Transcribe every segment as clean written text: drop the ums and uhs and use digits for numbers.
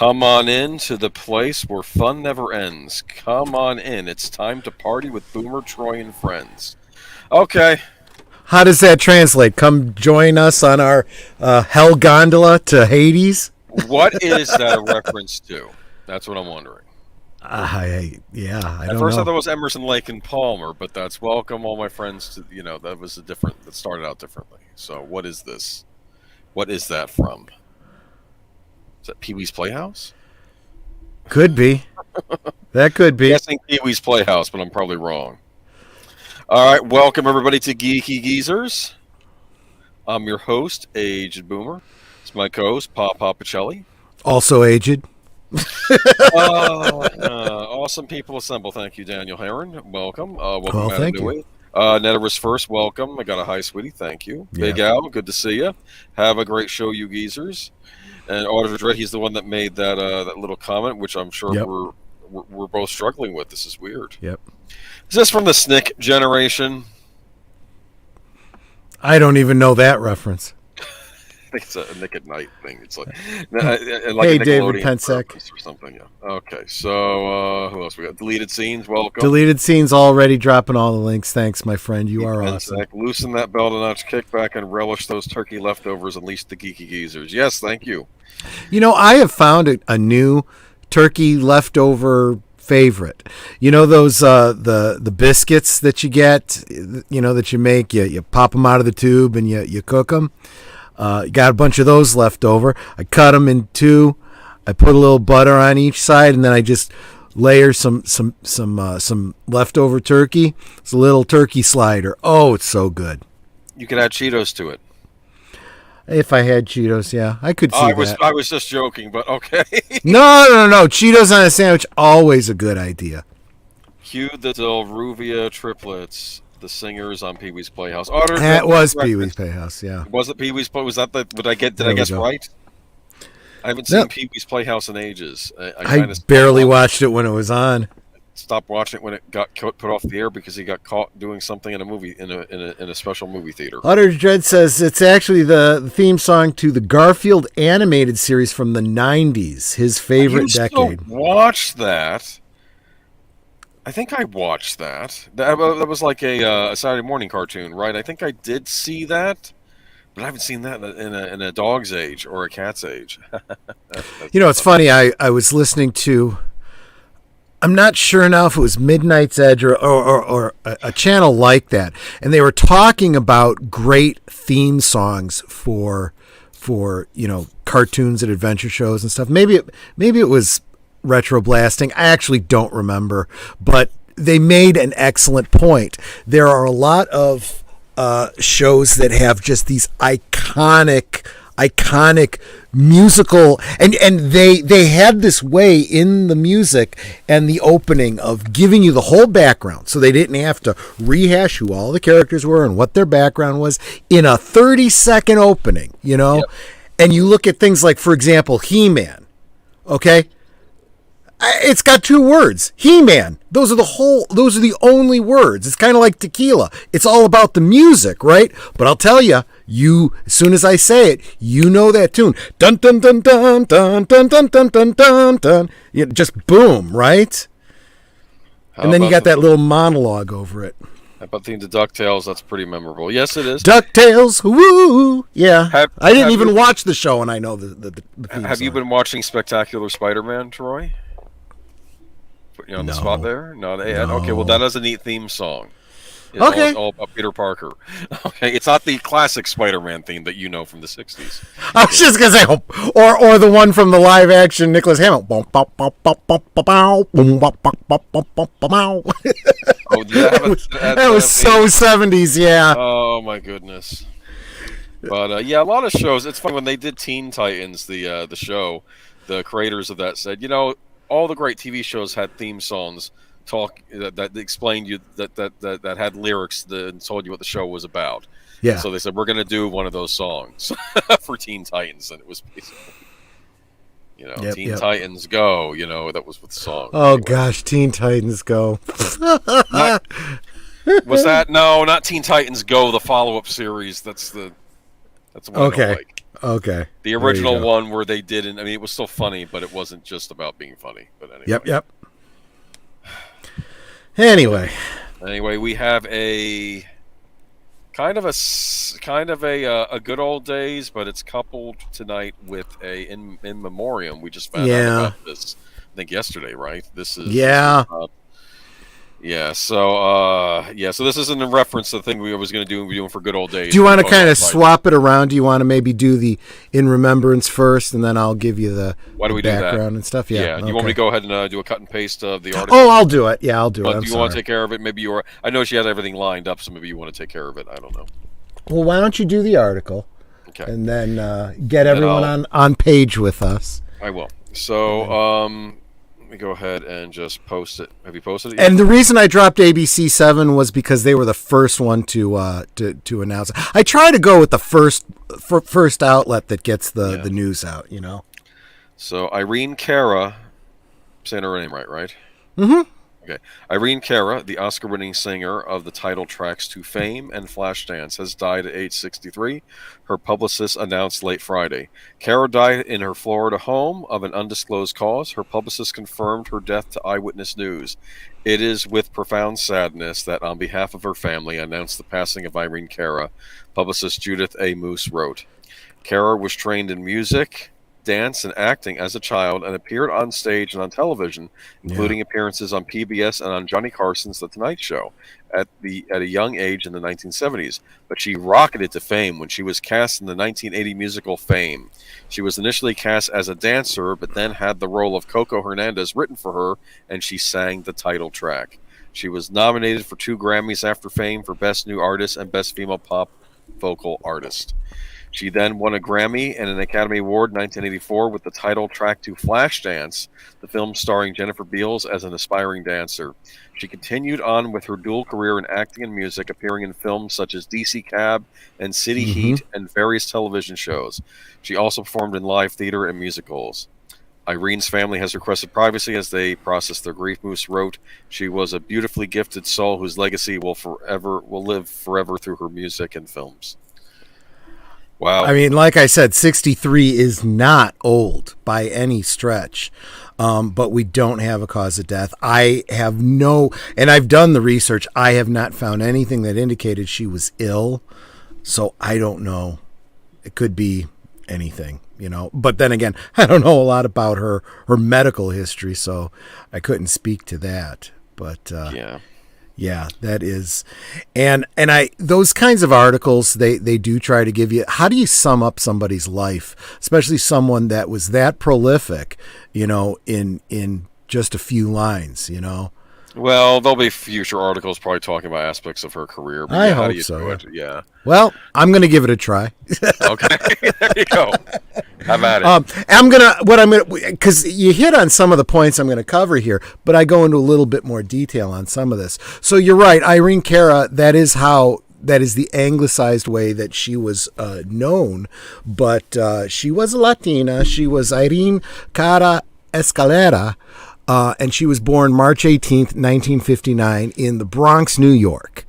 Come on in to the place where fun never ends. Come on in. It's time to party with Boomer, Troy, and friends. Okay. How does that translate? Come join us on our hell gondola to Hades? What is that a reference to? That's what I'm wondering. I don't know. At first I thought it was Emerson, Lake, and Palmer, but that's welcome all my friends to, that started out differently. So what is this? What is that from? Is that Pee-wee's Playhouse? Could be. That could be. I'm guessing Pee-wee's Playhouse, but I'm probably wrong. All right, welcome everybody to Geeky Geezers. I'm your host, Aged Boomer. It's my co-host, PaPa Pacelli. Also aged. Awesome people assemble. Thank you, Daniel Heron. Welcome. Welcome, Well, thank you. Nettaris first. Welcome. I got a hi, sweetie. Thank you. Yeah. Big Al, good to see you. Have a great show, you geezers. And Auditor Dread, he's the one that made that little comment, which I'm sure we're both struggling with. This is weird. Yep. Is this from the Snick generation? I don't even know that reference. I think it's a Nick at Night thing. It's like Hey, David Pensek. Or something. Yeah. Okay. So who else we got? Deleted scenes. Welcome. Deleted scenes already dropping all the links. Thanks, my friend. You are awesome. Loosen that belt a notch, kick back, and relish those turkey leftovers. Unleash the Geeky Geezers. Yes, thank you. You know, I have found a new turkey leftover favorite. You know those the biscuits that you get, that you make. You pop them out of the tube and you cook them. You got a bunch of those left over. I cut them in two. I put a little butter on each side, and then I just layer some leftover turkey. It's a little turkey slider. Oh, it's so good. You can add Cheetos to it. If I had Cheetos, yeah, I could see that. I was just joking, but okay. No. Cheetos on a sandwich, always a good idea. Cue the Delruvia triplets. The singers on Pee-wee's Playhouse. That was Pee-wee's Playhouse, yeah. Was it Pee-wee's Playhouse? Was that did I guess right? I haven't seen Pee-wee's Playhouse in ages. I barely watched it when it was on. Stopped watching it when it got put off the air because he got caught doing something in a movie in a special movie theater. Utter Dread says it's actually the theme song to the Garfield animated series from the 90s, his favorite decade. Watch that. I think I watched that. That was like a Saturday morning cartoon, right? I think I did see that, but I haven't seen that in a dog's age or a cat's age. It's funny. I was listening to, I'm not sure now if it was Midnight's Edge or a channel like that, and they were talking about great theme songs for cartoons and adventure shows and stuff. Maybe it was Retro Blasting. I actually don't remember, but they made an excellent point. There are a lot of shows that have just these iconic musical, and they had this way in the music and the opening of giving you the whole background, so they didn't have to rehash who all the characters were and what their background was in a 30-second opening, Yep. And you look at things like, for example, He-Man. Okay, it's got two words, He-Man. Those are the only words. It's kind of like tequila. It's all about the music, right? But I'll tell you, as soon as I say it, you know that tune. Dun dun dun dun dun dun dun dun dun dun dun. Just boom, right? And then you got that little monologue over it. How about the DuckTales? That's pretty memorable. Yes, it is. DuckTales, woo! Yeah, I didn't even watch the show, and I know the theme Have song. you been watching Spectacular Spider-Man, Troy? Put you on the spot there? No, they had. Okay, well, that is a neat theme song. It's okay. All about Peter Parker. Okay, it's not the classic Spider-Man theme that you know from the 60s. I was just going to say, or the one from the live-action Nicholas Hammond. Oh, that was so 70s, yeah. Oh, my goodness. But, a lot of shows. It's funny, when they did Teen Titans, the show, the creators of that said, all the great TV shows had theme songs that explained you that had lyrics that told you what the show was about. Yeah. And so they said, we're going to do one of those songs for Teen Titans, and it was basically, Teen Titans Go. That was with the song. Oh anyway. Gosh, Teen Titans Go. Was that not Teen Titans Go, the follow-up series? That's the one. Okay. Okay. The original one where they didn't. I mean, it was still funny, but it wasn't just about being funny. But anyway. Yep. Anyway, we have a kind of a good old days, but it's coupled tonight with a in memoriam. We just found out about this, I think yesterday, right? This is So this isn't in reference to the thing we was going to do. We're doing for good old days. Do you want to kind of swap it around? Do you want to maybe do the in remembrance first, and then I'll give you the background and stuff? Yeah. Do you want me to go ahead and do a cut and paste of the article? Oh, I'll do it. Yeah, I'll do it. Do you want to take care of it? Maybe you are. I know she has everything lined up, so maybe you want to take care of it. I don't know. Well, why don't you do the article? Okay. And then get everyone on page with us. I will. So, let me go ahead and just post it. Have you posted it yet? And the reason I dropped ABC7 was because they were the first one to announce it. I try to go with the first outlet that gets the news out, you know. So Irene Cara, I'm saying her name right? Mm-hmm. Okay. Irene Cara, the Oscar-winning singer of the title tracks to Fame and Flashdance, has died at age 63. Her publicist announced late Friday. Cara died in her Florida home of an undisclosed cause. Her publicist confirmed her death to Eyewitness News. It is with profound sadness that, on behalf of her family, I announced the passing of Irene Cara, publicist Judith A. Moose wrote. Cara was trained in music, dance, and acting as a child and appeared on stage and on television, including appearances on PBS and on Johnny Carson's The Tonight Show at a young age in the 1970s. But she rocketed to fame when she was cast in the 1980 musical Fame. She was initially cast as a dancer, but then had the role of Coco Hernandez written for her, and she sang the title track. She was nominated for 2 Grammys after Fame for Best New Artist and Best Female Pop Vocal Artist. She then won a Grammy and an Academy Award in 1984 with the title track to Flashdance, the film starring Jennifer Beals as an aspiring dancer. She continued on with her dual career in acting and music, appearing in films such as DC Cab and City Heat and various television shows. She also performed in live theater and musicals. Irene's family has requested privacy as they process their grief. Moose wrote, "She was a beautifully gifted soul whose legacy will live forever through her music and films." Wow. I mean, like I said, 63 is not old by any stretch, but we don't have a cause of death. I have and I've done the research. I have not found anything that indicated she was ill, so I don't know. It could be anything, you know. But then again, I don't know a lot about her medical history, so I couldn't speak to that. But yeah, that is, and those kinds of articles, they do try to give you, how do you sum up somebody's life, especially someone that was that prolific, you know, in just a few lines, you know. Well, there'll be future articles probably talking about aspects of her career. But I hope so. Yeah. Well, I'm going to give it a try. Okay. There you go. Have at it. Because you hit on some of the points I'm going to cover here, but I go into a little bit more detail on some of this. So you're right, Irene Cara, that is the anglicized way that she was known, but she was a Latina. She was Irene Cara Escalera, and she was born March 18th, 1959 in the Bronx, New York.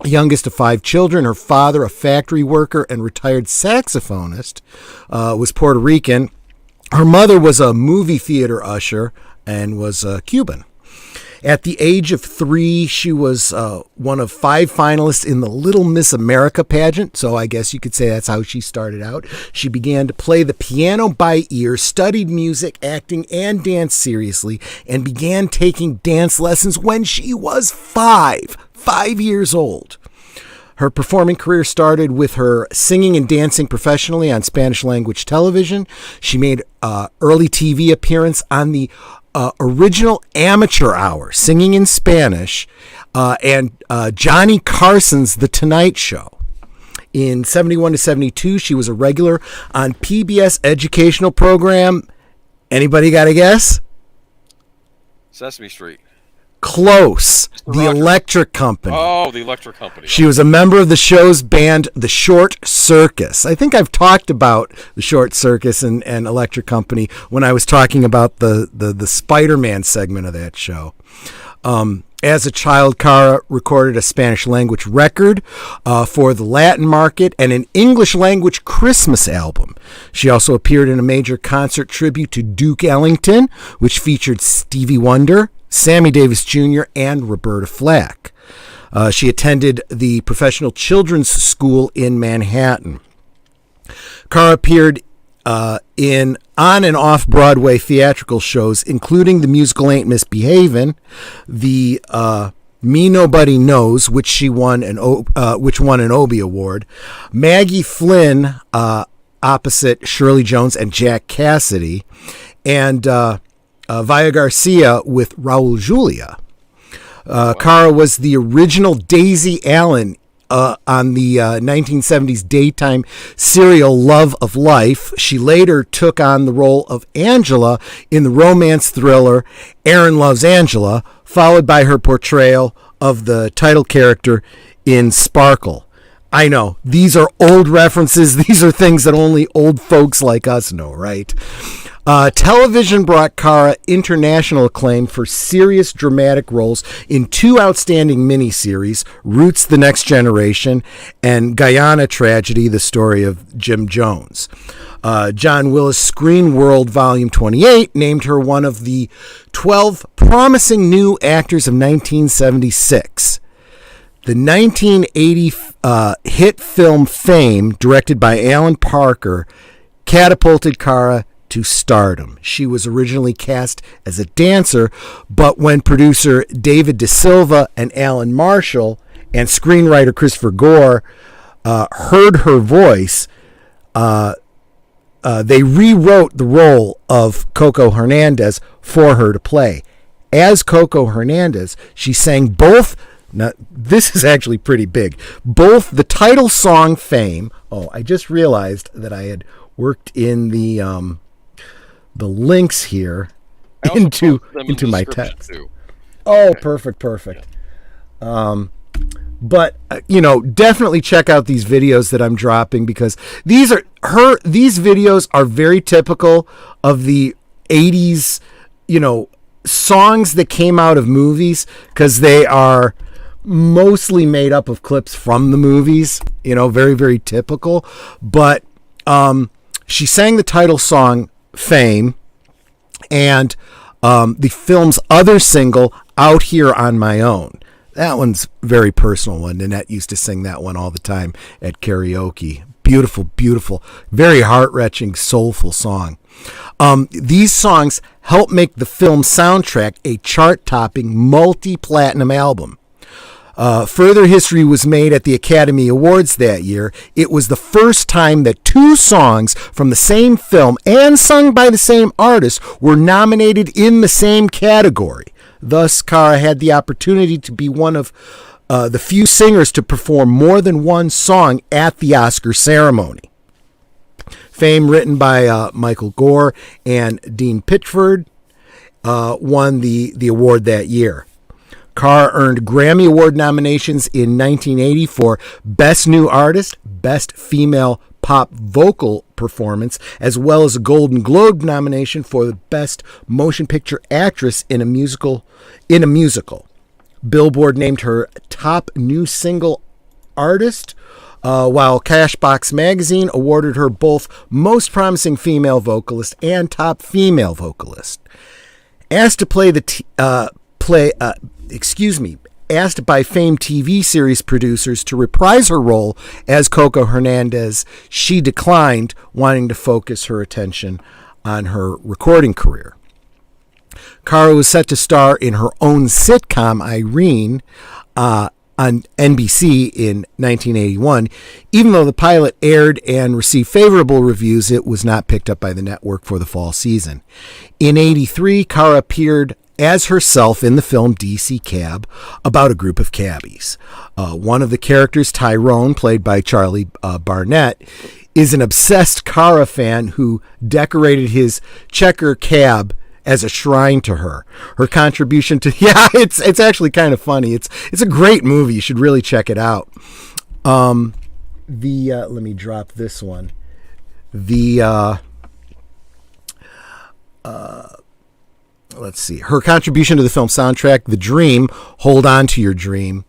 Youngest of 5 children. Her father, a factory worker and retired saxophonist, was Puerto Rican. Her mother was a movie theater usher and was Cuban. At the age of 3, she was one of 5 finalists in the Little Miss America pageant, so I guess you could say that's how she started out. She began to play the piano by ear, studied music, acting, and dance seriously, and began taking dance lessons when she was 5 years old. Her performing career started with her singing and dancing professionally on Spanish-language television. She made early TV appearance on the original Amateur Hour, singing in Spanish, and Johnny Carson's The Tonight Show. In 71 to 72, she was a regular on PBS educational program. Anybody got a guess? Sesame Street. Close. The Electric Company. Oh, the Electric Company. She was a member of the show's band, The Short Circus. I think I've talked about The Short Circus and Electric Company when I was talking about the Spider-Man segment of that show. As a child, Cara recorded a Spanish language record for the Latin market and an English language Christmas album. She also appeared in a major concert tribute to Duke Ellington, which featured Stevie Wonder, Sammy Davis Jr., and Roberta Flack. She attended the Professional Children's School in Manhattan. Cara appeared in on and off Broadway theatrical shows, including the musical Ain't Misbehavin', the Me Nobody Knows, which won an Obie Award, Maggie Flynn opposite Shirley Jones and Jack Cassidy, and Via Garcia with Raul Julia. Cara was the original Daisy Allen on the 1970s daytime serial Love of Life. She later took on the role of Angela in the romance thriller Aaron Loves Angela, followed by her portrayal of the title character in Sparkle. I know, these are old references. These are things that only old folks like us know, right? Television brought Cara international acclaim for serious dramatic roles in two outstanding miniseries, Roots: The Next Generation and Guyana Tragedy, the story of Jim Jones. John Willis' Screen World Volume 28 named her one of the 12 promising new actors of 1976. The 1980 hit film Fame, directed by Alan Parker, catapulted Cara to stardom. She was originally cast as a dancer, but when producer David De Silva and Alan Marshall and screenwriter Christopher Gore heard her voice, they rewrote the role of Coco Hernandez for her to play. As Coco Hernandez, she sang both. Now, this is actually pretty big. Both the title song Fame. Oh, I just realized that I had worked in the links here into my text. Oh, okay. Perfect. Yeah. But definitely check out these videos that I'm dropping, because these videos are very typical of the 80s, songs that came out of movies, because they are mostly made up of clips from the movies, very, very typical. But she sang the title song Fame and the film's other single, Out Here on My Own. That one's a very personal one. Nanette used to sing that one all the time at karaoke. Beautiful, beautiful, very heart-wrenching, soulful song. These songs help make the film soundtrack a chart-topping multi-platinum album. Further history was made at the Academy Awards that year. It was the first time that two songs from the same film and sung by the same artist were nominated in the same category. Thus, Cara had the opportunity to be one of the few singers to perform more than one song at the Oscar ceremony. Fame, written by Michael Gore and Dean Pitchford, won the award that year. Cara earned Grammy Award nominations in 1980 for Best New Artist, Best Female Pop Vocal Performance, as well as a Golden Globe nomination for the Best Motion Picture Actress in a musical. Billboard named her Top New Single Artist, while Cashbox Magazine awarded her both Most Promising Female Vocalist and Top Female Vocalist. Asked to play asked by Fame TV series producers to reprise her role as Coco Hernandez, she declined, wanting to focus her attention on her recording career. Cara was set to star in her own sitcom, Irene, on NBC in 1981. Even though the pilot aired and received favorable reviews, it was not picked up by the network for the fall season. In 1983, Cara appeared as herself in the film DC Cab, about a group of cabbies. One of the characters, Tyrone, played by Charlie Barnett, is an obsessed Cara fan who decorated his checker cab as a shrine to her. Her contribution to it's actually kind of funny. It's a great movie. You should really check it out. Let me drop this one. let's see. Her contribution to the film soundtrack, The Dream, Hold On to Your Dream,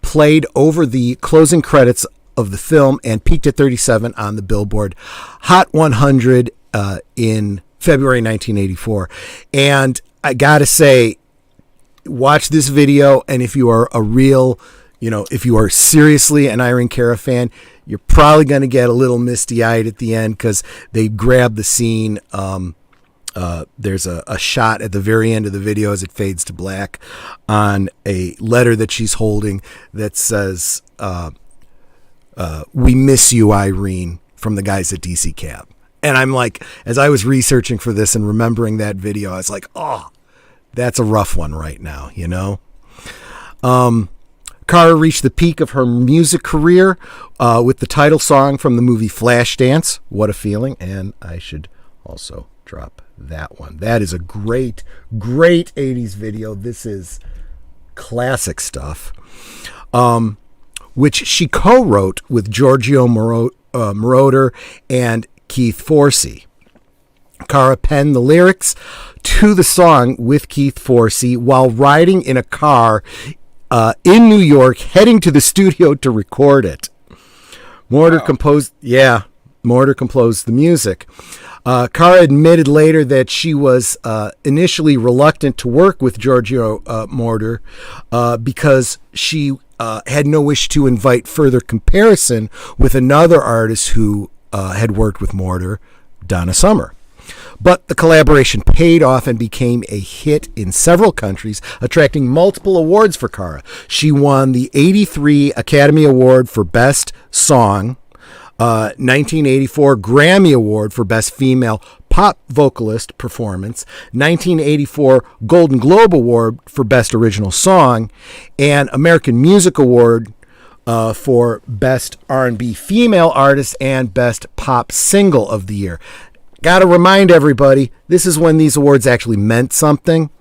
played over the closing credits of the film and peaked at 37 on the Billboard Hot 100 in February 1984. And I got to say, watch this video, and if you are a real, if you are seriously an Irene Cara fan, you're probably going to get a little misty-eyed at the end because they grab the scene. There's a shot at the very end of the video as it fades to black on a letter that she's holding that says, "We miss you, Irene," from the guys at DC Cab. And I'm like, as I was researching for this and remembering that video, I was like, oh, that's a rough one right now, Cara reached the peak of her music career with the title song from the movie Flashdance, What a Feeling. And I should also drop that one. That is a great, great 80s video. This is classic stuff, which she co-wrote with Giorgio Moroder and Keith Forsey. Cara penned the lyrics to the song with Keith Forsey while riding in a car in New York, heading to the studio to record it. Moroder composed the music. Cara admitted later that she was initially reluctant to work with Giorgio Moroder because she had no wish to invite further comparison with another artist who had worked with Moroder, Donna Summer. But the collaboration paid off and became a hit in several countries, attracting multiple awards for Cara. She won the 1983 Academy Award for Best Song, 1984 Grammy Award for Best Female Pop Vocalist Performance, 1984 Golden Globe Award for Best Original Song, and American Music Award for Best R&B Female Artist and Best Pop Single of the Year. Got to remind everybody, this is when these awards actually meant something.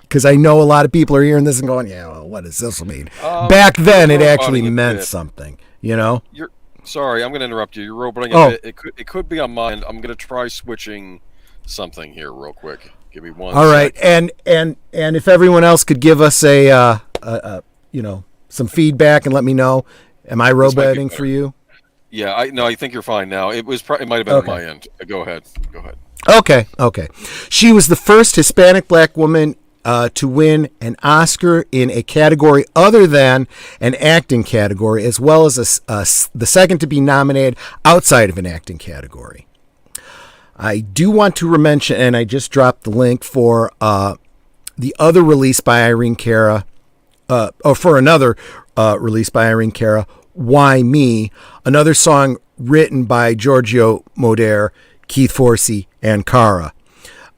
Because I know a lot of people are hearing this and going, yeah, well, what does this mean? Back then, it actually meant something, Sorry, I'm going to interrupt you. You're roboting a bit. It could be on mine. I'm going to try switching something here real quick. Give me one. All right, and if everyone else could give us some feedback and let me know, am I roboting for you? Yeah, I think you're fine now. It might have been on my end. Go ahead. Okay. She was the first Hispanic black woman to win an Oscar in a category other than an acting category, as well as the second to be nominated outside of an acting category. I do want to mention, and I just dropped the link for the other release by Irene Cara, for another release by Irene Cara, Why Me, another song written by Giorgio Moroder, Keith Forsey, and Cara.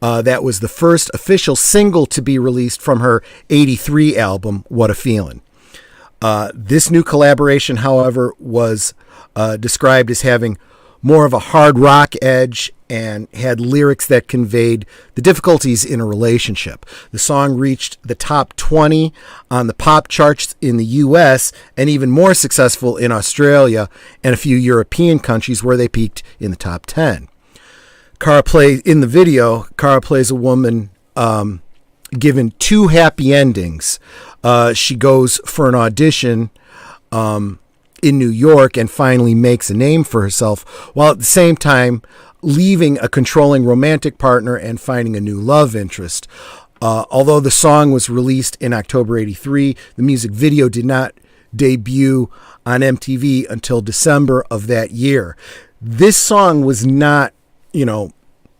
That was the first official single to be released from her 1983 album, What a Feeling. This new collaboration, however, was described as having more of a hard rock edge and had lyrics that conveyed the difficulties in a relationship. The song reached the top 20 on the pop charts in the U.S. and even more successful in Australia and a few European countries where they peaked in the top 10. In the video, Cara plays a woman given two happy endings. She goes for an audition in New York and finally makes a name for herself, while at the same time leaving a controlling romantic partner and finding a new love interest. Although the song was released in October 1983, the music video did not debut on MTV until December of that year. This song was not,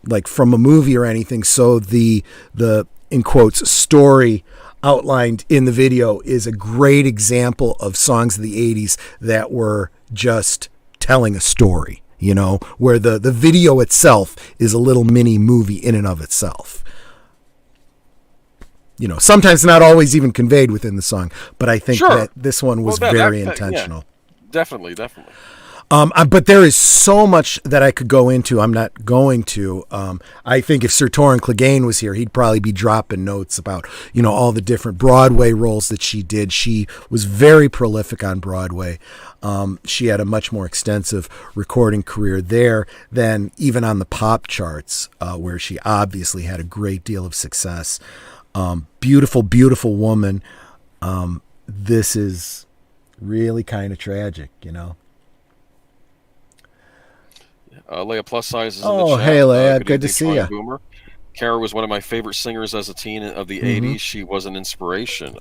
like from a movie or anything, so the in quotes story outlined in the video is a great example of songs of the 80s that were just telling a story, where the video itself is a little mini movie in and of itself. Sometimes not always even conveyed within the song, but I think that this one was very intentional. Yeah, definitely. But there is so much that I could go into. I'm not going to. I think if Sir Torrin Clegane was here, he'd probably be dropping notes about, all the different Broadway roles that she did. She was very prolific on Broadway. She had a much more extensive recording career there than even on the pop charts, where she obviously had a great deal of success. Beautiful, beautiful woman. This is really kind of tragic, Leia Plus Size is in Oh, the chat. hey, Leia. Good to evening, see Troy you. Boomer. Cara was one of my favorite singers as a teen of the 80s. She was an inspiration.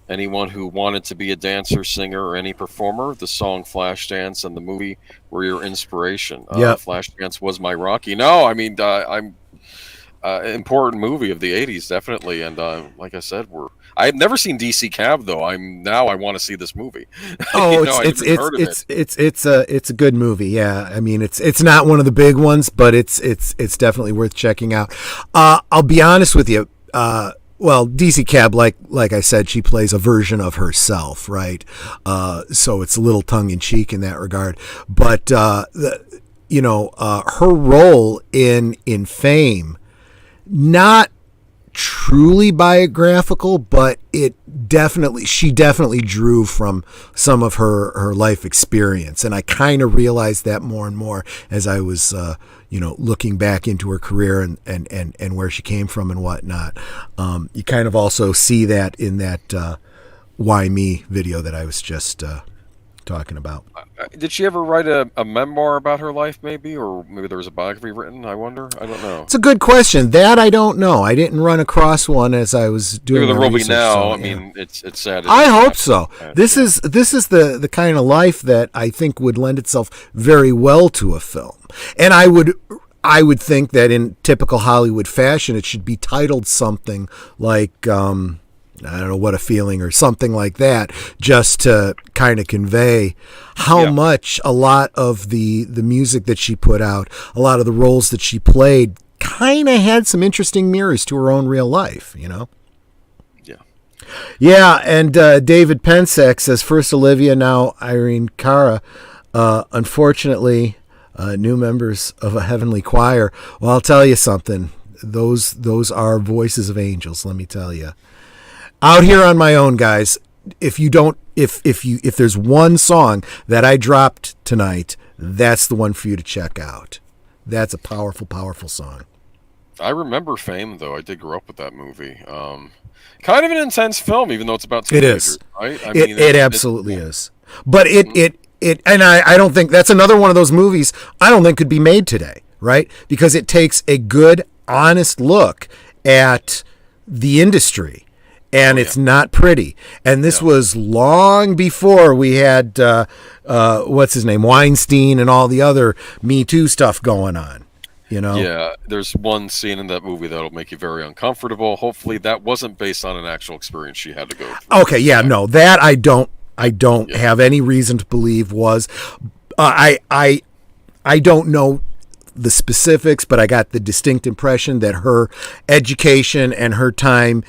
Anyone who wanted to be a dancer, singer, or any performer, the song Flashdance and the movie were your inspiration. Yep. Flashdance was my Rocky. No, I mean, I'm important movie of the 80s, definitely. And like I said, I've never seen DC Cab though. I want to see this movie. Oh, it's a good movie. Yeah, I mean it's not one of the big ones, but it's definitely worth checking out. I'll be honest with you. Well, DC Cab, like I said, she plays a version of herself, right? So it's a little tongue in cheek in that regard. But her role in Fame, not truly biographical, but she definitely drew from some of her life experience, and I kind of realized that more and more as I was looking back into her career and where she came from and whatnot. You kind of also see that in that Why Me video that I was just talking about. Did she ever write a memoir about her life, maybe? Or maybe there was a biography written? I wonder. I don't know. It's a good question. That I don't know. I didn't run across one as I was doing the research. Now, so, I mean, it's sad. I hope so. This is the kind of life that I think would lend itself very well to a film. And I would think that in typical Hollywood fashion, it should be titled something like I don't know, What a Feeling or something like that, just to kind of convey how much a lot of the music that she put out, a lot of the roles that she played kind of had some interesting mirrors to her own real life, Yeah. Yeah, and David Pensek says, first Olivia, now Irene Cara. Unfortunately, new members of a heavenly choir. Well, I'll tell you something. Those are voices of angels, let me tell you. Out here on my own, guys, if there's one song that I dropped tonight, that's the one for you to check out. That's a powerful, powerful song. I remember Fame, though. I did grow up with that movie. Kind of an intense film, even though it's about teenagers, right? It absolutely is. But and I don't think that's another one of those movies I don't think could be made today, right? Because it takes a good, honest look at the industry. And it's not pretty. And this was long before we had, what's his name, Weinstein and all the other Me Too stuff going on, Yeah, there's one scene in that movie that'll make you very uncomfortable. Hopefully that wasn't based on an actual experience she had to go through. Okay, yeah, no, that I don't have any reason to believe was. I don't know the specifics, but I got the distinct impression that her education and her time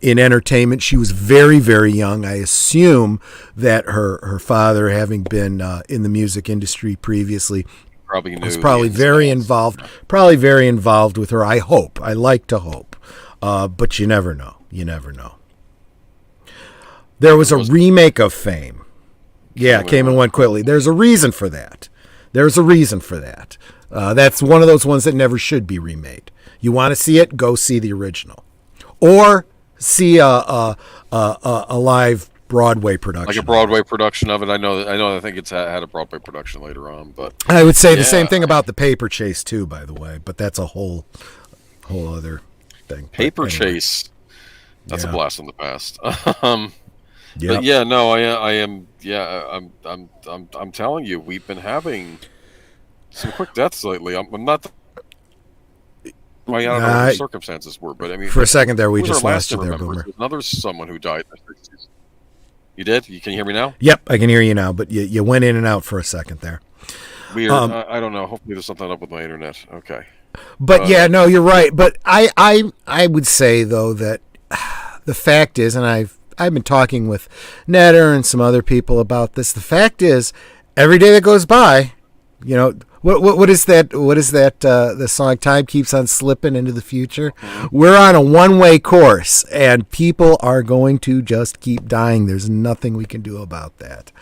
in entertainment, she was very, very young. I assume that her father, having been in the music industry previously, was probably very involved with her. I hope. I like to hope. But you never know. There was a remake of Fame. Yeah, came and went quickly. There's a reason for that. That's one of those ones that never should be remade. You want to see it? Go see the original, or see a live Broadway production, like a Broadway production of it. I think it's had a Broadway production later on, but I would say the same thing about the Paper Chase too, by the way. But that's a whole other thing. Paper Chase, that's a blast from the past. Yeah. But yeah, no, I am. Yeah, I'm telling you, we've been having some quick deaths lately. I'm not. I don't know what the circumstances were, but I mean, for a second there, we just lost you there, Boomer. Another someone who died. You did? You can hear me now? Yep, I can hear you now, but you went in and out for a second there. Weird. I don't know. Hopefully, there's something up with my internet. Okay. But yeah, no, you're right. But I would say though that the fact is, and I've been talking with Netter and some other people about this. The fact is, every day that goes by, you know, what is that? What is that? The song "Time Keeps on Slipping into the Future." We're on a one-way course, and people are going to just keep dying. There's nothing we can do about that.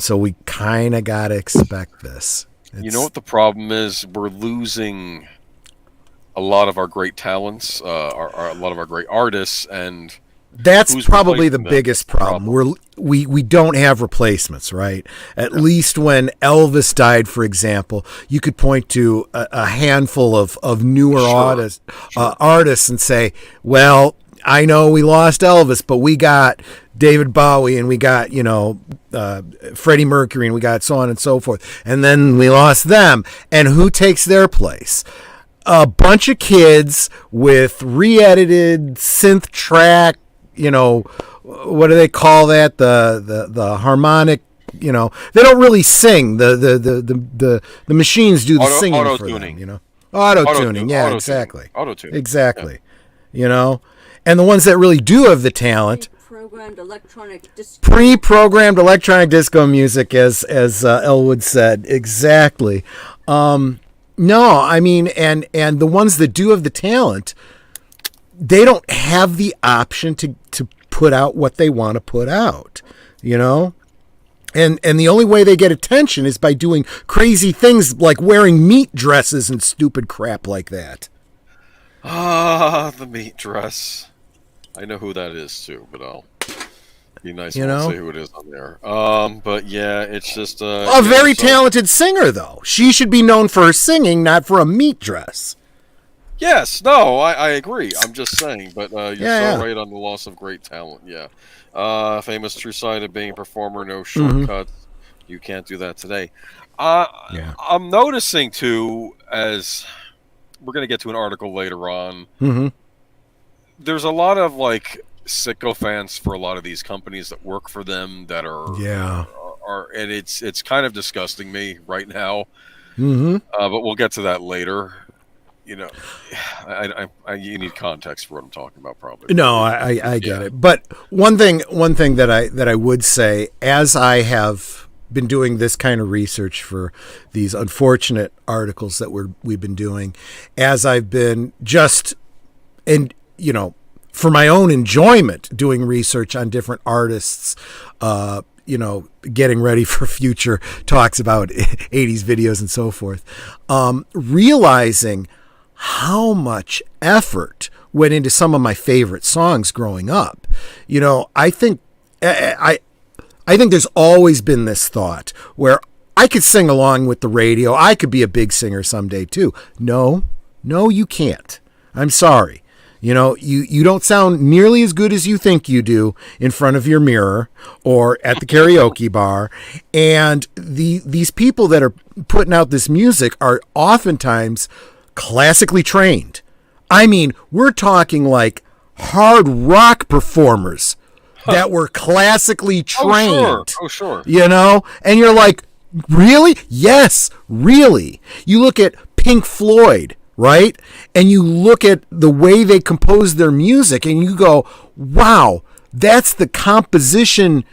So we kind of gotta expect this. You know what the problem is? We're losing a lot of our great talents, a lot of our great artists, and that's probably the them? biggest problem. We don't have replacements, right? At least when Elvis died, for example, you could point to a handful of newer artists and say, well, I know we lost Elvis, but we got David Bowie and we got, Freddie Mercury and we got so on and so forth. And then we lost them. And who takes their place? A bunch of kids with re-edited synth track, what do they call that? The harmonic, they don't really sing. The machines do the singing for them, Auto-tuning, yeah, exactly. Auto-tuning. Exactly. Yeah. And the ones that really do have the talent, pre-programmed electronic disco music, as Elwood said, exactly. No, I mean, and the ones that do have the talent, they don't have the option to put out what they want to put out, And the only way they get attention is by doing crazy things like wearing meat dresses and stupid crap like that. The meat dress. I know who that is too, but I'll be nice to say who it is on there. But yeah, it's just a very talented singer, though. She should be known for her singing, not for a meat dress. Yes, no, I agree. I'm just saying, but you're so right on the loss of great talent. Yeah, famous true side of being a performer, no shortcuts. You can't do that today. I'm noticing too, as we're going to get to an article later on. There's a lot of sicko fans for a lot of these companies that work for them that are and it's kind of disgusting me right now. But we'll get to that later. You need context for what I'm talking about, probably. No, I get it. But one thing that I would say, as I have been doing this kind of research for these unfortunate articles that we've been doing, as I've been for my own enjoyment, doing research on different artists, getting ready for future talks about 80s videos and so forth, realizing how much effort went into some of my favorite songs growing up. I think there's always been this thought where I could sing along with the radio. I could be a big singer someday too. No, you can't. I'm sorry. You don't sound nearly as good as you think you do in front of your mirror or at the karaoke bar. And these people that are putting out this music are oftentimes classically trained. I mean, we're talking like hard rock performers that were classically trained. Oh, sure. And you're like, really? Yes, really. You look at Pink Floyd, right? And you look at the way they compose their music and you go, wow, that's the composition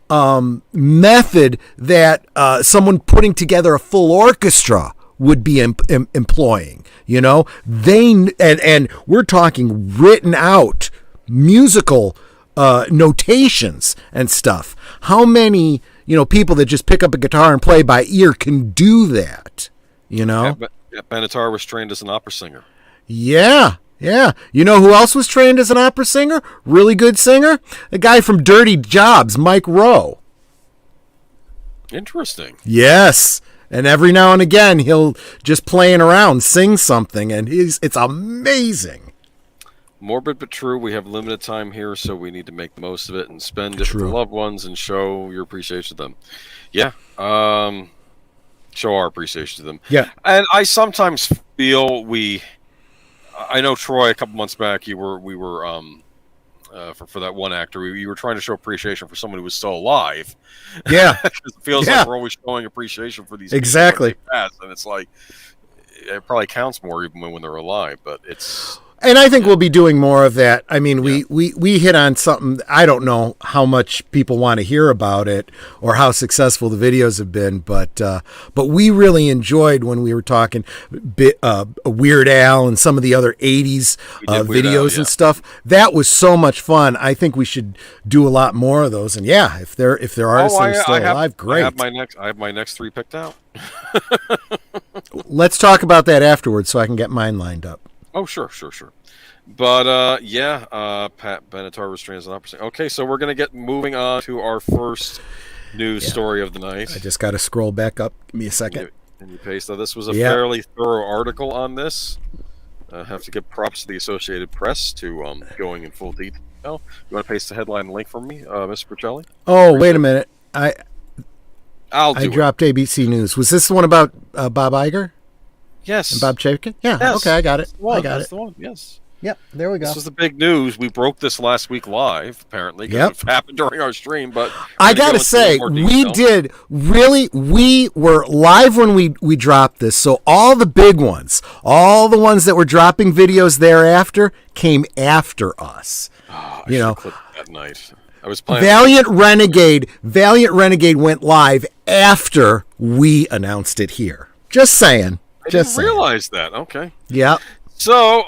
method that someone putting together a full orchestra would be employing. And we're talking written out musical notations and stuff. How many, people that just pick up a guitar and play by ear can do that? Benatar was trained as an opera singer. Yeah. You know who else was trained as an opera singer? Really good singer? The guy from Dirty Jobs, Mike Rowe. Interesting. Yes. And every now and again, he'll just playing around, sing something, and it's amazing. Morbid but true. We have limited time here, so we need to make the most of it and spend it with the loved ones and show your appreciation to them. Yeah. Show our appreciation to them. Yeah. And I sometimes feel I know, Troy, a couple months back, we were for that one actor, we were trying to show appreciation for someone who was still alive. Yeah. It feels like we're always showing appreciation for these exactly people, and it's like it probably counts more even when they're alive, but it's And I think we'll be doing more of that. I mean, we hit on something. I don't know how much people want to hear about it or how successful the videos have been, but we really enjoyed when we were talking Weird Al and some of the other 80s videos and stuff. That was so much fun. I think we should do a lot more of those. And yeah, if there are artists that are still alive, great. I have my next 3 picked out. Let's talk about that afterwards so I can get mine lined up. Oh, sure. But, Pat Benatar restrains an opportunity. Okay, so we're going to get moving on to our first news story of the night. I just got to scroll back up. Give me a second. And you paste. Now, this was a fairly thorough article on this. I have to give props to the Associated Press to going in full detail. You want to paste the headline link for me, Mr. Pacelli? Oh, wait a minute. I dropped ABC News. Was this the one about Bob Iger? Yes. And Bob Chapek? Yeah. Yes. Okay, I got it. That's the one. Yes. Yep. There we go. This was the big news. We broke this last week live, apparently, because it happened during our stream. But I got to say, we were live when we dropped this. So all the big ones, all the ones that were dropping videos thereafter came after us. Oh, I clicked that night. I was playing. Valiant Renegade went live after we announced it here. Just saying. I didn't realize that. Okay. Yeah. So,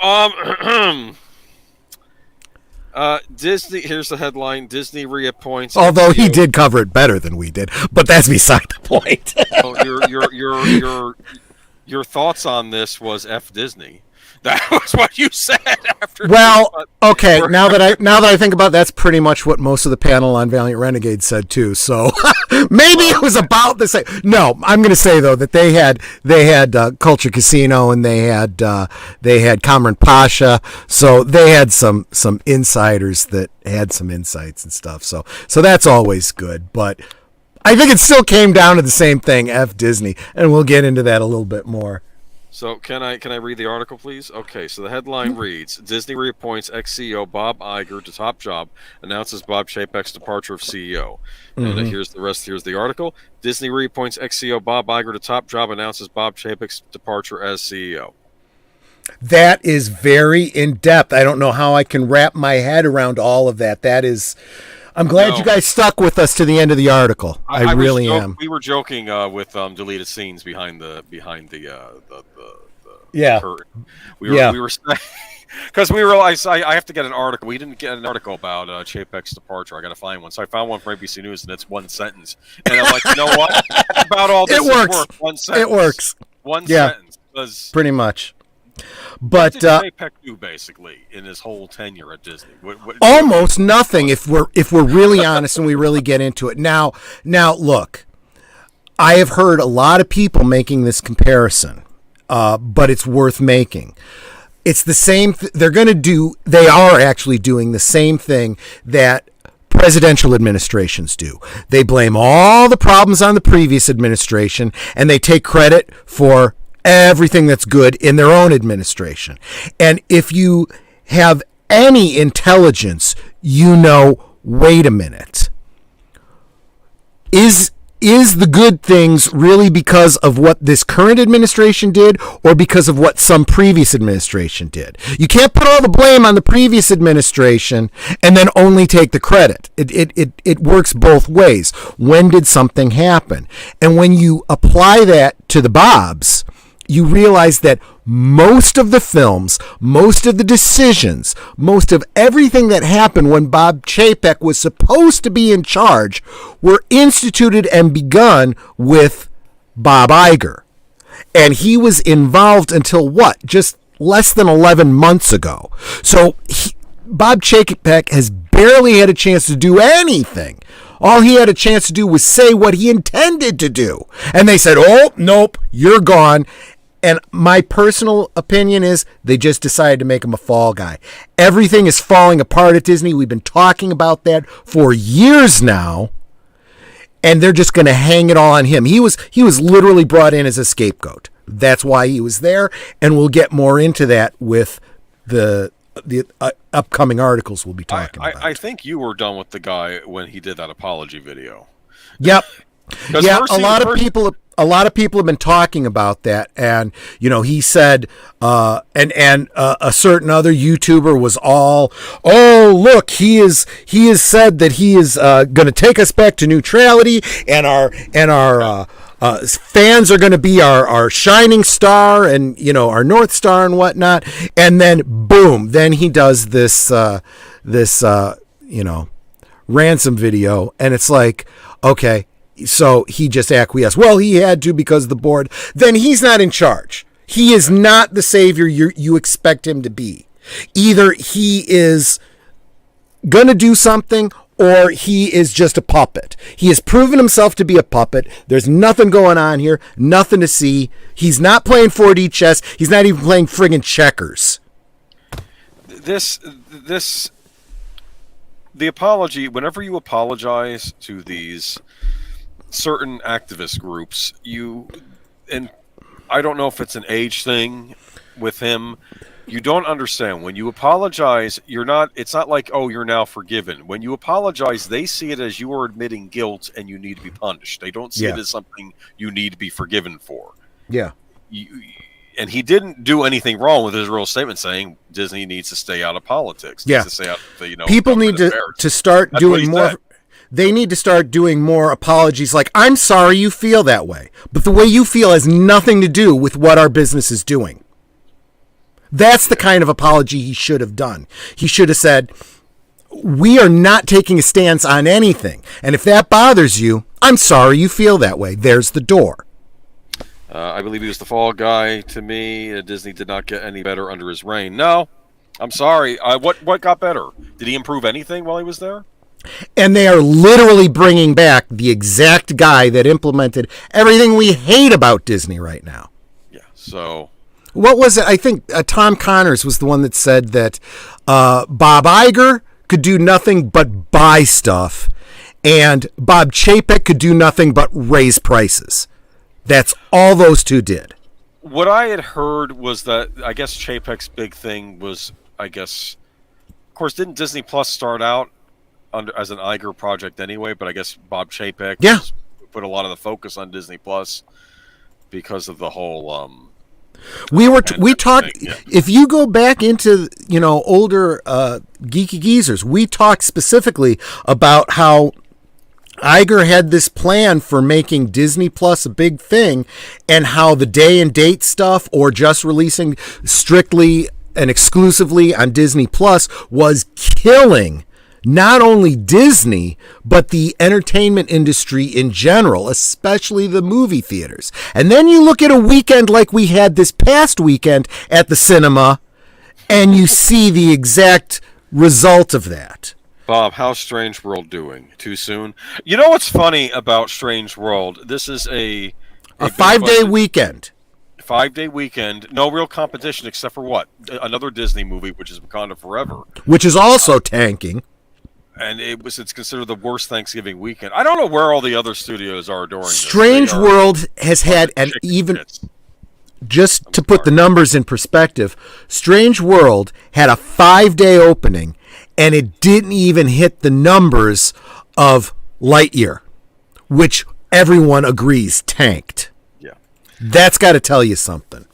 Disney. Here's the headline: Disney reappoints. Although he did cover it better than we did, but that's beside the point. Your thoughts on this was F Disney. That was what you said after. Well, okay. Now that I think about it, that's pretty much what most of the panel on Valiant Renegade said too. So maybe it was about the same. No, I'm going to say though that they had Culture Casino and they had Kamran Pasha. So they had some insiders that had some insights and stuff. So that's always good. But I think it still came down to the same thing. F Disney, and we'll get into that a little bit more. So can I read the article, please? Okay, so the headline reads: Disney reappoints ex-CEO Bob Iger to top job, announces Bob Chapek's departure of CEO. And here's the article: Disney reappoints ex-CEO Bob Iger to top job, announces Bob Chapek's departure as CEO. That is very in-depth. I don't know how I can wrap my head around all of that. I'm glad you guys stuck with us to the end of the article. I really am. We were joking with deleted scenes behind the curtain. We were because we realized I have to get an article. We didn't get an article about Chapek's departure. I got to find one. So I found one from ABC News, and it's one sentence. And I'm like, you know what? About all this, it works. One sentence. It works. One sentence. Pretty much. But what did Chapek do basically in his whole tenure at Disney? Almost nothing. If we're really honest and we really get into it. Now look, I have heard a lot of people making this comparison, but it's worth making. It's the same. They are actually doing the same thing that presidential administrations do. They blame all the problems on the previous administration, and they take credit for everything that's good in their own administration. And if you have any intelligence, wait a minute. Is the good things really because of what this current administration did or because of what some previous administration did? You can't put all the blame on the previous administration and then only take the credit. It works both ways. When did something happen? And when you apply that to the Bobs, you realize that most of the films, most of the decisions, most of everything that happened when Bob Chapek was supposed to be in charge were instituted and begun with Bob Iger. And he was involved until just less than 11 months ago. So Bob Chapek has barely had a chance to do anything. All he had a chance to do was say what he intended to do. And they said, oh, nope, you're gone. And my personal opinion is they just decided to make him a fall guy. Everything is falling apart at Disney. We've been talking about that for years now. And they're just going to hang it all on him. He was literally brought in as a scapegoat. That's why he was there. And we'll get more into that with the upcoming articles we'll be talking about. I think you were done with the guy when he did that apology video. Yep. Yeah, a lot of people have been talking about that, and he said, and a certain other YouTuber was all, oh look, he is said that he is going to take us back to neutrality, and our fans are going to be our shining star, and our North Star and whatnot, and then boom, then he does this ransom video, and it's like, okay. So he just acquiesced. Well, he had to because of the board. Then he's not in charge. He is not the savior you expect him to be. Either he is going to do something or he is just a puppet. He has proven himself to be a puppet. There's nothing going on here, nothing to see. He's not playing 4D chess. He's not even playing friggin' checkers. The apology, whenever you apologize to these certain activist groups, and I don't know if it's an age thing with him, you don't understand. When you apologize, it's not like, oh, you're now forgiven. When you apologize, they see it as you are admitting guilt and you need to be punished. They don't see it as something you need to be forgiven for. Yeah. And he didn't do anything wrong with his real statement saying Disney needs to stay out of politics. Yeah. Needs to stay out of the, people need to start doing more. Said. They need to start doing more apologies like, I'm sorry you feel that way, but the way you feel has nothing to do with what our business is doing. That's the kind of apology he should have done. He should have said, we are not taking a stance on anything, and if that bothers you, I'm sorry you feel that way. There's the door. I believe he was the fall guy to me. Disney did not get any better under his reign. No, I'm sorry. What got better? Did he improve anything while he was there? And they are literally bringing back the exact guy that implemented everything we hate about Disney right now. Yeah, so... What was it? I think Tom Connors was the one that said that Bob Iger could do nothing but buy stuff, and Bob Chapek could do nothing but raise prices. That's all those two did. What I had heard was that, I guess Chapek's big thing was, of course, didn't Disney Plus start out as an Iger project anyway, but I guess Bob Chapek put a lot of the focus on Disney Plus because of the whole we talked if you go back into older Geeky Geezers, we talked specifically about how Iger had this plan for making Disney Plus a big thing, and how the day and date stuff or just releasing strictly and exclusively on Disney Plus was killing not only Disney, but the entertainment industry in general, especially the movie theaters. And then you look at a weekend like we had this past weekend at the cinema, and you see the exact result of that. Bob, how's Strange World doing? Too soon? You know what's funny about Strange World? This is a 5-day weekend. 5-day weekend. No real competition except for what? Another Disney movie, which is Wakanda Forever. Which is also tanking. And it's considered the worst Thanksgiving weekend. I don't know where all the other studios are during this. Strange World has had an even... Just to put the numbers in perspective, Strange World had a 5-day opening, and it didn't even hit the numbers of Lightyear, which everyone agrees tanked. Yeah. That's got to tell you something.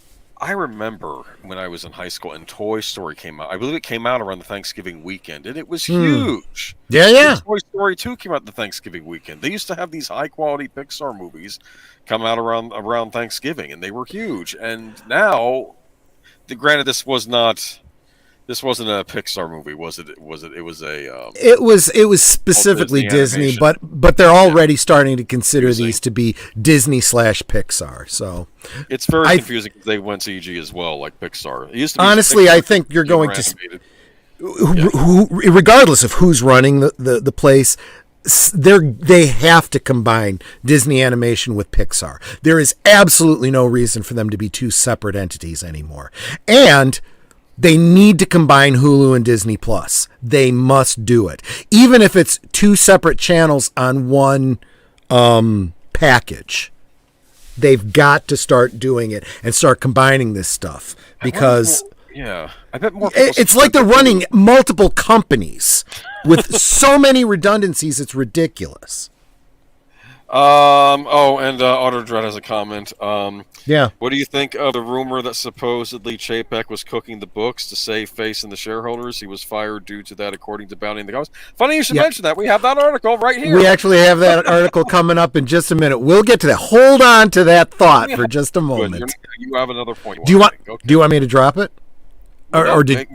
I remember when I was in high school and Toy Story came out. I believe it came out around the Thanksgiving weekend, and it was huge. Yeah. And Toy Story 2 came out the Thanksgiving weekend. They used to have these high-quality Pixar movies come out around Thanksgiving, and they were huge. And now, granted, this wasn't a Pixar movie, was it? It was a. It was specifically Disney, but they're already starting to consider these to be Disney/Pixar. So it's very confusing because they went CG as well, like Pixar. It used to be honestly, Pixar, I think you're going to, regardless of who's running the place, they have to combine Disney Animation with Pixar. There is absolutely no reason for them to be two separate entities anymore, and they need to combine Hulu and Disney Plus. They must do it. Even if it's two separate channels on one package. They've got to start doing it and start combining this stuff. Because I bet more it's like they're running multiple companies with so many redundancies, it's ridiculous. Oh, and Otter Dread has a comment. Yeah. What do you think of the rumor that supposedly Chapek was cooking the books to save face in the shareholders? He was fired due to that, according to Bounty and the Comics. Funny you should Yep. mention that. We have that article right here. We actually have that article coming up in just a minute. We'll get to that. Hold on to that thought for just a moment. You have another point. Do you want? Okay. Do you want me to drop it? Or did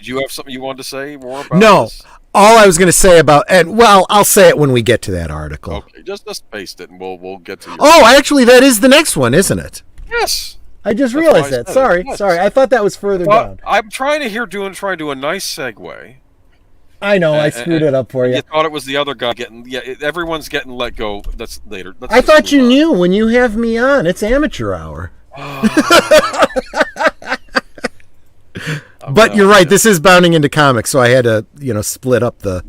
you have something you wanted to say more about? No. This? All I was going to say about, and well, I'll say it when we get to that article. Okay, just paste it, and we'll get to. Oh, actually, that is the next one, isn't it? Yes. I just realized that. Sorry. I thought that was further down. I'm trying to try and do a nice segue. I know, I screwed it up for you. You thought it was the other guy getting. Yeah, everyone's getting let go. That's later. I thought you knew when you have me on. It's amateur hour. But you're right. This is bounding into comics, so I had to, split up the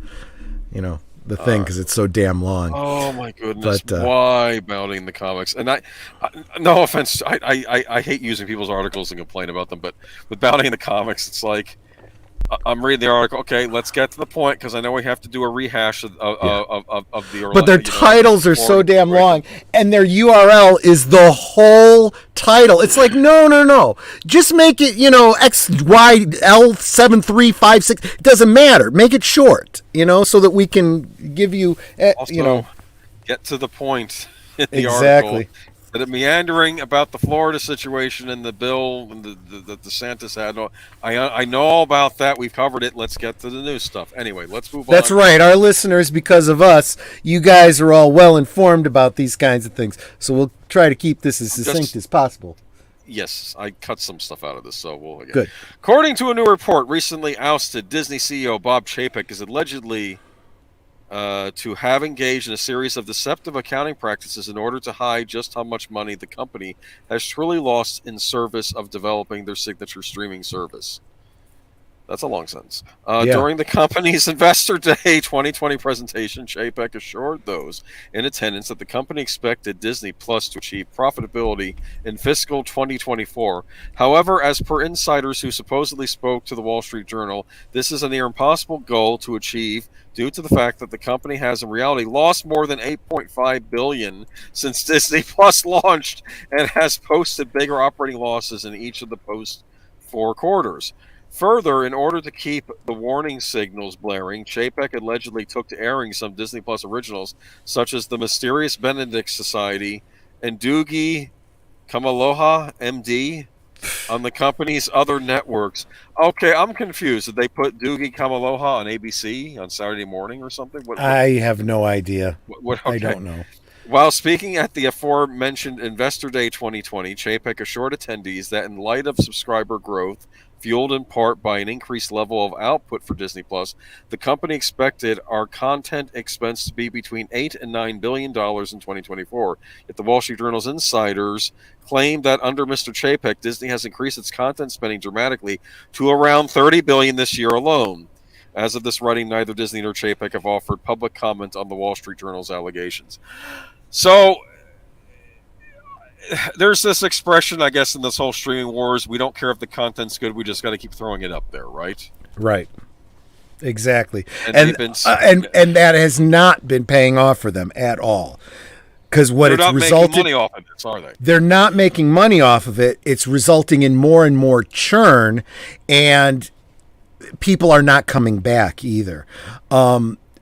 thing because it's so damn long. Oh my goodness! But, why bounding the comics? And I no offense, I hate using people's articles and complain about them, but with bounding the comics, it's like I'm reading the article. Okay, let's get to the point because I know we have to do a rehash of the. But their titles are so damn long, and their URL is the whole title. It's like no. Just make it XYL7356. It doesn't matter. Make it short. So that we can give you. Also, get to the point in the exactly. article. That it meandering about the Florida situation and the bill and the DeSantis had. I know all about that. We've covered it. Let's get to the new stuff. Anyway, let's move on. That's right. Our listeners, because of us, you guys are all well informed about these kinds of things. So we'll try to keep this as succinct as possible. Yes, I cut some stuff out of this, so we'll. Good. According to a new report, recently ousted Disney CEO Bob Chapek is allegedly to have engaged in a series of deceptive accounting practices in order to hide just how much money the company has truly lost in service of developing their signature streaming service. That's a long sentence. During the company's Investor Day 2020 presentation, Chapek assured those in attendance that the company expected Disney Plus to achieve profitability in fiscal 2024. However, as per insiders who supposedly spoke to the Wall Street Journal, this is a near impossible goal to achieve due to the fact that the company has in reality lost more than $8.5 billion since Disney Plus launched and has posted bigger operating losses in each of the post 4 quarters. Further, in order to keep the warning signals blaring, Chapek allegedly took to airing some Disney Plus originals, such as The Mysterious Benedict Society and Doogie Kamaloha, MD, on the company's other networks. Okay, I'm confused. Did they put Doogie Kamaloha on ABC on Saturday morning or something? I have no idea. Okay. I don't know. While speaking at the aforementioned Investor Day 2020, Chapek assured attendees that in light of subscriber growth, fueled in part by an increased level of output for Disney Plus, the company expected our content expense to be between $8 and $9 billion in 2024. Yet the Wall Street Journal's insiders claimed that under Mr. Chapek, Disney has increased its content spending dramatically to around $30 billion this year alone. As of this writing, neither Disney nor Chapek have offered public comment on the Wall Street Journal's allegations. So there's this expression, I guess, in this whole streaming wars, we don't care if the content's good, we just got to keep throwing it up there, right? Right. Exactly. And that has not been paying off for them at all. Because what it's resulted, they're not making money off of it, are they? They're not making money off of it. It's resulting in more and more churn, and people are not coming back either.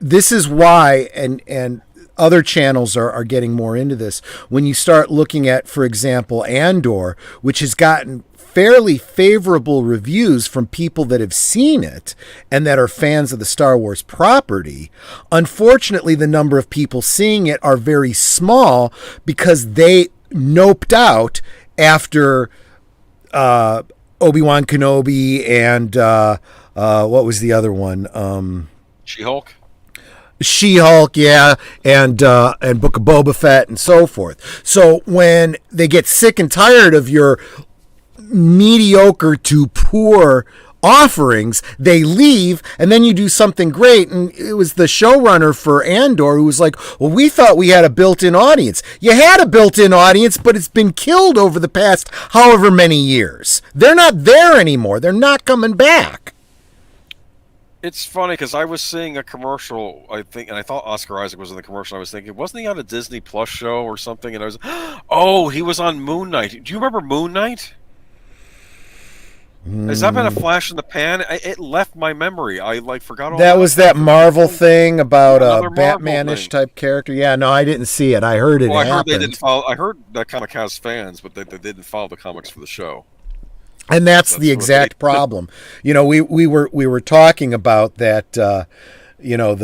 This is why, and other channels are getting more into this. When you start looking at, for example, Andor, which has gotten fairly favorable reviews from people that have seen it and that are fans of the Star Wars property, unfortunately, the number of people seeing it are very small because they noped out after Obi-Wan Kenobi and what was the other one? She-Hulk, yeah, and Book of Boba Fett and so forth. So when they get sick and tired of your mediocre to poor offerings, they leave, and then you do something great. And it was the showrunner for Andor who was like, well, we thought we had a built-in audience. You had a built-in audience, but it's been killed over the past however many years. They're not there anymore. They're not coming back. It's funny because I was seeing a commercial, I think, and I thought Oscar Isaac was in the commercial. I was thinking, wasn't he on a Disney Plus show or something? And I was, oh, he was on Moon Knight. Do you remember Moon Knight? Has that been a flash in the pan? It left my memory. I forgot all. That was that Marvel thing about Another a Marvel Batman-ish thing. type character. Yeah, no, I didn't see it. I heard it Well, I heard they happened. didn't follow. I heard that comic has fans, but they didn't follow the comics for the show. And that's the what exact problem. You know, we were talking about that. You know,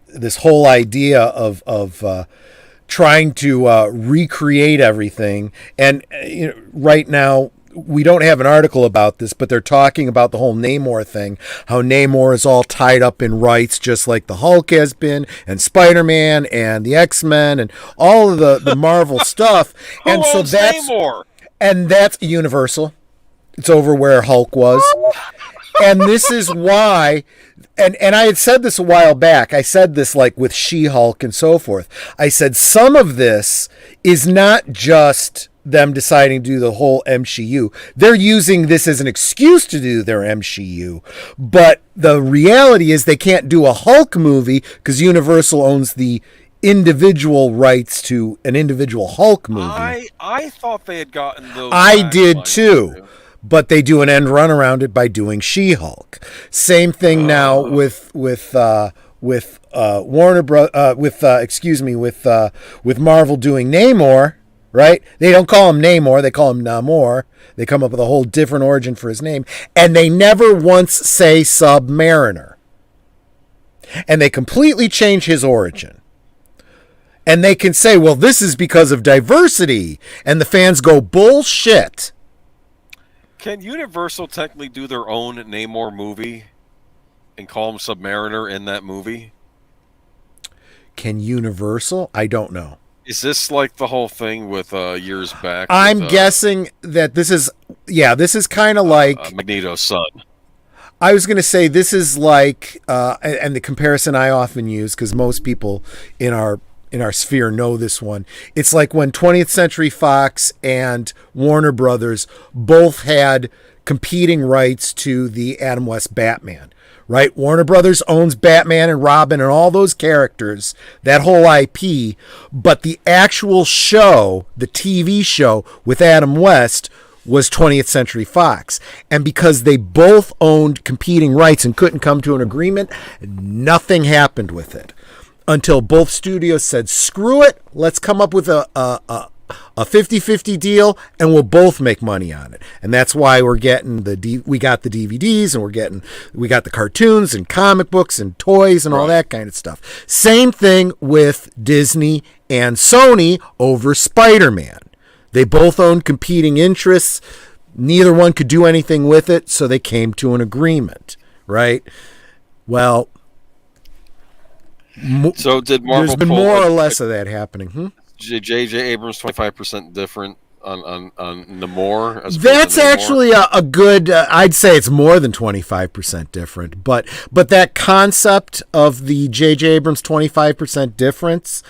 this whole idea of trying to recreate everything, and you know, right now. We don't have an article about this, but they're talking about the whole Namor thing, how Namor is all tied up in rights, just like the Hulk has been, and Spider-Man, and the X-Men, and all of the Marvel stuff. Who And so owns that's Namor? and that's Universal. It's over where Hulk was. And this is why, and I had said this a while back. I said this like with She-Hulk and so forth. I said some of this is not just them deciding to do the whole MCU. They're using this as an excuse to do their MCU. But the reality is they can't do a Hulk movie because Universal owns the individual rights to an individual Hulk movie. I thought they had gotten those. I back did by too. now. But they do an end run around it by doing She-Hulk. Same thing now with Warner with Marvel doing Namor, right? They don't call him Namor, they call him Namor. They come up with a whole different origin for his name, and they never once say Submariner. And they completely change his origin. And they can say, well, this is because of diversity, and the fans go, bullshit. Can Universal technically do their own Namor movie and call him Submariner in that movie? Can Universal? I don't know. Is this like the whole thing with years back? I'm with, guessing that this is kind of like Magneto's son. I was going to say this is like, and the comparison I often use because most people in our sphere know this one. It's like when 20th Century Fox and Warner Brothers both had competing rights to the Adam West Batman, right? Warner Brothers owns Batman and Robin and all those characters, that whole IP, but the actual show, the TV show with Adam West was 20th Century Fox. And because they both owned competing rights and couldn't come to an agreement, nothing happened with it. Until both studios said, screw it, let's come up with a 50-50 deal and we'll both make money on it. And that's why we're getting we got the DVDs and we got the cartoons and comic books and toys and all that kind of stuff. Same thing with Disney and Sony over Spider-Man. They both owned competing interests. Neither one could do anything with it, so they came to an agreement, right? Well, so did Marvel? There's been more or less of that happening. J.J. Abrams 25% different on Namor. That's actually a good. I'd say it's more than 25% different. But that concept of the J.J. Abrams 25% difference.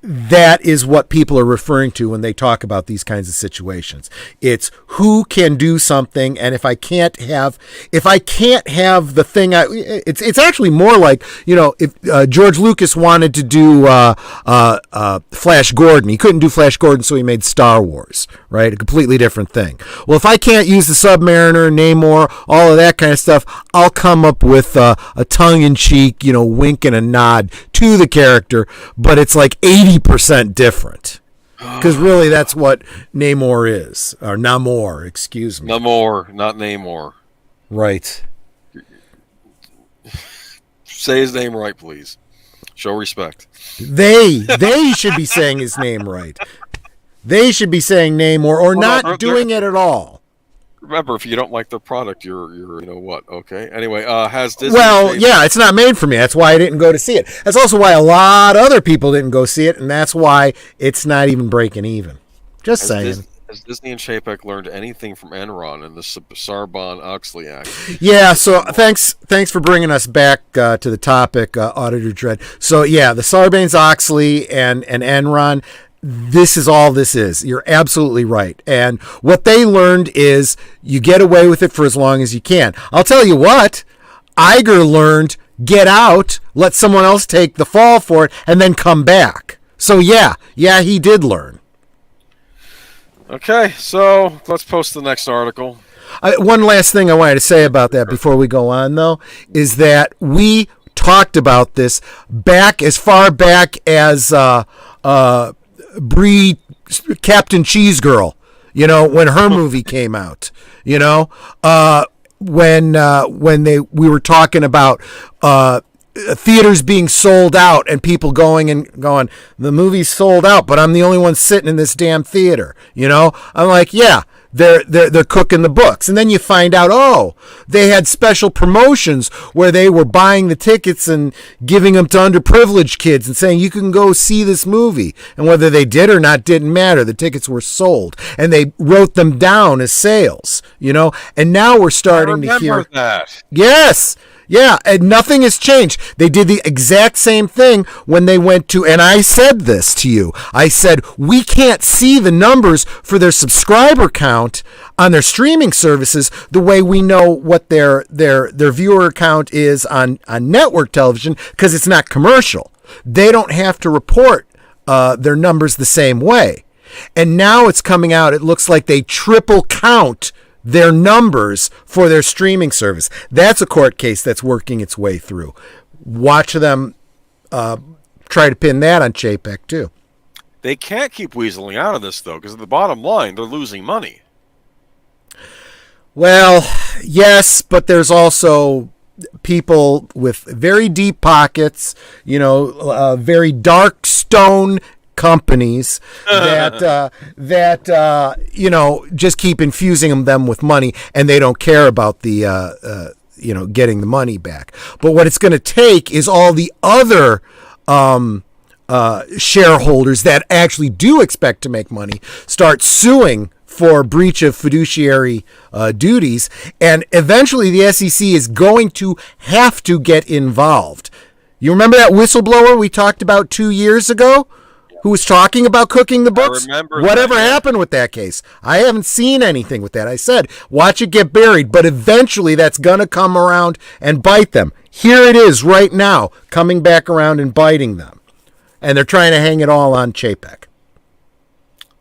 That is what people are referring to when they talk about these kinds of situations. It's who can do something, and if I can't have the thing, it's actually more like, you know, if George Lucas wanted to do Flash Gordon, he couldn't do Flash Gordon, so he made Star Wars, right? A completely different thing. Well, if I can't use the Submariner, Namor, all of that kind of stuff, I'll come up with a tongue-in-cheek, you know, wink and a nod to the character, but it's like 80% different. Because really that's what Namor is. Or Namor, excuse me. Namor, not Namor. Right. Say his name right, please. Show respect. They should be saying his name right. They should be saying Namor or not doing it at all. Remember, if you don't like the product, you're you know what? Okay. Anyway, has Disney? Well, yeah, it's not made for me. That's why I didn't go to see it. That's also why a lot of other people didn't go see it, and that's why it's not even breaking even. Just saying. Has Disney and Chapek learned anything from Enron and the Sarbanes-Oxley Act? Yeah, so thanks for bringing us back to the topic, Auditor Dread. So yeah, the Sarbanes-Oxley and Enron. This is all this is. You're absolutely right. And what they learned is you get away with it for as long as you can. I'll tell you what, Iger learned, get out, let someone else take the fall for it, and then come back. So yeah, he did learn. Okay, so let's post the next article. One last thing I wanted to say about that before we go on, though, is that we talked about this back as far back as Brie, Captain Cheese Girl, when her movie came out, when we were talking about theaters being sold out and people going, the movie's sold out, but I'm the only one sitting in this damn theater. I'm like, yeah, they're cooking the books. And then you find out, they had special promotions where they were buying the tickets and giving them to underprivileged kids and saying, you can go see this movie. And whether they did or not didn't matter. The tickets were sold and they wrote them down as sales, and now we're starting to hear that. Yes. Yeah, and nothing has changed. They did the exact same thing when they went to, and I said this to you. I said, we can't see the numbers for their subscriber count on their streaming services the way we know what their viewer count is on network television because it's not commercial. They don't have to report their numbers the same way. And now it's coming out, it looks like they triple count their numbers for their streaming service. That's a court case that's working its way through. Watch them try to pin that on Chapek too. They can't keep weaseling out of this, though, because at the bottom line, they're losing money. Well, yes, but there's also people with very deep pockets, very dark stone companies that just keep infusing them with money, and they don't care about the getting the money back. But what it's going to take is all the other shareholders that actually do expect to make money start suing for breach of fiduciary duties, and eventually the SEC is going to have to get involved. You remember that whistleblower we talked about 2 years ago? Who was talking about cooking the books? Whatever happened with that case? I haven't seen anything with that. I said, watch it get buried, but eventually that's going to come around and bite them. Here it is right now, coming back around and biting them. And they're trying to hang it all on Chapek.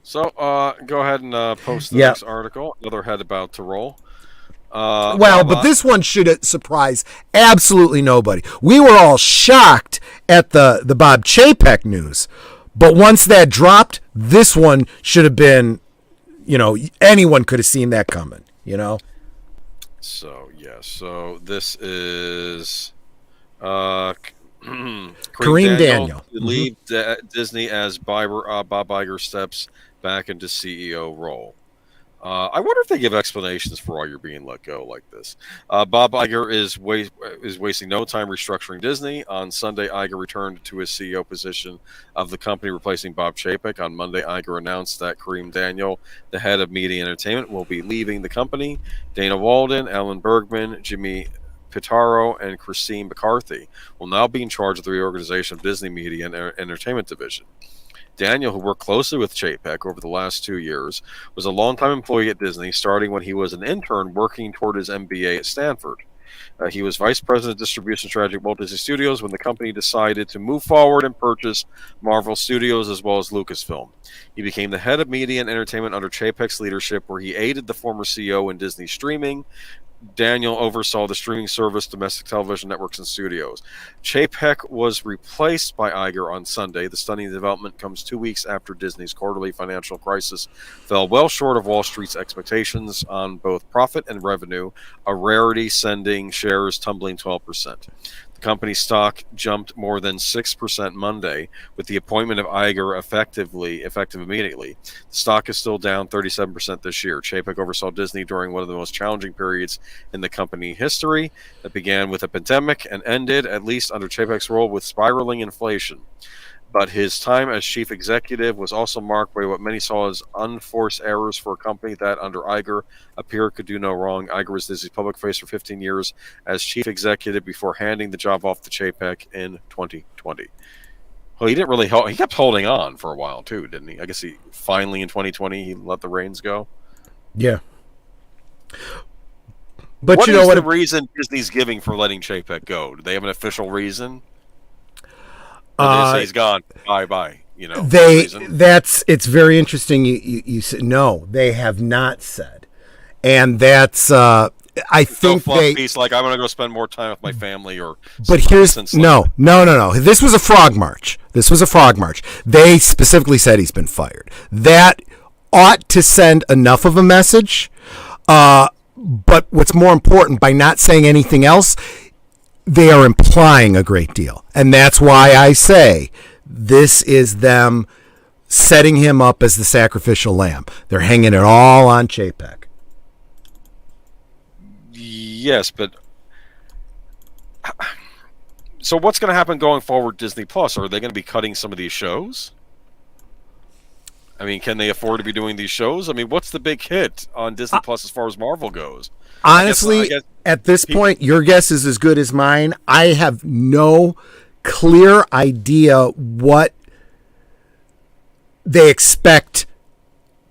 So go ahead and post the next article. Another head about to roll. But this one should surprise absolutely nobody. We were all shocked at the Bob Chapek news. But once that dropped, this one should have been, anyone could have seen that coming, So this is Kareem Daniel. To leave Disney as Bob Iger steps back into CEO role. I wonder if they give explanations for why you're being let go like this. Bob Iger is wasting no time restructuring Disney. On Sunday, Iger returned to his CEO position of the company, replacing Bob Chapek. On Monday, Iger announced that Kareem Daniel, the head of media entertainment, will be leaving the company. Dana Walden, Ellen Bergman, Jimmy Pitaro, and Christine McCarthy will now be in charge of the reorganization of Disney Media and Entertainment Division. Daniel, who worked closely with Chapek over the last 2 years, was a longtime employee at Disney, starting when he was an intern working toward his MBA at Stanford. He was vice president of distribution strategy at Walt Disney Studios when the company decided to move forward and purchase Marvel Studios as well as Lucasfilm. He became the head of media and entertainment under Chapek's leadership, where he aided the former CEO in Disney streaming. Daniel oversaw the streaming service, domestic television networks, and studios. Chapek was replaced by Iger on Sunday. The stunning development comes 2 weeks after Disney's quarterly financial crisis fell well short of Wall Street's expectations on both profit and revenue, a rarity, sending shares tumbling 12%. The company's stock jumped more than 6% Monday, with the appointment of Iger effective immediately. The stock is still down 37% this year. Chapek oversaw Disney during one of the most challenging periods in the company history that began with a pandemic and ended, at least under Chapek's role, with spiraling inflation. But his time as chief executive was also marked by what many saw as unforced errors for a company that, under Iger, appeared could do no wrong. Iger was Disney's public face for 15 years as chief executive before handing the job off to Chapek in 2020. Well, he didn't really he kept holding on for a while, too, didn't he? I guess he finally, in 2020, he let the reins go. Yeah. But What you know is what? the reason Disney's giving for letting Chapek go? Do they have an official reason? Or they say he's gone. Bye bye. You know, no reason. It's very interesting. You said no, they have not said, and that's I think no they. Piece like I'm going to go spend more time with my family or. But here's no. This was a frog march. They specifically said he's been fired. That ought to send enough of a message. But what's more important, by not saying anything else, they are implying a great deal. And that's why I say this is them setting him up as the sacrificial lamb. They're hanging it all on Chapek. Yes, but so what's going to happen going forward, Disney Plus? Are they going to be cutting some of these shows? I mean, can they afford to be doing these shows? I mean, what's the big hit on Disney Plus as far as Marvel goes? Honestly, I guess at this point, your guess is as good as mine. I have no clear idea what they expect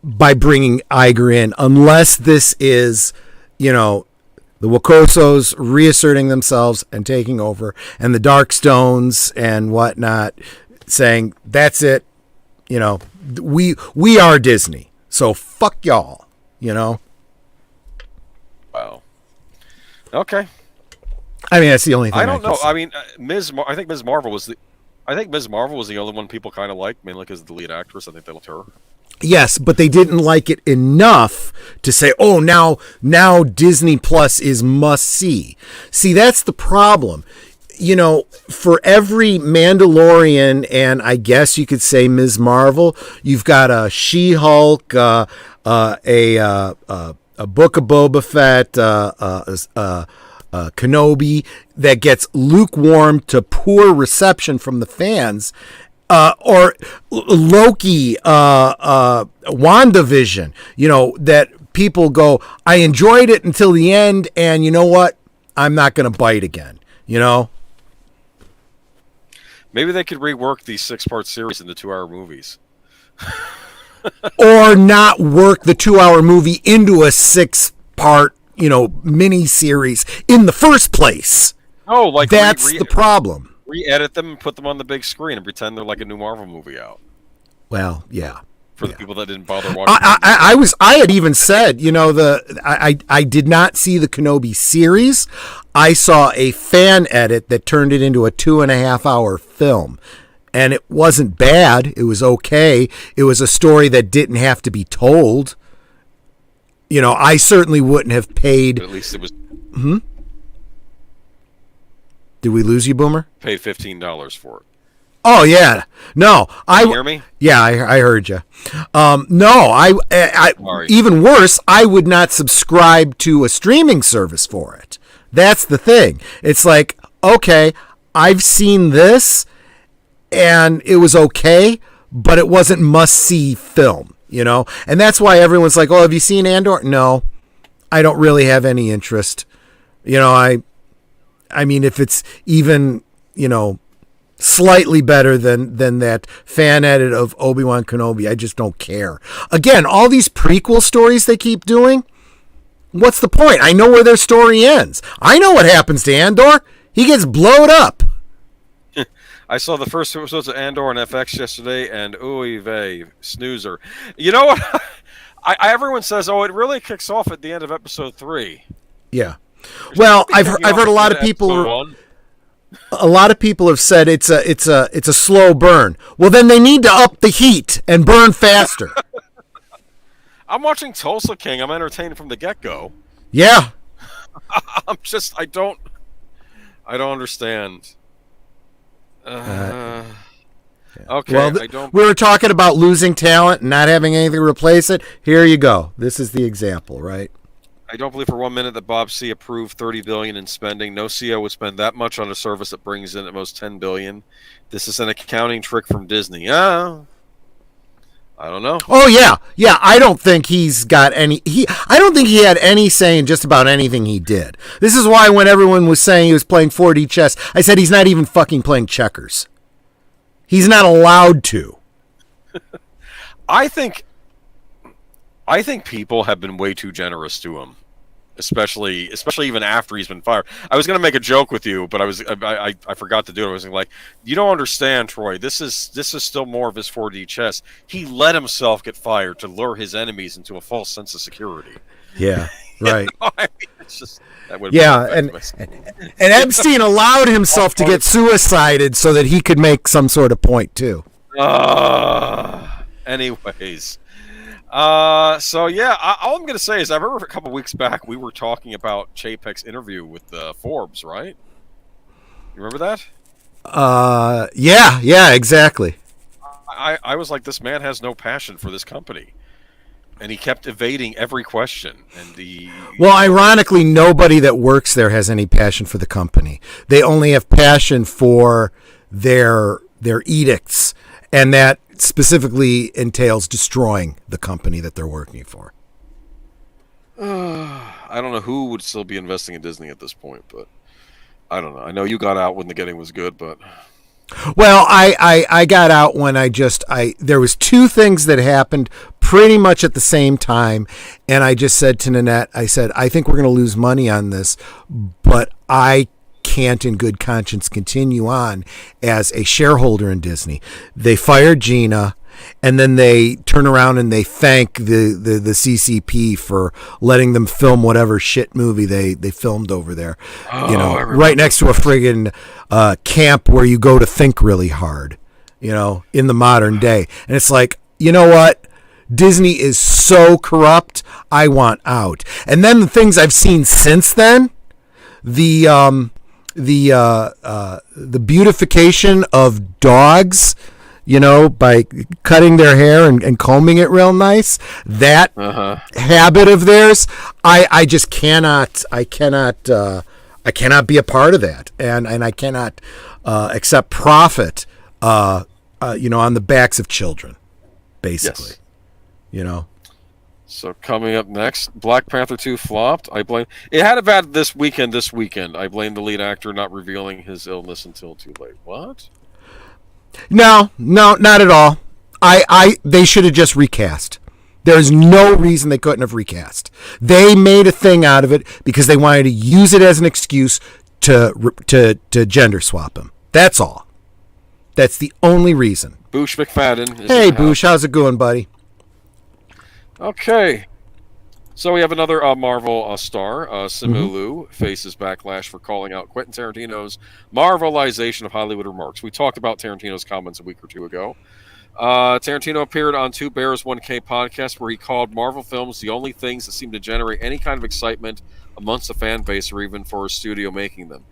by bringing Iger in, unless this is, the Wakosos reasserting themselves and taking over, and the Darkstones and whatnot saying, that's it. We are Disney, so fuck y'all, Wow. Okay. I mean, that's the only thing I don't know. say. I mean, I think Ms. Marvel was the only one people kind of liked, mainly because of the lead actress. I think they loved her. Yes, but they didn't like it enough to say, "Oh, now Disney Plus is must see." See, that's the problem. For every Mandalorian, and I guess you could say Ms. Marvel, you've got a She-Hulk, a Book of Boba Fett, Kenobi that gets lukewarm to poor reception from the fans, or Loki, WandaVision. That people go, I enjoyed it until the end, and you know what? I'm not going to bite again. Maybe they could rework these 6-part series into 2-hour movies. Or not work the 2-hour movie into a 6-part, mini series in the first place. Oh, like that's the problem. Re-edit them and put them on the big screen and pretend they're like a new Marvel movie out. Well, yeah. For the people that didn't bother watching. I had even said, I did not see the Kenobi series. I saw a fan edit that turned it into a 2.5-hour film. And it wasn't bad. It was okay. It was a story that didn't have to be told. I certainly wouldn't have paid. But at least it was. Did we lose you, Boomer? Paid $15 for it. Oh yeah, no. Can you hear me? Yeah, I heard you. No, I even worse. I would not subscribe to a streaming service for it. That's the thing. It's like, okay, I've seen this, and it was okay, but it wasn't must-see film, And that's why everyone's like, "Oh, have you seen Andor?" No, I don't really have any interest. I mean, if it's even, slightly better than that fan edit of Obi-Wan Kenobi, I just don't care. Again, all these prequel stories they keep doing, what's the point? I know where their story ends. I know what happens to Andor. He gets blowed up. I saw the first 2 episodes of Andor on FX yesterday, and ooey vey, snoozer. You know what? Everyone says, oh, it really kicks off at the end of episode 3. Yeah. Well, I've heard a lot of people. A lot of people have said it's a slow burn. Well, then they need to up the heat and burn faster. I'm watching Tulsa King. I'm entertained from the get-go. Yeah. I don't understand. Yeah. Okay. Well, we were talking about losing talent and not having anything to replace it. Here you go. This is the example, right? I don't believe for 1 minute that Bob C. approved $30 billion in spending. No CEO would spend that much on a service that brings in at most $10 billion. This is an accounting trick from Disney. I don't know. Oh yeah. I don't think he's got any. I don't think he had any say in just about anything he did. This is why when everyone was saying he was playing 4D chess, I said he's not even fucking playing checkers. He's not allowed to. I think people have been way too generous to him. especially even after he's been fired. I was going to make a joke with you, but I forgot to do it. I was like, you don't understand, Troy. This is still more of his 4D chess. He let himself get fired to lure his enemies into a false sense of security. Yeah, right. I mean, it's just that would and Epstein allowed himself to get suicided so that he could make some sort of point too. Anyways. So yeah, all I'm gonna say is I remember a couple weeks back we were talking about Chapek's interview with Forbes, right? You remember that? Yeah, exactly. I was like, this man has no passion for this company, and he kept evading every question. And well, ironically, nobody that works there has any passion for the company. They only have passion for their edicts, and that specifically entails destroying the company that they're working for. I don't know who would still be investing in Disney at this point, but I don't know. I know you got out when the getting was good, but well, I got out when there was two things that happened pretty much at the same time, and I just said to Nanette, I said, I think we're going to lose money on this, but I can't in good conscience continue on as a shareholder in Disney. They fired Gina, and then they turn around and they thank the CCP for letting them film whatever shit movie they filmed over there. Right next to a friggin' camp where you go to think really hard, in the modern day. And it's like, you know what? Disney is so corrupt. I want out. And then the things I've seen since then, the beautification of dogs, by cutting their hair and combing it real nice, that habit of theirs, I just cannot be a part of that, and I cannot accept profit on the backs of children, basically. Yes. So coming up next, Black Panther 2 flopped. It had a bad this weekend. I blame the lead actor not revealing his illness until too late. What? No, not at all. They should have just recast. There's no reason they couldn't have recast. They made a thing out of it because they wanted to use it as an excuse to gender swap him. That's all. That's the only reason. Boosh McFadden. Hey, Boosh, how's it going, buddy? Okay. So we have another Marvel star, Simu Liu, faces backlash for calling out Quentin Tarantino's Marvelization of Hollywood remarks. We talked about Tarantino's comments a week or two ago. Tarantino appeared on Two Bears 1K podcast where he called Marvel films the only things that seem to generate any kind of excitement amongst the fan base or even for a studio making them.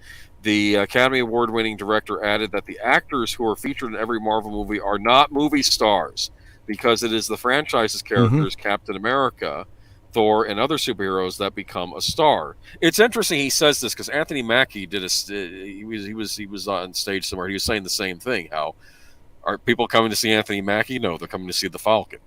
The Academy Award-winning director added that the actors who are featured in every Marvel movie are not movie stars because it is the franchise's characters, Captain America, Thor, and other superheroes that become a star. It's interesting he says this because Anthony Mackie did he was on stage somewhere. He was saying the same thing. How are people coming to see Anthony Mackie? No, they're coming to see the Falcon.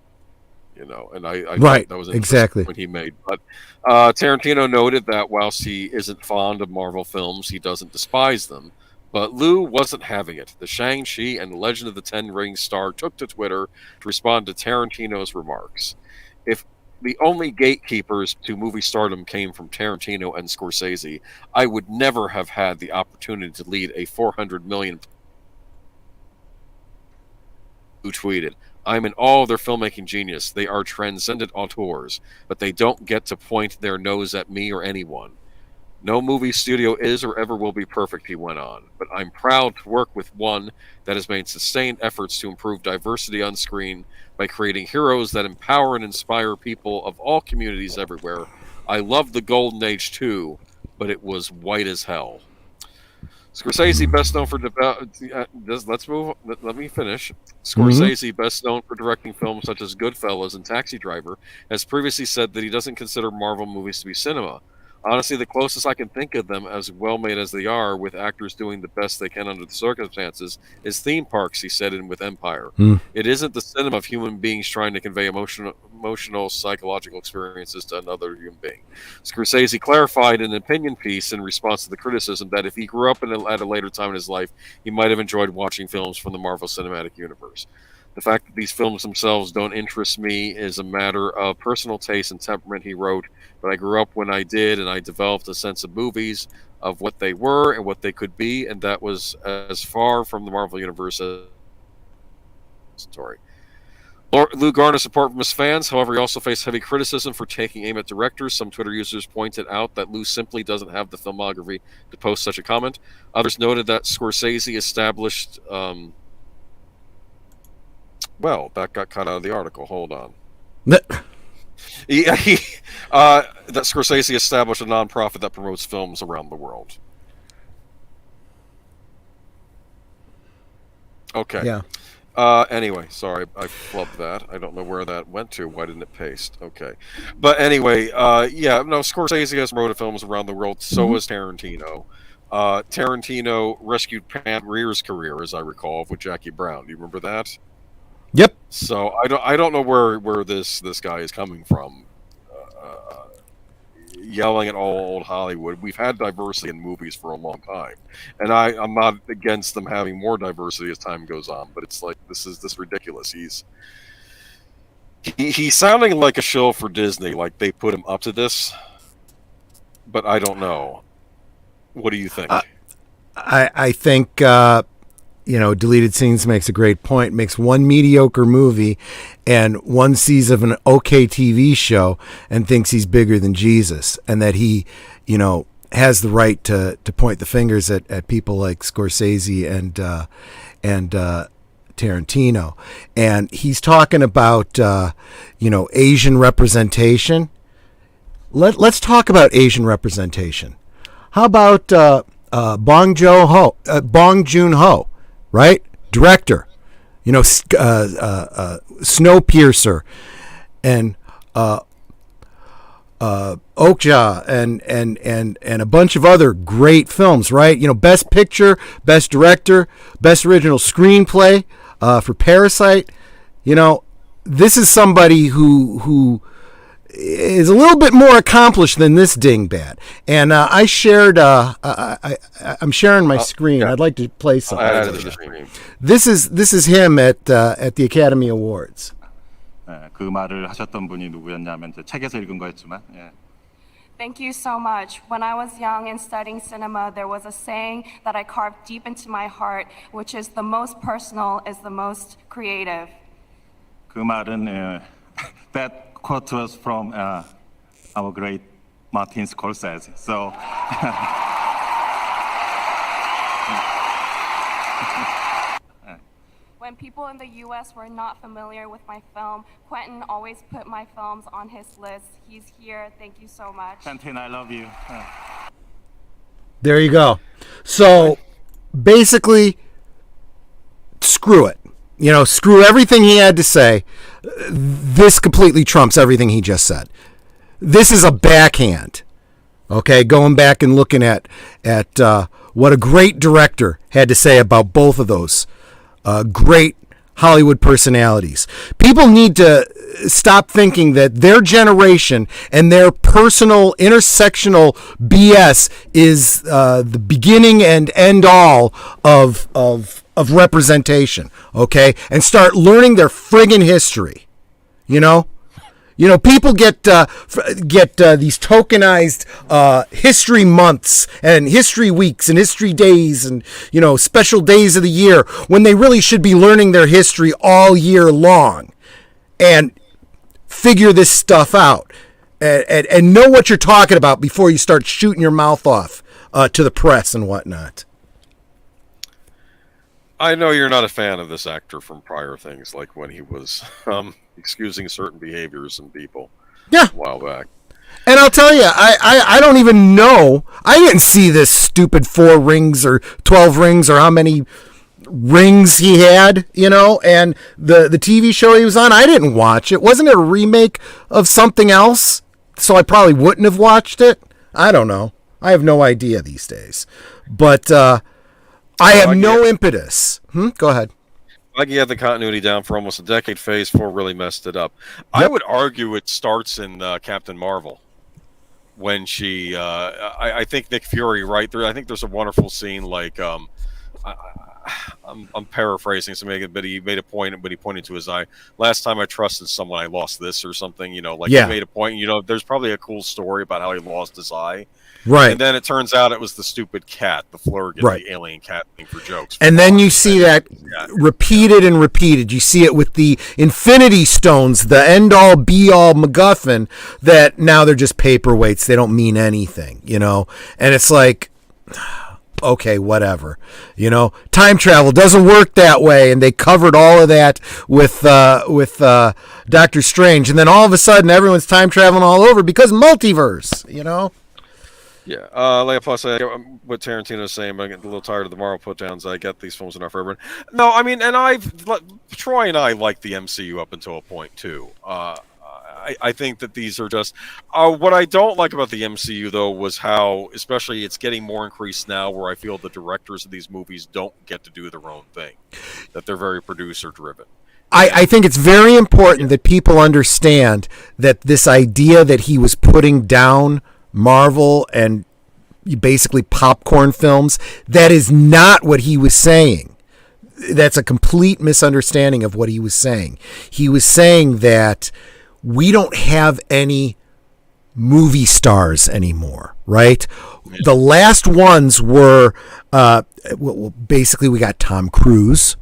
And I right, thought that was exactly what he made. But Tarantino noted that whilst he isn't fond of Marvel films, he doesn't despise them. But Liu wasn't having it. The Shang-Chi and Legend of the Ten Rings star took to Twitter to respond to Tarantino's remarks. If the only gatekeepers to movie stardom came from Tarantino and Scorsese, I would never have had the opportunity to lead a $400 million. Who tweeted, I'm in awe of their filmmaking genius. They are transcendent auteurs, but they don't get to point their nose at me or anyone. No movie studio is or ever will be perfect, he went on, but I'm proud to work with one that has made sustained efforts to improve diversity on screen by creating heroes that empower and inspire people of all communities everywhere. I love the Golden Age too, but it was white as hell. Scorsese, best known for let me finish. Scorsese, best known for directing films such as Goodfellas and Taxi Driver, has previously said that he doesn't consider Marvel movies to be cinema. Honestly, the closest I can think of them, as well-made as they are, with actors doing the best they can under the circumstances, is theme parks, he said in With Empire. It isn't the cinema of human beings trying to convey emotional, psychological experiences to another human being. Scorsese clarified in an opinion piece in response to the criticism that if he grew up at a later time in his life, he might have enjoyed watching films from the Marvel Cinematic Universe. The fact that these films themselves don't interest me is a matter of personal taste and temperament, he wrote. But I grew up when I did, and I developed a sense of movies, of what they were and what they could be, and that was as far from the Marvel Universe as story. Lou garnered support from his fans. However, he also faced heavy criticism for taking aim at directors. Some Twitter users pointed out that Lou simply doesn't have the filmography to post such a comment. Others noted that Scorsese established... well, that got cut out of the article. Hold on. that Scorsese established a nonprofit that promotes films around the world. Okay. Yeah. Anyway, sorry, I flubbed that. I don't know where that went to. Why didn't it paste? Okay. But anyway, Scorsese has promoted films around the world. So has Tarantino. Tarantino rescued Pam Grier's career, as I recall, with Jackie Brown. Do you remember that? Yep. So I don't know where this guy is coming from, yelling at all old Hollywood. We've had diversity in movies for a long time, and I'm not against them having more diversity as time goes on. But it's like this is ridiculous. He's sounding like a shill for Disney, like they put him up to this. But I don't know. What do you think? I think. Deleted Scenes makes a great point. Makes one mediocre movie and one sees of an okay TV show and thinks he's bigger than Jesus, and that he, has the right to point the fingers at people like Scorsese and Tarantino. And he's talking about Asian representation. Let's talk about Asian representation. How about Bong Joon-ho? Right? Director, Snowpiercer and Okja and a bunch of other great films, right? Best Picture, Best Director, Best Original Screenplay for Parasite. This is somebody who is a little bit more accomplished than this dingbat. And I shared. I'm sharing my screen. Yeah. I'd like to play something. This is him at the Academy Awards. 그 말을 하셨던 분이 누구였냐면 책에서 읽은 거였지만. 예. Thank you so much. When I was young and studying cinema, there was a saying that I carved deep into my heart, which is the most personal is the most creative. 그 말은 that quote was from our great Martin Scorsese. So when people in the U.S. were not familiar with my film, Quentin always put my films on his list. He's here. Thank you so much. Quentin, I love you. There you go. So basically, screw it. Screw everything he had to say. This completely trumps everything he just said. This is a backhand. Okay, going back and looking at what a great director had to say about both of those great Hollywood personalities. People need to stop thinking that their generation and their personal intersectional BS is the beginning and end all of representation, okay? And start learning their friggin' history. People get these tokenized history months and history weeks and history days and special days of the year when they really should be learning their history all year long and figure this stuff out and know what you're talking about before you start shooting your mouth off to the press and whatnot. I know you're not a fan of this actor from prior things, like when he was excusing certain behaviors in people a while back. And I'll tell you, I don't even know. I didn't see this stupid 4 rings or 12 rings or how many rings he had, and the TV show he was on, I didn't watch it. Wasn't it a remake of something else? So I probably wouldn't have watched it. I don't know. I have no idea these days. But I have no impetus. Go ahead. Like you had the continuity down for almost a decade. Phase 4 really messed it up. Yep. I would argue it starts in Captain Marvel when she. I think Nick Fury right there. I think there's a wonderful scene like I'm paraphrasing something, but he made a point, but he pointed to his eye. Last time I trusted someone, I lost this or something. He made a point. There's probably a cool story about how he lost his eye. Right. And then it turns out it was the stupid cat, the Flurgan, right. the alien cat thing for jokes. And then you see that repeated and repeated. You see it with the Infinity Stones, the end-all, be-all MacGuffin, that now they're just paperweights. They don't mean anything, And it's like, okay, whatever. Time travel doesn't work that way, and they covered all of that with Doctor Strange. And then all of a sudden, everyone's time traveling all over because multiverse, Yeah, plus what Tarantino is saying, but I get a little tired of the Marvel put-downs. I get these films are not for everyone. No, I mean, and Troy and I like the MCU up until a point too. I think that these are just what I don't like about the MCU though was how, especially, it's getting more increased now, where I feel the directors of these movies don't get to do their own thing, that they're very producer-driven. I think it's very important that people understand that this idea that he was putting down Marvel and basically popcorn films, that is not what he was saying. That's a complete misunderstanding of what he was saying. He was saying that we don't have any movie stars anymore, right? Yeah. The last ones were basically we got Tom Cruise.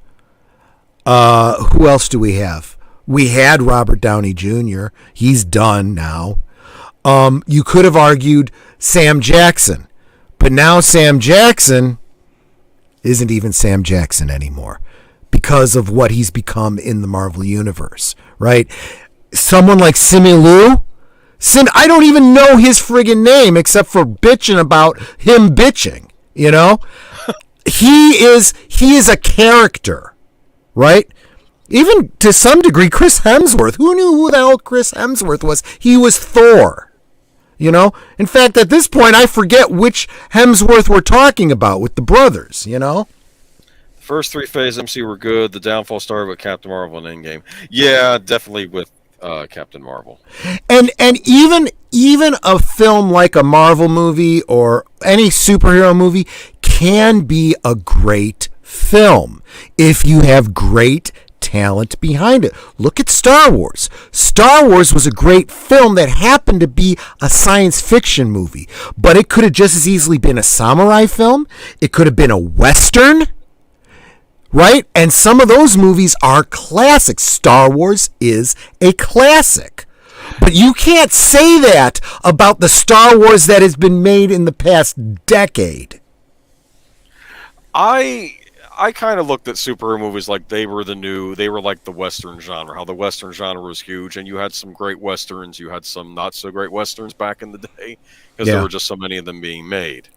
Who else do we have? We had Robert Downey Jr. He's done now. You could have argued Sam Jackson, but now Sam Jackson isn't even Sam Jackson anymore because of what he's become in the Marvel Universe, right? Someone like Simu Liu, I don't even know his friggin' name except for bitching about him bitching, He is a character, right? Even to some degree, Chris Hemsworth. Who knew who the hell Chris Hemsworth was? He was Thor. In fact, at this point, I forget which Hemsworth we're talking about with the brothers, First three phases MCU were good. The downfall started with Captain Marvel and Endgame. Yeah, definitely with Captain Marvel. And even a film like a Marvel movie or any superhero movie can be a great film if you have great talent behind it. Look at Star Wars. Star Wars was a great film that happened to be a science fiction movie, but it could have just as easily been a samurai film. It could have been a Western, right? And some of those movies are classics. Star Wars is a classic. But you can't say that about the Star Wars that has been made in the past decade. I kind of looked at superhero movies like they were like the Western genre, how the Western genre was huge, and you had some great Westerns, you had some not so great Westerns back in the day, because there were just so many of them being made.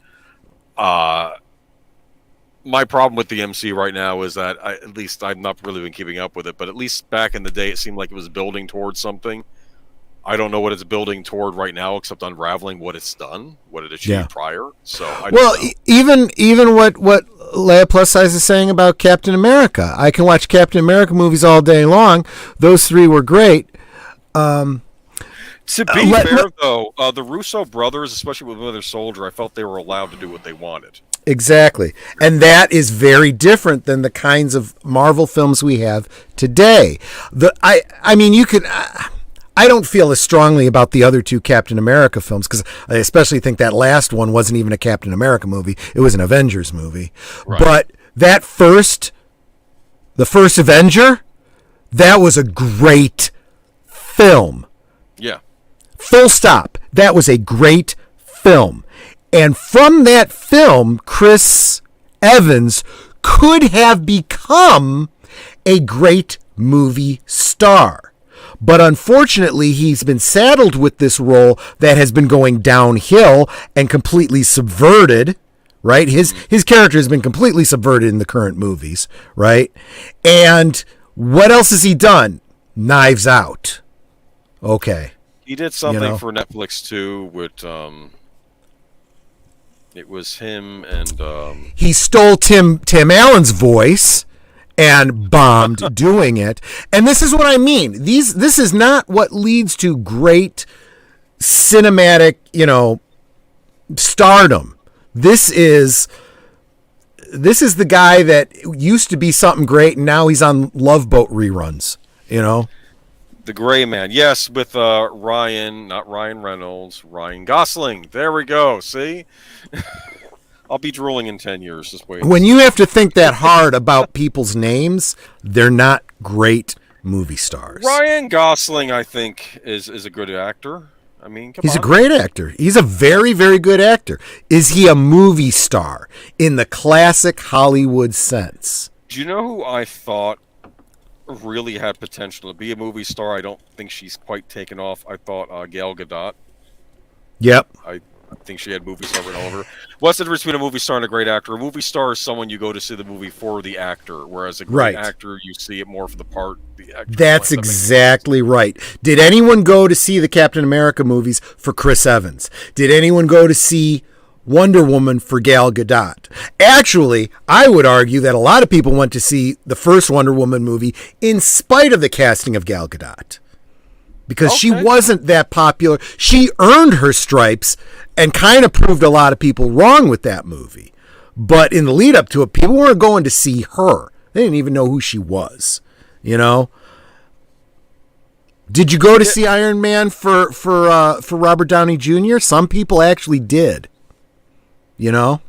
My problem with the MC right now is that, at least I've not really been keeping up with it, but at least back in the day, it seemed like it was building towards something. I don't know what it's building toward right now, except unraveling what it's done, what it achieved prior. So, even what Leia Plus Size is saying about Captain America, I can watch Captain America movies all day long. Those three were great. To be fair, though, the Russo brothers, especially with Winter Soldier, I felt they were allowed to do what they wanted. Exactly. And that is very different than the kinds of Marvel films we have today. I don't feel as strongly about the other two Captain America films, because I especially think that last one wasn't even a Captain America movie. It was an Avengers movie. Right. But the first Avenger, that was a great film. Yeah. Full stop. That was a great film. And from that film, Chris Evans could have become a great movie star. But unfortunately, he's been saddled with this role that has been going downhill and completely subverted, right? His character has been completely subverted in the current movies, right? And what else has he done? Knives Out. Okay. He did something for Netflix too with it was him and he stole Tim Allen's voice and bombed doing it. And this is what I mean. This is not what leads to great cinematic, stardom. This is this is the guy that used to be something great, and now he's on Love Boat reruns. You know, The Gray Man. Yes, with Ryan, not Ryan Reynolds, Ryan Gosling. There we go. See? I'll be drooling in 10 years. Just wait. when you have to think that hard about people's names, they're not great movie stars. Ryan Gosling, I think, is a good actor. I mean, come He's on. a great actor. He's a very, very good actor. Is he a movie star in the classic Hollywood sense? Do you know who I thought really had potential to be a movie star? I don't think she's quite taken off. I thought Gal Gadot. Yep. I think she had movie star written all over her. What's the difference between a movie star and a great actor? A movie star is someone you go to see the movie for the actor, whereas a great actor, you see it more for the part. The actor. That's exactly right. Did anyone go to see the Captain America movies for Chris Evans? Did anyone go to see Wonder Woman for Gal Gadot? Actually, I would argue that a lot of people went to see the first Wonder Woman movie in spite of the casting of Gal Gadot. Because she wasn't that popular. She earned her stripes and kind of proved a lot of people wrong with that movie. But in the lead up to it, people weren't going to see her. They didn't even know who she was. You know? Did you go to see Iron Man for Robert Downey Jr.? Some people actually did. You know?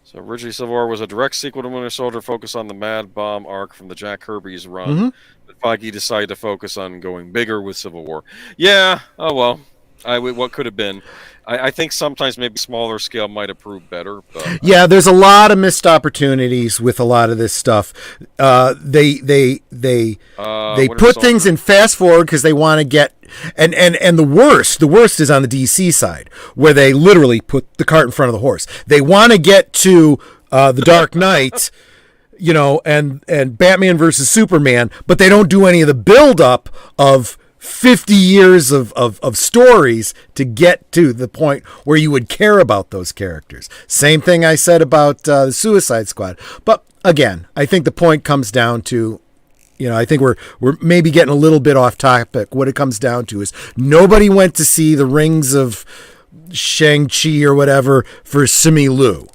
So originally Civil War was a direct sequel to Winter Soldier, focused on the Mad Bomb arc from the Jack Kirby's run. Mm-hmm. But Feige decided to focus on going bigger with Civil War. Yeah, oh well. What could have been. I think sometimes maybe smaller scale might have proved better. But, yeah, there's a lot of missed opportunities with a lot of this stuff. They put things in fast forward because they want to get and the worst is on the DC side, where they literally put the cart in front of the horse. They want to get to the Dark Knight, you know, and Batman versus Superman, but they don't do any of the build up of 50 years of stories to get to the point where you would care about those characters. Same thing I said about the Suicide Squad. But again, I think the point comes down to, you know, I think we're maybe getting a little bit off topic. What it comes down to is nobody went to see the Rings of Shang-Chi or whatever for Simu Liu.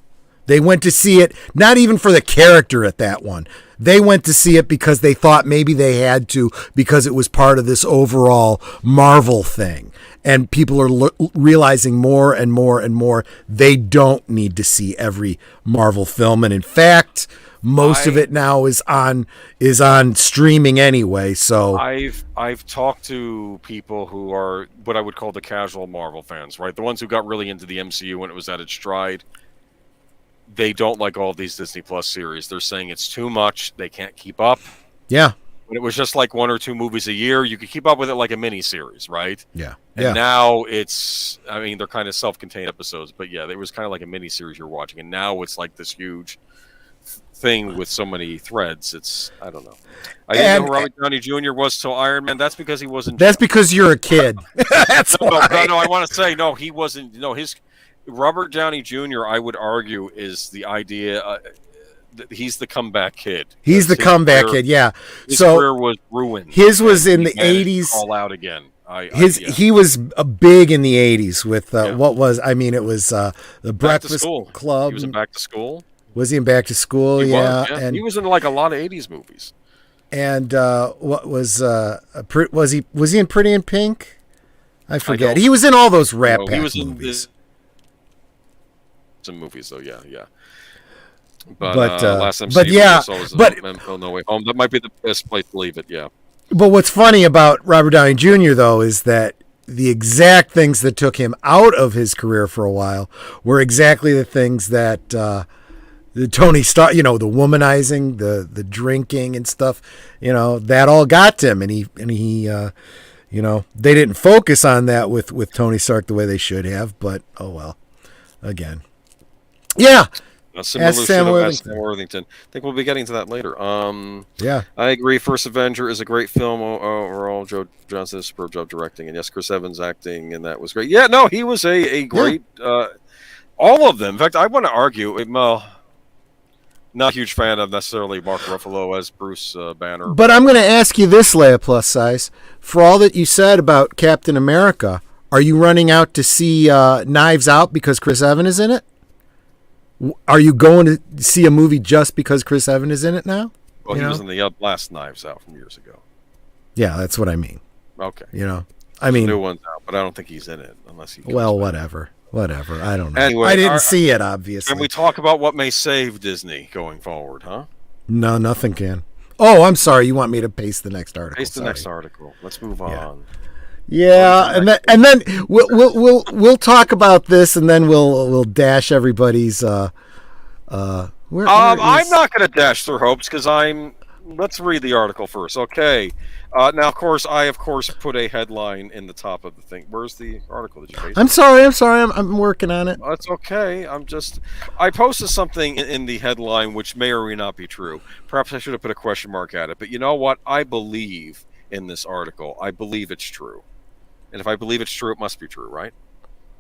They went to see it not even for the character at that one. They went to see it because they thought maybe they had to, because it was part of this overall Marvel thing. And people are realizing more and more and more they don't need to see every Marvel film. And in fact, most of it now is on streaming anyway. So I've talked to people who are what I would call the casual Marvel fans, right? The ones who got really into the MCU when it was at its stride. They don't like all these Disney Plus series. They're saying it's too much. They can't keep up. Yeah. When it was just like 1 or 2 movies a year, you could keep up with it like a mini series, right? Yeah. And now it's, I mean, they're kind of self-contained episodes, but yeah, it was kind of like a mini series you're watching. And now it's like this huge thing with so many threads. It's, I don't know. I didn't know who Robert Downey Jr. was till Iron Man. That's because he wasn't. That's because you're a kid. That's why. No, I want to say, no, he wasn't. No, Robert Downey Jr., I would argue, is the idea. He's the comeback kid. He's the comeback kid, yeah. His career was ruined. His was in the 80s. All out again. He was big in the 80s with what was, I mean, it was the Breakfast Club. He was in Back to School. Was he in Back to School? He yeah. Was, yeah. And he was in like a lot of 80s movies. And what was he in Pretty in Pink? I forget. He was in all those Rat Pack movies. Some movies though, yeah. But last time No Way Home. That might be the best place to leave it, yeah. But what's funny about Robert Downey Jr. though is that the exact things that took him out of his career for a while were exactly the things that the Tony Stark, you know, the womanizing, the drinking and stuff, you know, that all got to him, and he you know, they didn't focus on that with Tony Stark the way they should have, but oh well. Again. Yeah. Sam Worthington. I think we'll be getting to that later. Yeah. I agree. First Avenger is a great film overall. Joe Johnson did a superb job directing. And yes, Chris Evans acting, and that was great. Yeah, no, he was a great... all of them. In fact, I want to argue... Well, not a huge fan of necessarily Mark Ruffalo as Bruce Banner. But I'm going to ask you this, Leia Plus Size. For all that you said about Captain America, are you running out to see Knives Out because Chris Evans is in it? Are you going to see a movie just because Chris Evans is in it now? Well, he was in the last Knives Out from years ago. Yeah, that's what I mean. Okay. I mean, new one's out, but I don't think he's in it unless he. Well, whatever. I don't know. Anyway, I didn't see it, obviously. Can we talk about what may save Disney going forward, huh? No, nothing can. Oh, I'm sorry. You want me to paste the next article? Paste the next article. Let's move on. Yeah, and then we'll talk about this, and then we'll dash everybody's. I'm not going to dash their hopes because Let's read the article first. Okay. Now, of course, I put a headline in the top of the thing. Where's the article that you pasted? I'm sorry. I'm working on it. That's okay. I posted something in the headline which may or may not be true. Perhaps I should have put a question mark at it. But you know what? I believe in this article. I believe it's true. And if I believe it's true, it must be true, right?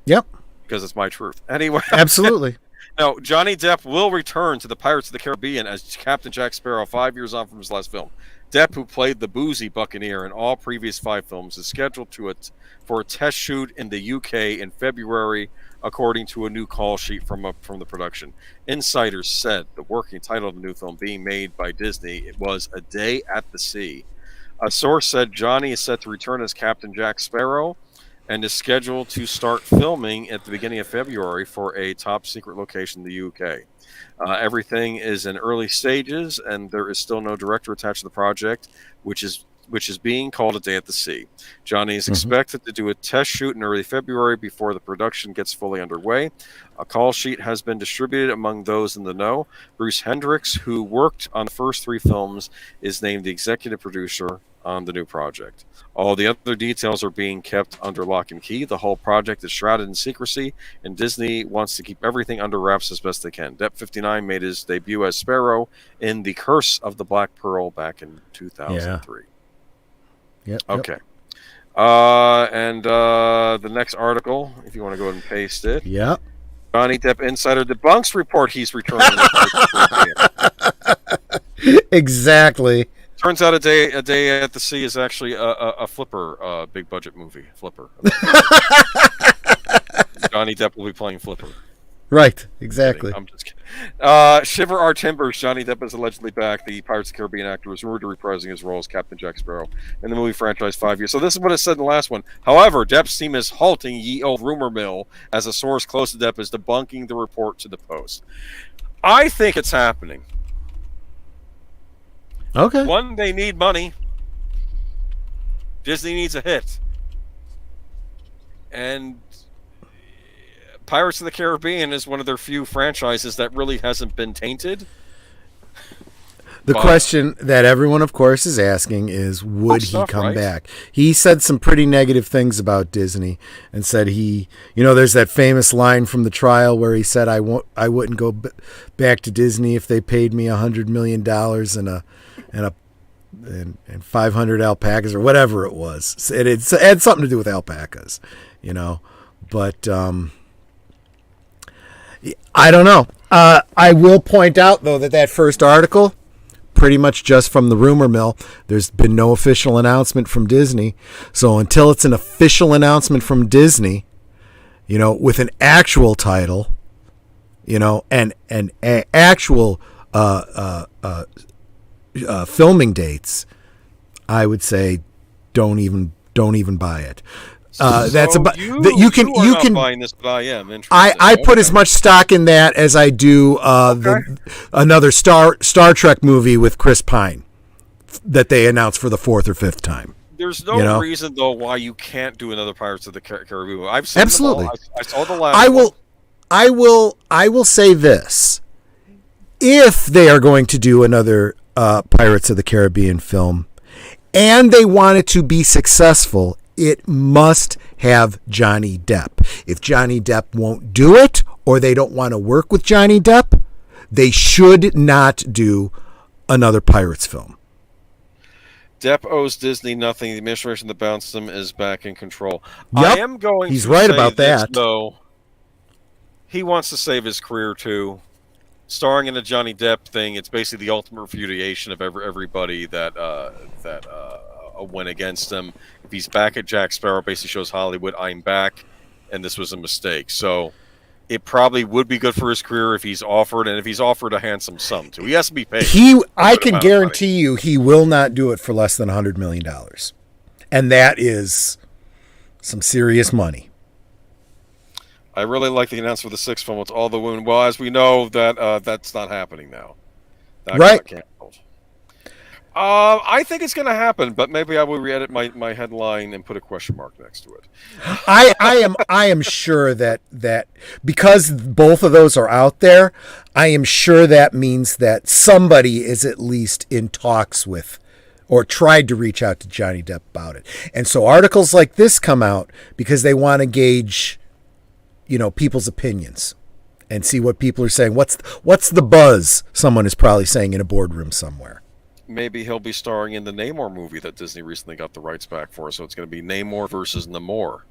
Yep. Because it's my truth. Anyway. Absolutely. Now, Johnny Depp will return to the Pirates of the Caribbean as Captain Jack Sparrow 5 years on from his last film. Depp, who played the boozy buccaneer in all previous 5 films, is scheduled for a test shoot in the UK in February, according to a new call sheet from the production. Insiders said the working title of the new film being made by Disney was A Day at the Sea. A source said Johnny is set to return as Captain Jack Sparrow and is scheduled to start filming at the beginning of February for a top-secret location in the UK. Everything is in early stages, and there is still no director attached to the project, which is being called A Day at the Sea. Johnny is expected to do a test shoot in early February before the production gets fully underway. A call sheet has been distributed among those in the know. Bruce Hendricks, who worked on the first 3 films, is named the executive producer on the new project. All the other details are being kept under lock and key. The whole project is shrouded in secrecy, and Disney wants to keep everything under wraps as best they can. Depp 59 made his debut as Sparrow in The Curse of the Black Pearl back in 2003. Yep. Okay. And the next article, if you want to go ahead and paste it. Yep. Johnny Depp insider debunks report he's returning. Exactly. Turns out a day at the Sea is actually a Flipper, big budget movie. Flipper. Johnny Depp will be playing Flipper. Right, exactly. I'm just kidding. Shiver Our Timbers. Johnny Depp is allegedly back. The Pirates of the Caribbean actor is rumored to reprising his role as Captain Jack Sparrow in the movie franchise 5 years. So this is what it said in the last one. However, Depp's team is halting ye old rumor mill as a source close to Depp is debunking the report to the Post. I think it's happening. Okay. One, they need money. Disney needs a hit. And Pirates of the Caribbean is one of their few franchises that really hasn't been tainted. The question that everyone, of course, is asking is, would he come back? He said some pretty negative things about Disney and said there's that famous line from the trial where he said, I wouldn't go back to Disney if they paid me $100 million and 500 alpacas or whatever it was. It had something to do with alpacas, but I don't know. I will point out, though, that first article, pretty much just from the rumor mill. There's been no official announcement from Disney. So until it's an official announcement from Disney, with an actual title, and actual filming dates, I would say don't even buy it. That's about that you can buying this, but I am interested. I put as much stock in that as I do another Star Trek movie with Chris Pine that they announced for the 4th or 5th time. There's no reason though why you can't do another Pirates of the Caribbean. I've seen absolutely. I saw the last. I will say this: if they are going to do another Pirates of the Caribbean film, and they want it to be successful, it must have Johnny Depp. If Johnny Depp won't do it, or they don't want to work with Johnny Depp, they should not do another Pirates film. Depp owes Disney nothing. The administration that bounced him is back in control. Yep. I am going He's to right say about this, that. Though, he wants to save his career too. Starring in a Johnny Depp thing, it's basically the ultimate repudiation of everybody that went against him. If he's back at Jack Sparrow, basically shows Hollywood, I'm back, and this was a mistake. So it probably would be good for his career if he's offered, and if he's offered a handsome sum too. He has to be paid. I can guarantee you he will not do it for less than $100 million. And that is some serious money. I really like the announcement for the sixth film with All the Women. Well, as we know, that's not happening now. That right. got canceled. I think it's going to happen, but maybe I will re-edit my headline and put a question mark next to it. I am sure that because both of those are out there, I am sure that means that somebody is at least in talks with or tried to reach out to Johnny Depp about it. And so articles like this come out because they want to gauge, people's opinions and see what people are saying. What's the buzz someone is probably saying in a boardroom somewhere. Maybe he'll be starring in the Namor movie that Disney recently got the rights back for. So it's going to be Namor versus Namor.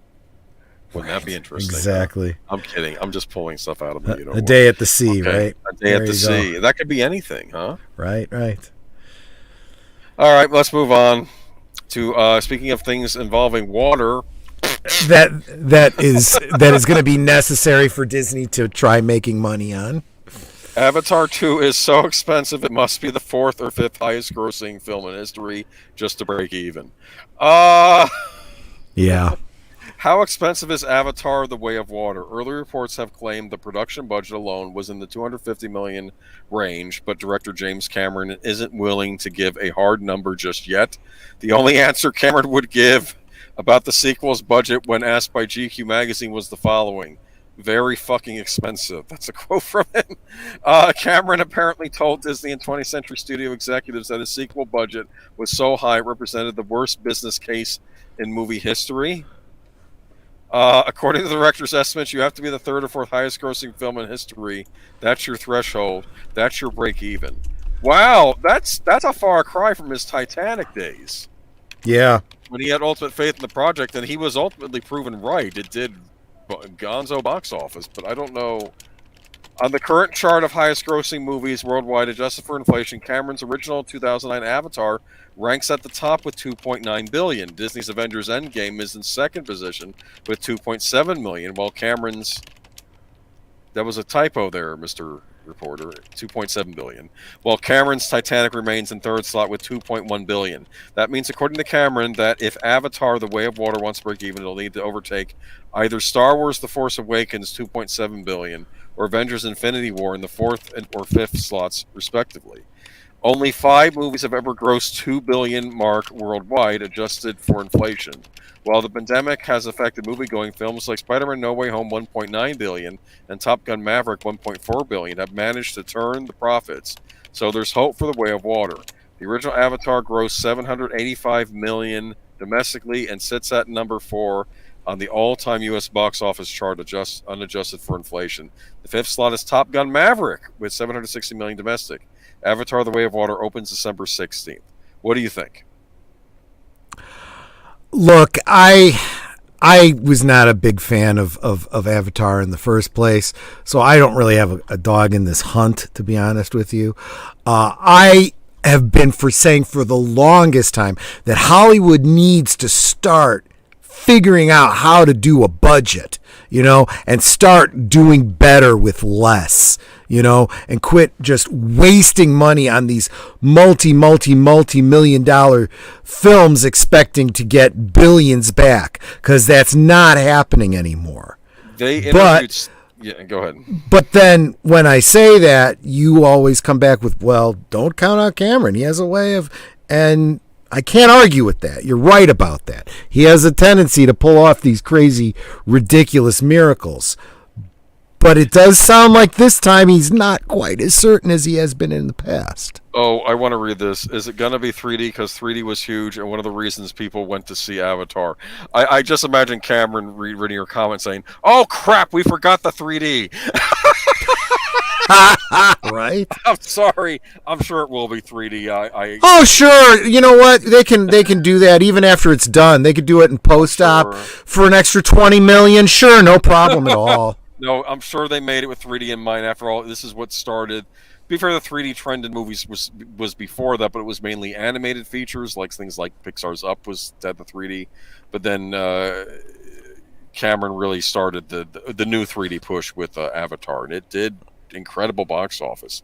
Wouldn't that be interesting? Exactly. I'm kidding. I'm just pulling stuff out of the A Day at the Sea, right? A Day at the Sea. That could be anything, huh? Right. All right, let's move on to speaking of things involving water. That is going to be necessary for Disney to try making money on. Avatar 2 is so expensive it must be the fourth or fifth highest grossing film in history just to break even. Yeah. How expensive is Avatar: The Way of Water? Early reports have claimed the production budget alone was in the $250 million range, but director James Cameron isn't willing to give a hard number just yet. The only answer Cameron would give about the sequel's budget when asked by GQ magazine was the following: very fucking expensive. That's a quote from him. Cameron apparently told Disney and 20th Century Studio executives that his sequel budget was so high it represented the worst business case in movie history. According to the director's estimates, you have to be the third or fourth highest grossing film in history. That's your threshold. That's your break even. Wow, that's a far cry from his Titanic days. Yeah. When he had ultimate faith in the project, and he was ultimately proven right. It did gonzo box office, but I don't know. On the current chart of highest grossing movies worldwide adjusted for inflation, Cameron's original 2009 Avatar ranks at the top with $2.9 billion. Disney's Avengers Endgame is in second position with $2.7 million, while Cameron's... That was a typo there, Mr. Reporter. $2.7 billion. While Cameron's Titanic remains in third slot with $2.1 billion. That means, according to Cameron, that if Avatar: The Way of Water wants to break even, it'll need to overtake either Star Wars: The Force Awakens, $2.7 billion, or Avengers: Infinity War in the fourth or fifth slots, respectively. Only 5 movies have ever grossed $2 billion mark worldwide, adjusted for inflation. While the pandemic has affected movie-going, films like Spider-Man: No Way Home $1.9 billion and Top Gun: Maverick $1.4 billion have managed to turn the profits. So there's hope for The Way of Water. The original Avatar grossed $785 million domestically and sits at number 4 on the all-time U.S. box office chart, unadjusted for inflation. The fifth slot is Top Gun: Maverick with $760 million domestic. Avatar: The Way of Water opens December 16th. What do you think? Look, I was not a big fan of Avatar in the first place, so I don't really have a dog in this hunt, to be honest with you. I have been saying for the longest time that Hollywood needs to start figuring out how to do a budget, and start doing better with less, and quit just wasting money on these multi-million dollar films expecting to get billions back, because that's not happening anymore. Yeah, go ahead. But then when I say that, you always come back with, well, don't count out Cameron. He has a way of, and I can't argue with that. You're right about that. He has a tendency to pull off these crazy, ridiculous miracles. But it does sound like this time he's not quite as certain as he has been in the past. Oh, I want to read this. Is it going to be 3D? Because 3D was huge, and one of the reasons people went to see Avatar. I just imagine Cameron reading your comment saying, "Oh, crap, we forgot the 3D." Right? I'm sorry. I'm sure it will be 3D. Oh, sure. You know what? They can do that even after it's done. They could do it in post-op for an extra $20 million. Sure, no problem at all. No, I'm sure they made it with 3D in mind. After all, this is what started. To be fair, the 3D trend in movies was before that, but it was mainly animated features, like things like Pixar's Up had the 3D. But then Cameron really started the new 3D push with Avatar, and it did incredible box office.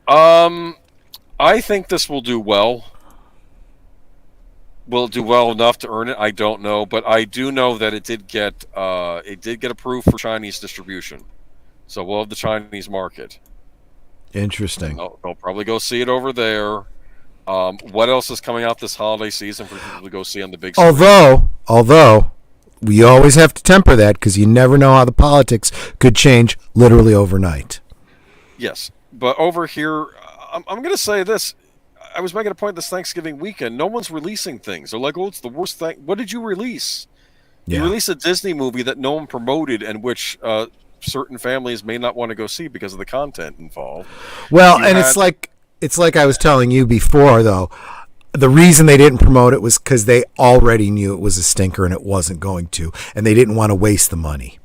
I think this will do well. Will it do well enough to earn it? I don't know, but I do know that it did get approved for Chinese distribution, so we'll have the Chinese market. Interesting. They'll probably go see it over there. What else is coming out this holiday season for people to go see on the big screen? Although we always have to temper that because you never know how the politics could change literally overnight. Yes, but over here, I'm going to say this. I was making a point this Thanksgiving weekend. No one's releasing things. They're like, oh, it's the worst thing. What did you release? Yeah. You released a Disney movie that no one promoted and which certain families may not want to go see because of the content involved. Well, it's like I was telling you before, though. The reason they didn't promote it was because they already knew it was a stinker and it wasn't going to, and they didn't want to waste the money.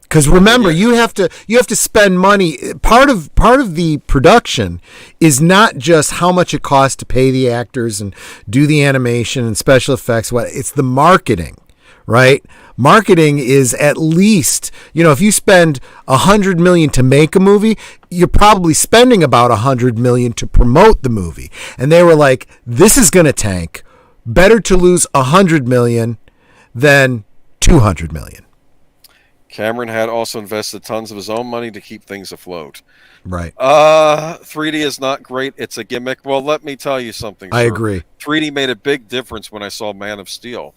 Because remember, you have to spend money. Part of the production is not just how much it costs to pay the actors and do the animation and special effects. It's the marketing, right? Marketing is at least, if you spend $100 million to make a movie, you're probably spending about $100 million to promote the movie. And they were like, "This is going to tank. Better to lose $100 million than $200 million." Cameron had also invested tons of his own money to keep things afloat. Right. 3D is not great. It's a gimmick. Well, let me tell you something. I agree. 3D made a big difference when I saw Man of Steel.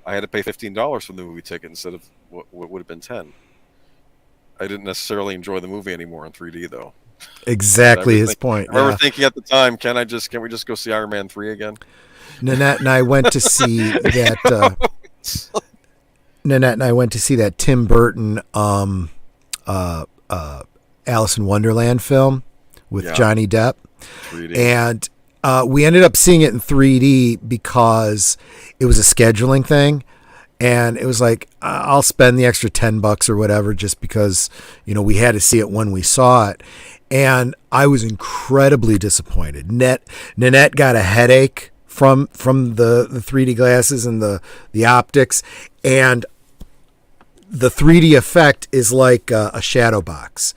I had to pay $15 for the movie ticket instead of what would have been $10. I didn't necessarily enjoy the movie anymore in 3D, though. Exactly his point. I remember thinking at the time, can we just go see Iron Man 3 again? Nanette and I went to see that. Nanette and I went to see that Tim Burton Alice in Wonderland film with Johnny Depp. 3D. And we ended up seeing it in 3D because it was a scheduling thing. And it was like, I'll spend the extra $10 or whatever just because, we had to see it when we saw it. And I was incredibly disappointed. Nanette got a headache from the 3D glasses and the optics. And the 3D effect is like a shadow box.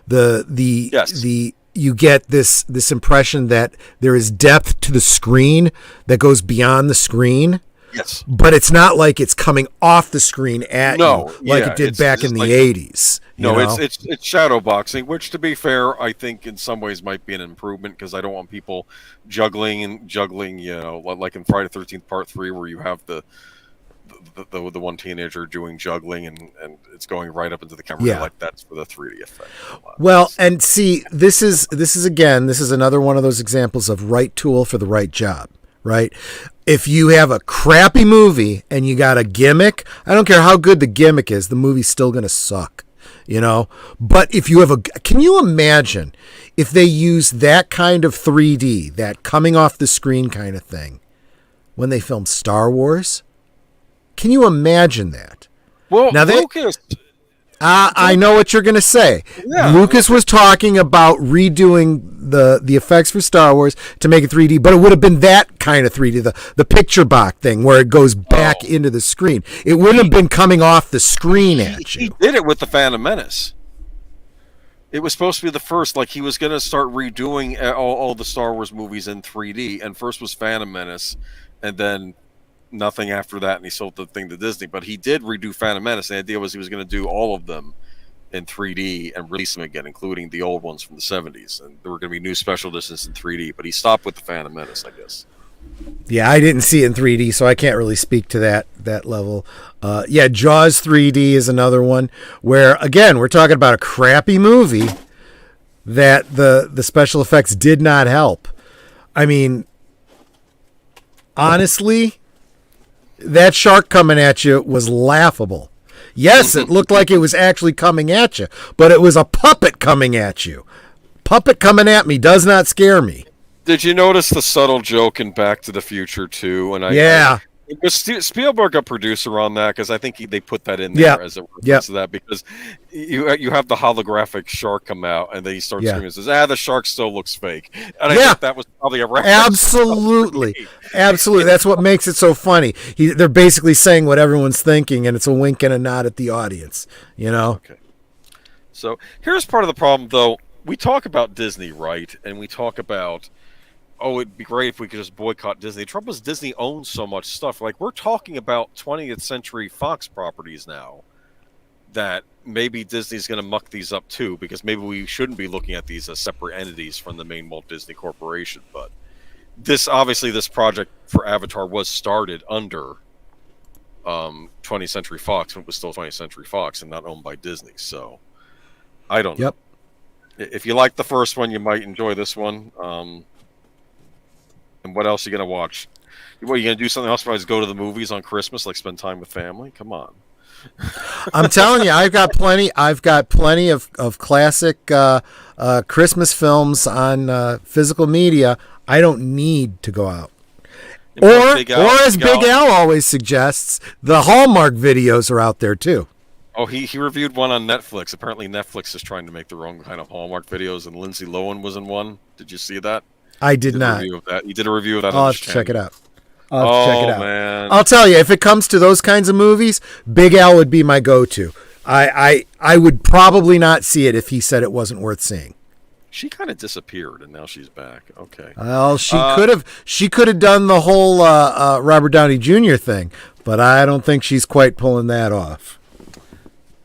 You get this impression that there is depth to the screen that goes beyond the screen. Yes. But it's not like it's coming off the screen at you like it did back in the 80s. It's shadow boxing, which, to be fair, I think in some ways might be an improvement because I don't want people juggling, like in Friday the 13th Part 3 where you have the one teenager doing juggling and it's going right up into the camera. Yeah. Like that's for the 3D effect. Well, and see, this is another one of those examples of right tool for the right job, right? If you have a crappy movie and you got a gimmick, I don't care how good the gimmick is, the movie's still going to suck, But if you have can you imagine if they use that kind of 3D, that coming off the screen kind of thing, when they filmed Star Wars? Can you imagine that? Well, now Lucas. I know what you're going to say. Yeah. Lucas was talking about redoing the effects for Star Wars to make it 3D, but it would have been that kind of 3D, the picture box thing where it goes back into the screen. It wouldn't have been coming off the screen at you. He did it with the Phantom Menace. It was supposed to be the first, like he was going to start redoing all the Star Wars movies in 3D, and first was Phantom Menace, and then nothing after that, and he sold the thing to Disney. But he did redo Phantom Menace. The idea was he was going to do all of them in 3D and release them again, including the old ones from the 70s. And there were going to be new special editions in 3D, but he stopped with the Phantom Menace, I guess. Yeah, I didn't see it in 3D, so I can't really speak to that level. Jaws 3D is another one where, again, we're talking about a crappy movie that the special effects did not help. I mean, honestly, that shark coming at you was laughable. Yes, it looked like it was actually coming at you, but it was a puppet coming at you. Puppet coming at me does not scare me. Did you notice the subtle joke in Back to the Future 2? And Was Spielberg a producer on that? Because I think they put that in there as a reference to that, because you have the holographic shark come out and then he starts screaming and says, the shark still looks fake. And I think that was probably a reference. Absolutely. That's what makes it so funny. They're basically saying what everyone's thinking, and it's a wink and a nod at the audience, you know? Okay. So here's part of the problem, though. We talk about Disney, right? And we talk about, it'd be great if we could just boycott Disney. The trouble is Disney owns so much stuff. Like, we're talking about 20th Century Fox properties now that maybe Disney's going to muck these up too, because maybe we shouldn't be looking at these as separate entities from the main Walt Disney Corporation. But this project for Avatar was started under 20th Century Fox when it was still 20th Century Fox and not owned by Disney. So I don't know. If you like the first one, you might enjoy this one. And what else are you going to watch? What, are you going to do something else besides go to the movies on Christmas, like spend time with family? Come on. I'm telling you, I've got plenty of classic Christmas films on physical media. I don't need to go out. Or as Big Al always suggests, the Hallmark videos are out there too. Oh, he reviewed one on Netflix. Apparently Netflix is trying to make their own kind of Hallmark videos, and Lindsay Lohan was in one. Did you see that? I did not. He did a review of that. I'll have to check it out. Man. I'll tell you, if it comes to those kinds of movies, Big Al would be my go-to. I would probably not see it if he said it wasn't worth seeing. She kind of disappeared, and now she's back. Okay. Well, she could have done the whole Robert Downey Jr. thing, but I don't think she's quite pulling that off.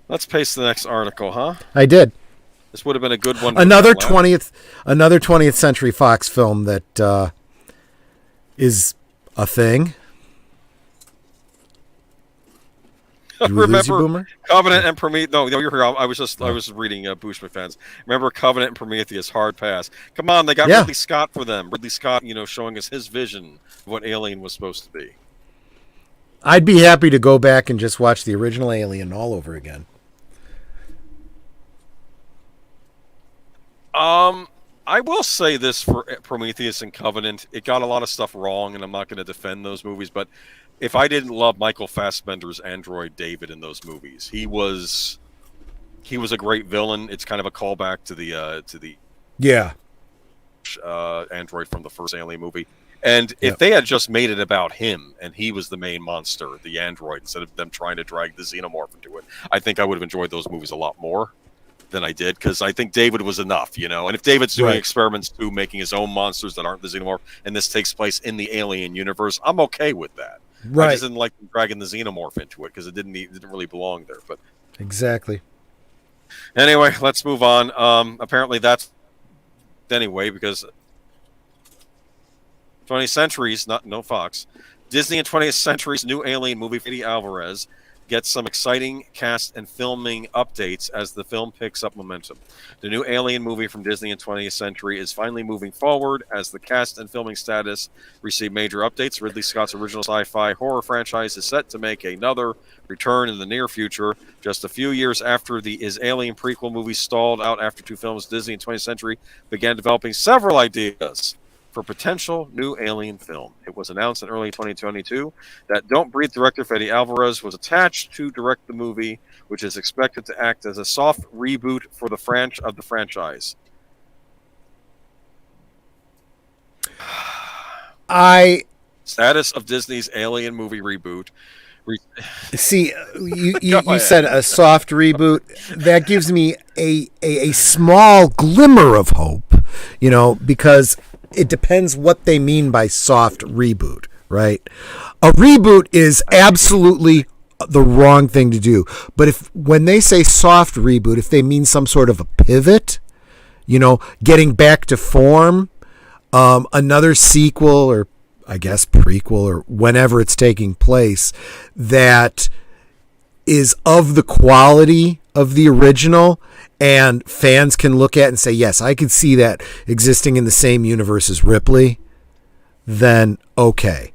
Let's paste the next article, huh? I did. This would have been a good one. Another 20th Century Fox film that is a thing. Remember Covenant and Prometheus? No, you're here. I was reading Boosh McFadden's. Remember Covenant and Prometheus? Hard pass. Come on, they got Ridley Scott for them. Ridley Scott, showing us his vision of what Alien was supposed to be. I'd be happy to go back and just watch the original Alien all over again. I will say this for Prometheus and Covenant. It got a lot of stuff wrong, and I'm not going to defend those movies, but if I didn't love Michael Fassbender's android David in those movies, he was a great villain. It's kind of a callback to the android from the first Alien movie. And if they had just made it about him and he was the main monster, the android, instead of them trying to drag the xenomorph into it, I think I would have enjoyed those movies a lot more than I did, because I think David was enough, And if David's doing experiments too, making his own monsters that aren't the xenomorph, and this takes place in the Alien universe, I'm okay with that. Right. I just didn't like dragging the xenomorph into it because it didn't really belong there. But exactly. Anyway, let's move on. Apparently that's anyway, because 20th Century's no Fox. Disney and 20th Century's new Alien movie, Fede Alvarez, gets some exciting cast and filming updates as the film picks up momentum. The new Alien movie from Disney and 20th Century is finally moving forward as the cast and filming status receive major updates. Ridley Scott's original sci-fi horror franchise is set to make another return in the near future. Just a few years after his Alien prequel movie stalled out after two films, Disney and 20th Century began developing several ideas for potential new Alien film. It was announced in early 2022 that Don't Breathe director Fede Alvarez was attached to direct the movie, which is expected to act as a soft reboot for the franchise. Status of Disney's Alien movie reboot. See, you said a soft reboot. That gives me a small glimmer of hope, because it depends what they mean by soft reboot, right? A reboot is absolutely the wrong thing to do. But when they say soft reboot, if they mean some sort of a pivot, getting back to form, another sequel or I guess prequel or whenever it's taking place that is of the quality of the original and fans can look at and say, yes, I could see that existing in the same universe as Ripley, then okay.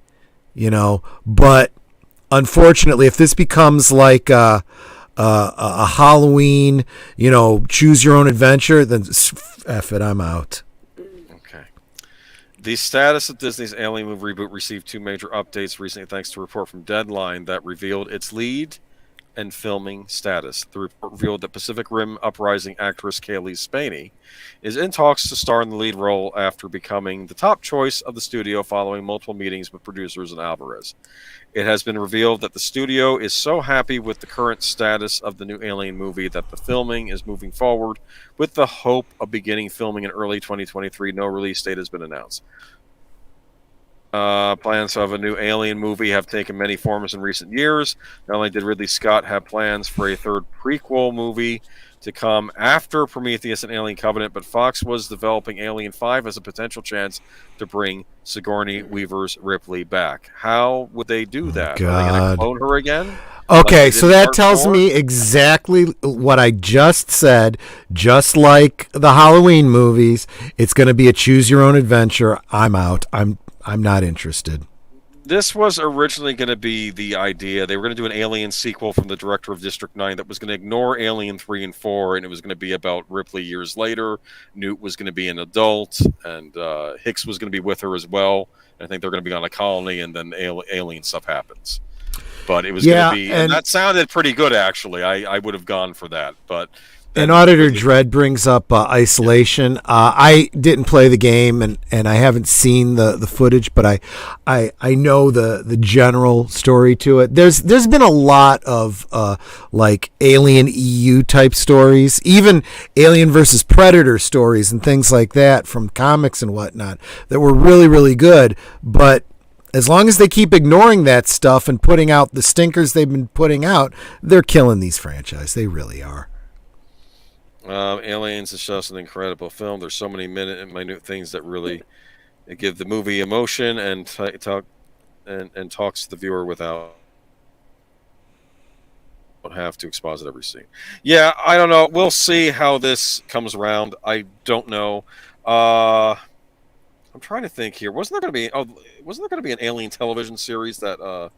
But unfortunately, if this becomes like a Halloween, choose your own adventure, then F it, I'm out. Okay. The status of Disney's Alien movie reboot received two major updates recently thanks to a report from Deadline that revealed its lead and filming status. The report revealed that Pacific Rim Uprising actress Kaylee Spaney is in talks to star in the lead role after becoming the top choice of the studio following multiple meetings with producers and Alvarez. It has been revealed that the studio is so happy with the current status of the new Alien movie that the filming is moving forward with the hope of beginning filming in early 2023. No release date has been announced. Plans of a new Alien movie have taken many forms in recent years. Not only did Ridley Scott have plans for a third prequel movie to come after Prometheus and Alien Covenant, but Fox was developing Alien 5 as a potential chance to bring Sigourney Weaver's Ripley back. How would they do that? Are they going to clone her again? Okay, Like so that tells me exactly what I just said. Just like the Halloween movies, it's going to be a choose your own adventure. I'm out. I'm not interested. This was originally going to be the idea. They were going to do an Alien sequel from the director of District 9 that was going to ignore Alien 3 and 4, and it was going to be about Ripley years later. Newt was going to be an adult, and Hicks was going to be with her as well. I think they're going to be on a colony, and then alien stuff happens. But it was going to be... And that sounded pretty good, actually. I would have gone for that, but... And Auditor Dread brings up Isolation. I didn't play the game, and I haven't seen the footage, but I know the general story to it. There's been a lot of like Alien EU type stories, even Alien versus Predator stories and things like that from comics and whatnot that were really, really good. But as long as they keep ignoring that stuff and putting out the stinkers they've been putting out, they're killing these franchises. They really are. Aliens is just an incredible film. There's so many minute things that really give the movie emotion and talks to the viewer without have to exposit every scene. Yeah, I don't know. We'll see how this comes around. I don't know. I'm trying to think here. Wasn't there going to be an Alien television series that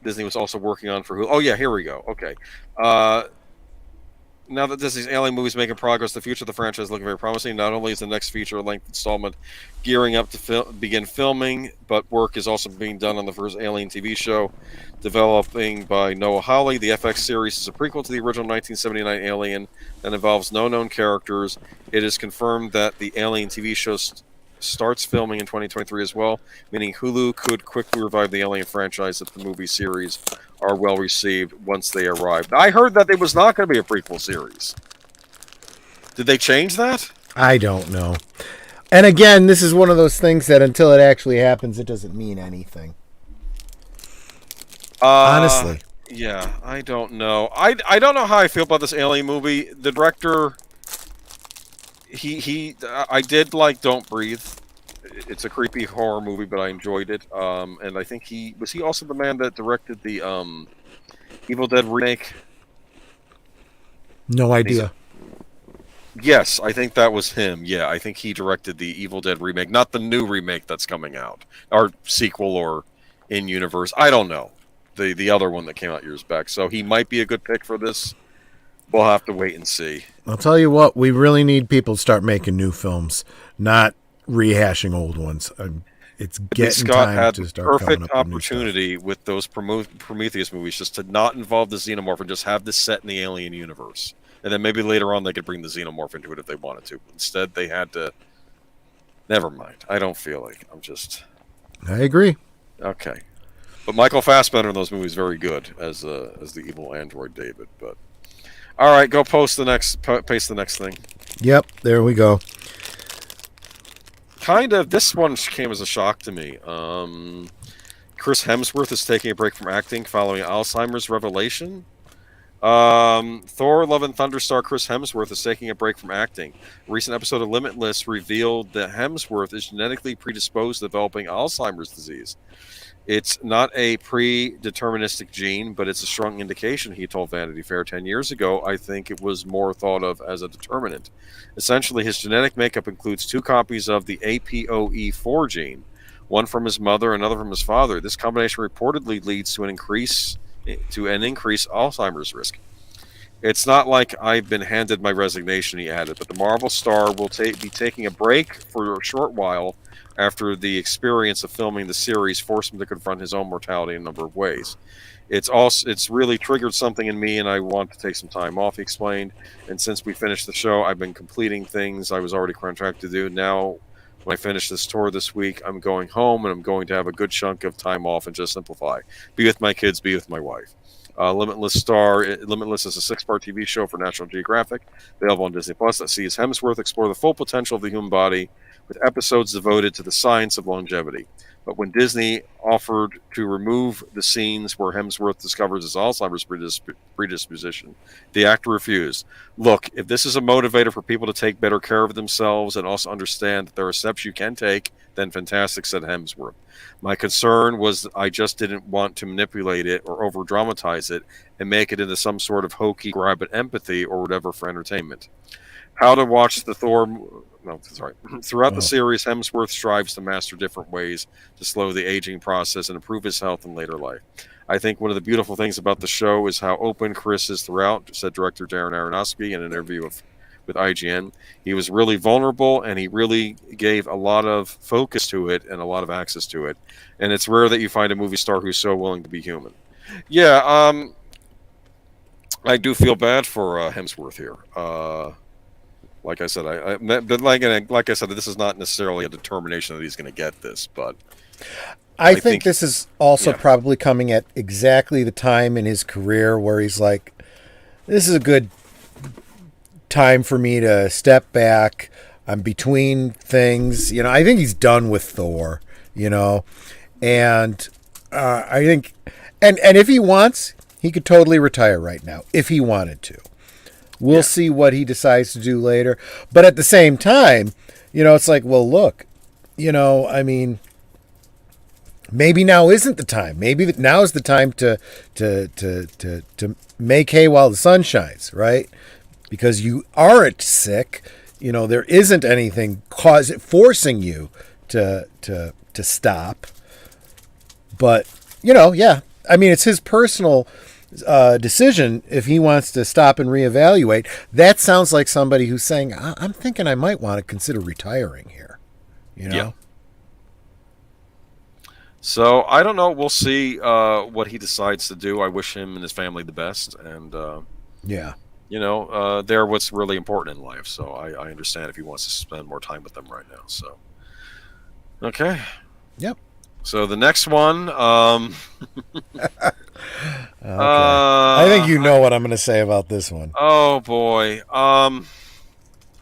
Disney was also working on for Hulu? Oh yeah, here we go. Okay. Now that Disney's Alien movie is making progress, the future of the franchise is looking very promising. Not only is the next feature-length installment gearing up to begin filming, but work is also being done on the first Alien TV show, developing by Noah Hawley. The FX series is a prequel to the original 1979 Alien that involves no known characters. It is confirmed that the Alien TV show starts filming in 2023 as well, meaning Hulu could quickly revive the Alien franchise if the movie series are well received once they arrive. I heard that it was not going to be a prequel series. Did they change that? I don't know. And again, this is one of those things that until it actually happens, it doesn't mean anything. Honestly. Yeah, I don't know. I don't know how I feel about this Alien movie. The director, I did like Don't Breathe. It's a creepy horror movie, but I enjoyed it. And I think he also the man that directed the Evil Dead remake. No idea. Yes, I think that was him. Yeah, I think he directed the Evil Dead remake, not the new remake that's coming out, or sequel, or in universe. I don't know. The other one that came out years back. So he might be a good pick for this. We'll have to wait and see. I'll tell you what, we really need people to start making new films, not rehashing old ones. It's getting time to start coming up with new stuff. Perfect opportunity with those Prometheus movies just to not involve the xenomorph and just have this set in the Alien universe. And then maybe later on they could bring the xenomorph into it if they wanted to. Instead, they had to... Never mind. I don't feel like... I agree. Okay. But Michael Fassbender in those movies is very good as the evil android David. But all right, go paste the next thing. Yep, there we go. This one came as a shock to me. Chris Hemsworth is taking a break from acting following Alzheimer's revelation. Thor: Love and Thunder star Chris Hemsworth is taking a break from acting. A recent episode of Limitless revealed that Hemsworth is genetically predisposed to developing Alzheimer's disease. It's not a predeterministic gene, but it's a strong indication, he told Vanity Fair 10 years ago. I think it was more thought of as a determinant. Essentially, his genetic makeup includes 2 copies of the APOE4 gene, one from his mother, another from his father. This combination reportedly leads to an increased Alzheimer's risk. It's not like I've been handed my resignation, he added, but the Marvel star will be taking a break for a short while after the experience of filming the series forced him to confront his own mortality in a number of ways. It's really triggered something in me, and I want to take some time off, he explained. And since we finished the show, I've been completing things I was already contracted to do. Now, when I finish this tour this week, I'm going home, and I'm going to have a good chunk of time off and just simplify. Be with my kids, be with my wife. Limitless is a 6-part TV show for National Geographic, available on Disney Plus, that sees Hemsworth explore the full potential of the human body with episodes devoted to the science of longevity. But when Disney offered to remove the scenes where Hemsworth discovers his Alzheimer's predisposition, the actor refused. Look, if this is a motivator for people to take better care of themselves and also understand that there are steps you can take, then fantastic, said Hemsworth. My concern was I just didn't want to manipulate it or over-dramatize it and make it into some sort of hokey grab at empathy or whatever for entertainment. How to watch the Thor... No, sorry. Throughout the series, Hemsworth strives to master different ways to slow the aging process and improve his health in later life. I think one of the beautiful things about the show is how open Chris is throughout, said director Darren Aronofsky in an interview with IGN. He was really vulnerable, and he really gave a lot of focus to it and a lot of access to it. And it's rare that you find a movie star who's so willing to be human. Yeah, I do feel bad for Hemsworth here. Like I said, but like I said, this is not necessarily a determination that he's going to get this, but I think this is also probably coming at exactly the time in his career where he's like, this is a good time for me to step back. I'm between things. I think he's done with Thor, and I think, and if he wants, he could totally retire right now if he wanted to. We'll see what he decides to do later. But at the same time, it's like, well, look, I mean, maybe now isn't the time. Maybe now is the time to make hay while the sun shines, right? Because you aren't sick. There isn't anything forcing you to stop. But, I mean, it's his personal decision if he wants to stop and reevaluate. That sounds like somebody who's saying, I'm thinking I might want to consider retiring here. Yeah. So I don't know. We'll see what he decides to do. I wish him and his family the best. And they're what's really important in life. So I understand if he wants to spend more time with them right now. So okay. Yep. So the next one. Okay. I think you know what I'm going to say about this one. Oh boy. I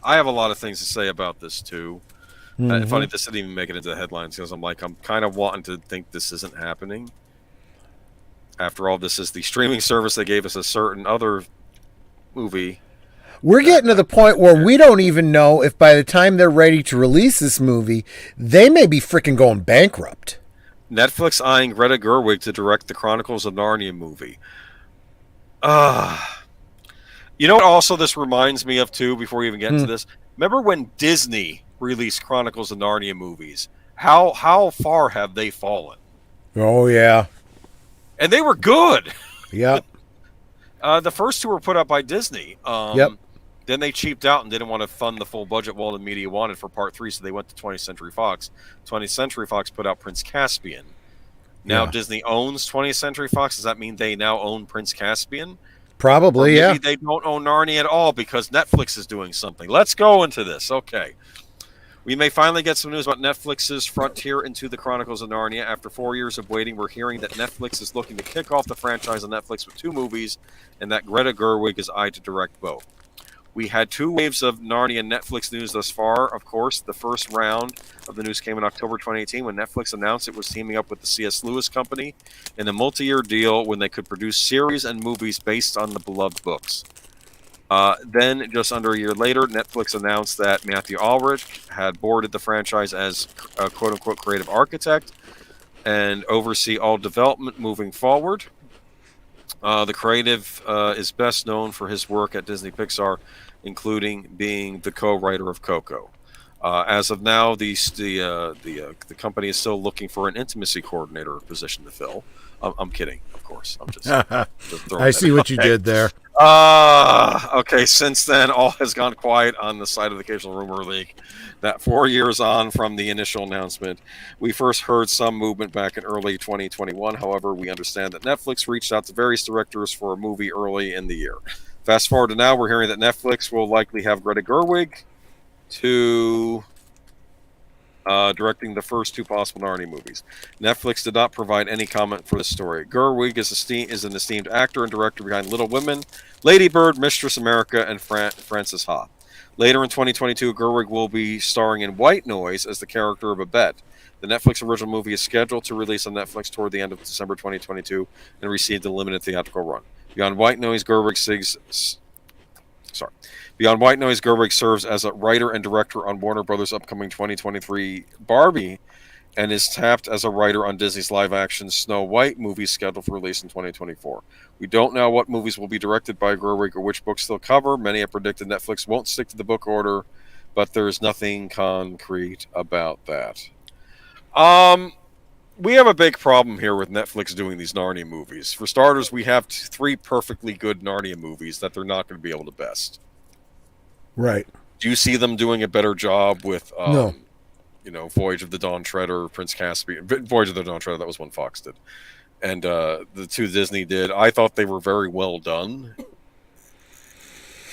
have a lot of things to say about this too. Mm-hmm. Funny, this didn't even make it into the headlines because I'm kind of wanting to think this isn't happening. After all, this is the streaming service that gave us a certain other movie. We're getting to the point where we don't even know if by the time they're ready to release this movie, they may be freaking going bankrupt. Netflix eyeing Greta Gerwig to direct the Chronicles of Narnia movie. You know what also this reminds me of, too, before we even get into this? Remember when Disney released Chronicles of Narnia movies? How far have they fallen? Oh, yeah. And they were good. Yep. The first two were put up by Disney. Yep. Then they cheaped out and didn't want to fund the full budget Walden Media wanted for part 3, so they went to 20th Century Fox. 20th Century Fox put out Prince Caspian. Now Disney owns 20th Century Fox. Does that mean they now own Prince Caspian? Probably, or maybe they don't own Narnia at all because Netflix is doing something. Let's go into this. Okay. We may finally get some news about Netflix's frontier into the Chronicles of Narnia. After 4 years of waiting, we're hearing that Netflix is looking to kick off the franchise on Netflix with 2 movies, and that Greta Gerwig is eyed to direct both. We had 2 waves of Narnia Netflix news thus far. Of course, the first round of the news came in October 2018 when Netflix announced it was teaming up with the C.S. Lewis Company in a multi-year deal when they could produce series and movies based on the beloved books. Then, just under a year later, Netflix announced that Matthew Ulrich had boarded the franchise as a quote-unquote creative architect and oversee all development moving forward. The creative is best known for his work at Disney Pixar, including being the co-writer of Coco. As of now, the company is still looking for an intimacy coordinator position to fill. I'm kidding, of course. I'm just I see what you did there. Okay, since then, all has gone quiet on the side of the occasional rumor leak that 4 years on from the initial announcement, we first heard some movement back in early 2021. However, we understand that Netflix reached out to various directors for a movie early in the year. Fast forward to now, we're hearing that Netflix will likely have Greta Gerwig to directing the first two possible Narnia movies. Netflix did not provide any comment for the story. Gerwig is an esteemed actor and director behind Little Women, Lady Bird, Mistress America, and Frances Ha. Later in 2022, Gerwig will be starring in White Noise as the character of Babette. The Netflix original movie is scheduled to release on Netflix toward the end of December 2022 and received a limited theatrical run. Beyond White Noise, Gerwig serves as a writer and director on Warner Brothers' upcoming 2023 Barbie, and is tapped as a writer on Disney's live-action Snow White movie scheduled for release in 2024. We don't know what movies will be directed by Gerwig or which books they'll cover. Many have predicted Netflix won't stick to the book order, but there's nothing concrete about that. We have a big problem here with Netflix doing these Narnia movies. For starters, we have 3 perfectly good Narnia movies that they're not going to be able to best. Right. Do you see them doing a better job with, No. Voyage of the Dawn Treader, Prince Caspian, Voyage of the Dawn Treader? That was one Fox did, and the 2 Disney did. I thought they were very well done,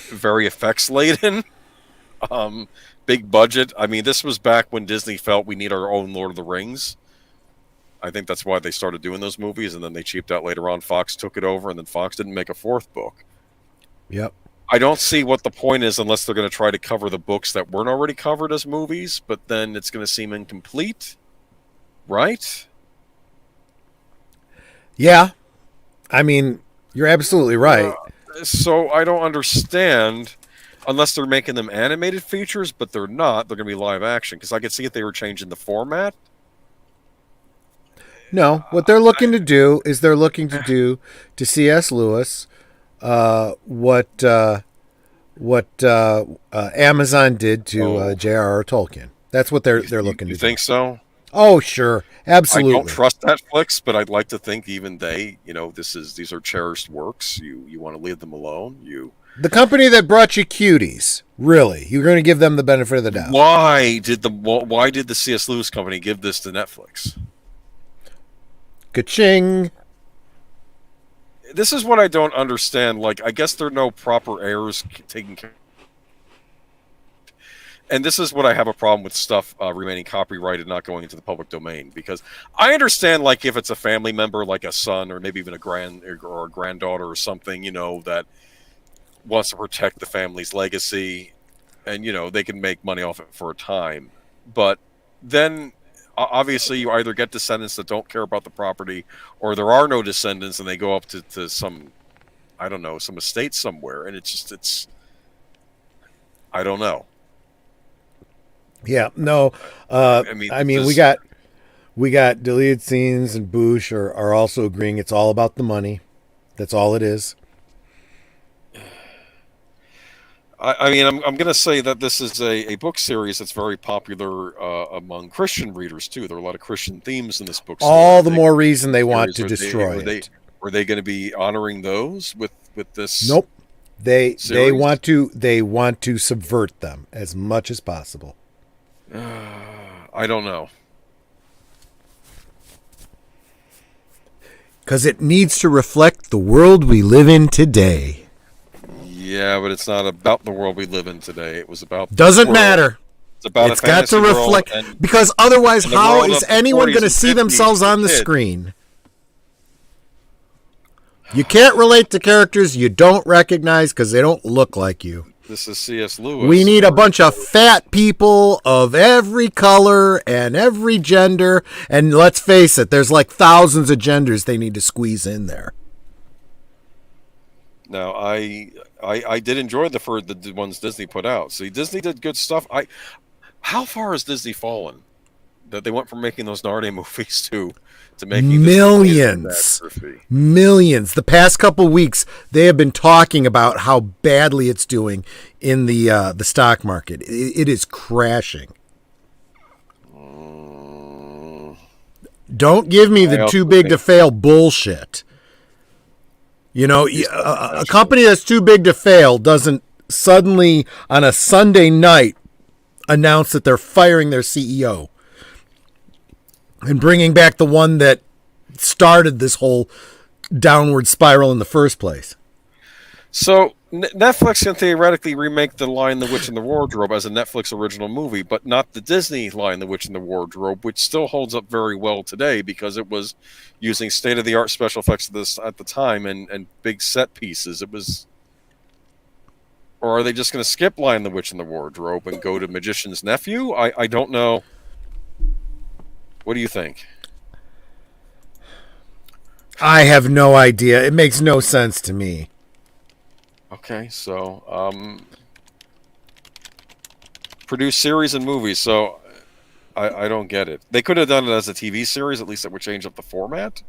very effects laden, big budget. I mean, this was back when Disney felt we need our own Lord of the Rings. I think that's why they started doing those movies, and then they cheaped out later on. Fox took it over, and then Fox didn't make a 4th book. Yep. I don't see what the point is unless they're going to try to cover the books that weren't already covered as movies, but then it's going to seem incomplete, right? Yeah. I mean, you're absolutely right. So I don't understand, unless they're making them animated features, but they're not. They're going to be live action, because I could see if they were changing the format. No, what they're looking to do is they're looking to do to C.S. Lewis what Amazon did to J.R.R. Tolkien. That's what they're looking to do. You think so? Oh, sure, absolutely. I don't trust Netflix, but I'd like to think even they, these are cherished works. You want to leave them alone. The company that brought you Cuties, really, you're going to give them the benefit of the doubt. Why did the C.S. Lewis company give this to Netflix? Ka-ching. This is what I don't understand. Like, I guess there are no proper heirs taking care. And this is what I have a problem with stuff remaining copyrighted, not going into the public domain. Because I understand, like, if it's a family member, like a son, or maybe even a granddaughter or something, that wants to protect the family's legacy, and they can make money off it for a time. But then, obviously, you either get descendants that don't care about the property, or there are no descendants and they go up to some, I don't know, some estate somewhere, and it's I don't know. Yeah, no. We got deleted scenes, and Boosh are also agreeing it's all about the money. That's all it is. I'm going to say that this is a book series that's very popular among Christian readers, too. There are a lot of Christian themes in this book series. All the more reason they want to destroy it. Were they going to be honoring those with this? Nope. They want to subvert them as much as possible. I don't know. Because it needs to reflect the world we live in today. Yeah, but it's not about the world we live in today. It was about... Doesn't matter. It's about it's got to reflect... Because otherwise, how is anyone going to see themselves on the screen? You can't relate to characters you don't recognize because they don't look like you. This is C.S. Lewis. We need a bunch of fat people of every color and every gender. And let's face it, there's like thousands of genders they need to squeeze in there. Now, I did enjoy the ones Disney put out. See, Disney did good stuff. How far has Disney fallen that they went from making those Narnia movies to making millions? Millions. The past couple weeks, they have been talking about how badly it's doing in the stock market. It is crashing. Don't give me the too big to fail bullshit. You know, a company that's too big to fail doesn't suddenly on a Sunday night announce that they're firing their CEO and bringing back the one that started this whole downward spiral in the first place. So Netflix can theoretically remake The Lion, the Witch, and the Wardrobe as a Netflix original movie, but not the Disney Lion, the Witch, and the Wardrobe, which still holds up very well today because it was using state-of-the-art special effects at the time and big set pieces. It was... Or are they just going to skip Lion, the Witch, and the Wardrobe and go to Magician's Nephew? I don't know. What do you think? I have no idea. It makes no sense to me. Okay, so produce series and movies. So I don't get it. They could have done it as a TV series. At least it would change up the format.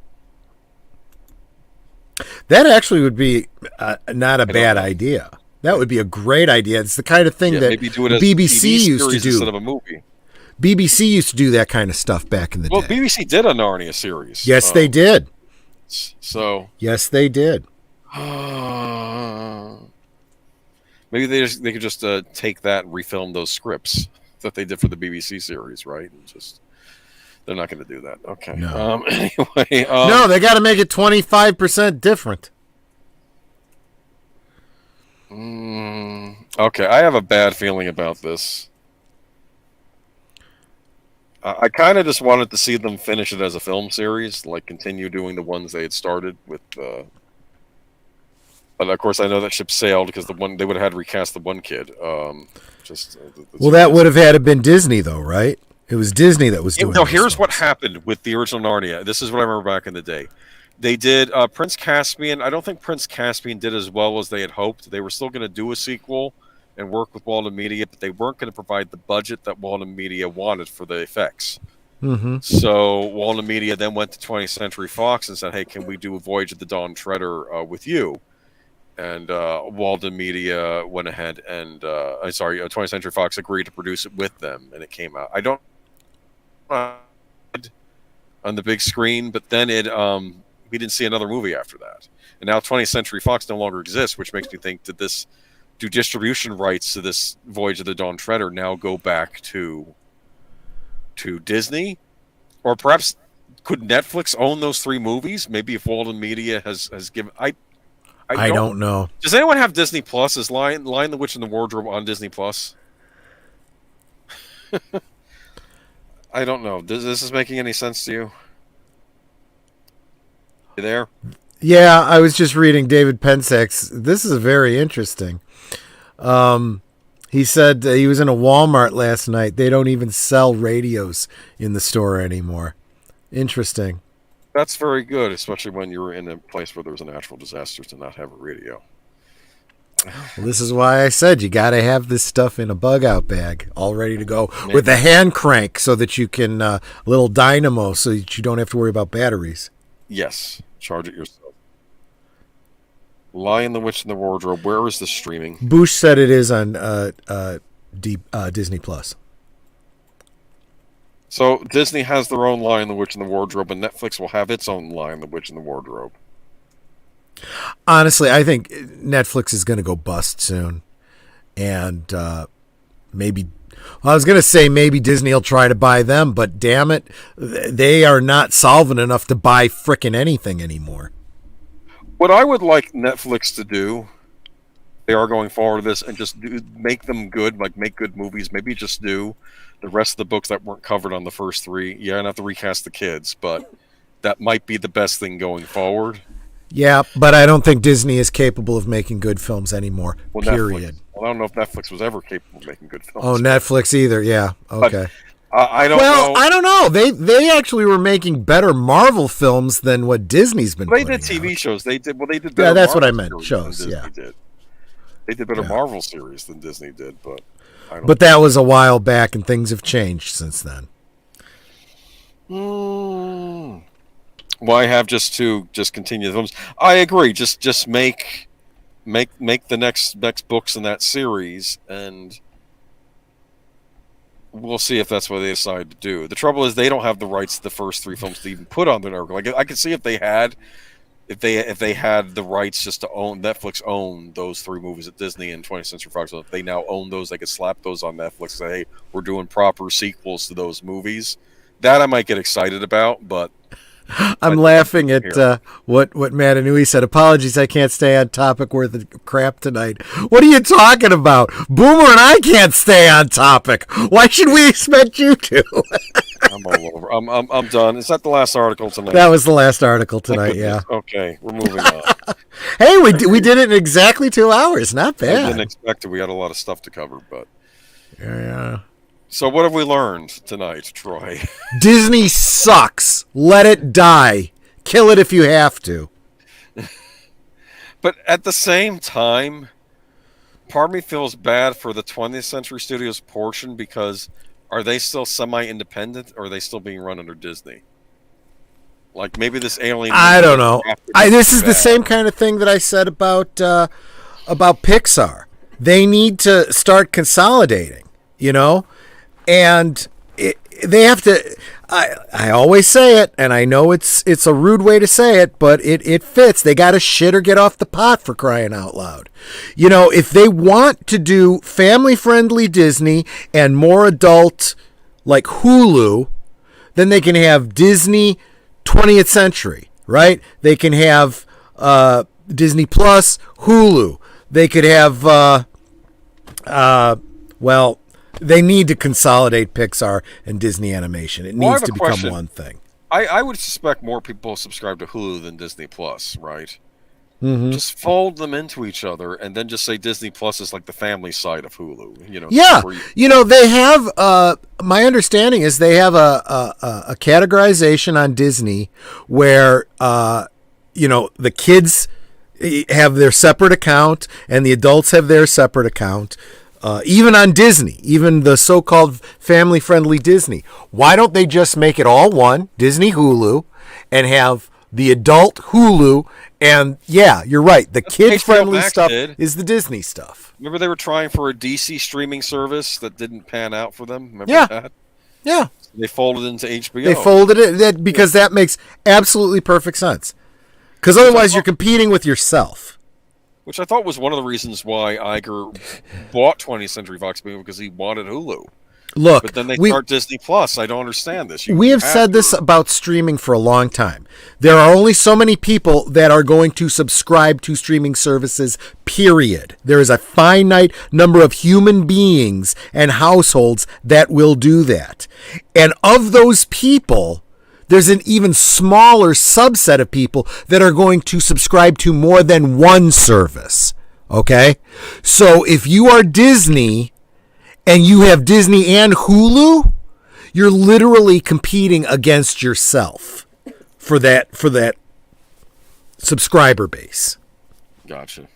That actually would be not a bad idea. That would be a great idea. It's the kind of thing that maybe do it as BBC TV used to do instead of a movie. BBC used to do that kind of stuff back in the day. Well, BBC did a Narnia series. Yes, they did. So yes, they did. Maybe they could just take that and refilm those scripts that they did for the BBC series, right? And just they're not going to do that. Okay. No. Anyway, no, they got to make it 25% different. Okay, I have a bad feeling about this. I kind of just wanted to see them finish it as a film series, like continue doing the ones they had started with. But of course, I know that ship sailed because they would have had to recast the one kid. Well, that would have had to been Disney, though, right? It was Disney that was doing. No, here's what happened with the original Narnia. This is what I remember back in the day. They did Prince Caspian. I don't think Prince Caspian did as well as they had hoped. They were still going to do a sequel and work with Walden Media, but they weren't going to provide the budget that Walden Media wanted for the effects. Mm-hmm. So Walden Media then went to 20th Century Fox and said, hey, can we do a Voyage of the Dawn Treader with you? And Walden Media went ahead and, 20th Century Fox agreed to produce it with them, and it came out. I don't on the big screen, but then we didn't see another movie after that. And now 20th Century Fox no longer exists, which makes me think that do distribution rights to this Voyage of the Dawn Treader now go back to Disney? Or perhaps could Netflix own those 3 movies? Maybe if Walden Media has given... I don't know. Does anyone have Disney Plus? Is Lion, the Witch, and the Wardrobe on Disney Plus? I don't know. Does this is making any sense to you? You there? Yeah, I was just reading David Pensak's. This is very interesting. He said he was in a Walmart last night. They don't even sell radios in the store anymore. Interesting. That's very good, especially when you're in a place where there's a natural disaster to not have a radio. Well, this is why I said you got to have this stuff in a bug-out bag, all ready to go, Maybe. with a hand crank so that you can, little dynamo so that you don't have to worry about batteries. Yes, charge it yourself. Lion, the Witch, and the Wardrobe. Where is this streaming? Bush said it is on Disney Plus. So Disney has their own Lion, the Witch, and the Wardrobe, and Netflix will have its own Lion, the Witch, and the Wardrobe. Honestly, I think Netflix is going to go bust soon. And maybe... I was going to say maybe Disney will try to buy them, but damn it, they are not solvent enough to buy frickin' anything anymore. What I would like Netflix to do, they are going forward with this, and just make them good, like make good movies. Maybe just do the rest of the books that weren't covered on the first 3. Yeah, and have to recast the kids, but that might be the best thing going forward. Yeah, but I don't think Disney is capable of making good films anymore, period. Well, I don't know if Netflix was ever capable of making good films. Oh, Netflix either, yeah, okay. But, I don't know. I don't know. They actually were making better Marvel films than what Disney's been They putting did TV out. shows. They did better Yeah, that's Marvel what I meant, series shows, than Disney did. They did better Marvel series than Disney did, but I don't But that was a while back, and things have changed since then. Why have just continue the films? I agree. Just make the next books in that series, and we'll see if that's what they decide to do. The trouble is they don't have the rights to the first 3 films to even put on the network. Like I could see if they had if they had the rights just to own Netflix own those 3 movies at Disney and 20th Century Fox, if they now own those, they could slap those on Netflix and say, hey, we're doing proper sequels to those movies. That I might get excited about, but I'm laughing at what Matt Anui said. Apologies, I can't stay on topic worth of crap tonight. What are you talking about? Boomer and I can't stay on topic. Why should we expect you to? I'm all over. I'm done. Is that the last article tonight? That was the last article tonight. Yeah. Okay, we're moving on. Hey, we did it in exactly 2 hours. Not bad. I didn't expect it. We had a lot of stuff to cover, but yeah. So what have we learned tonight, Troy? Disney sucks. Let it die. Kill it if you have to. But at the same time, part of me feels bad for the 20th Century Studios portion, because are they still semi-independent, or are they still being run under Disney? Like, maybe this alien... I don't know. This is the same kind of thing that I said about Pixar. They need to start consolidating, you know? And they have to... I always say it, and I know it's a rude way to say it, but it fits. They got to shit or get off the pot, for crying out loud. You know, if they want to do family-friendly Disney and more adult, like Hulu, then they can have Disney 20th Century, right? They can have Disney Plus, Hulu. They could have, they need to consolidate Pixar and Disney Animation. It needs to become one thing. I would suspect more people subscribe to Hulu than Disney Plus, right? Mm-hmm. Just fold them into each other, and then just say Disney Plus is like the family side of Hulu. You know, yeah. They have. My understanding is they have a categorization on Disney where the kids have their separate account and the adults have their separate account. Even on Disney, even the so-called family-friendly Disney. Why don't they just make it all one, Disney Hulu, and have the adult Hulu? And yeah, you're right. The kid-friendly stuff is the Disney stuff. Remember they were trying for a DC streaming service that didn't pan out for them? Remember that? Yeah. They folded into HBO. They folded it because that makes absolutely perfect sense. Because otherwise you're competing with yourself. Which I thought was one of the reasons why Iger bought 20th Century Fox, because he wanted Hulu. Look, but then they start Disney Plus. I don't understand this. We have said this about streaming for a long time. There are only so many people that are going to subscribe to streaming services, period. There is a finite number of human beings and households that will do that. And of those people, there's an even smaller subset of people that are going to subscribe to more than one service. Okay? So if you are Disney and you have Disney and Hulu, you're literally competing against yourself for that subscriber base. Gotcha.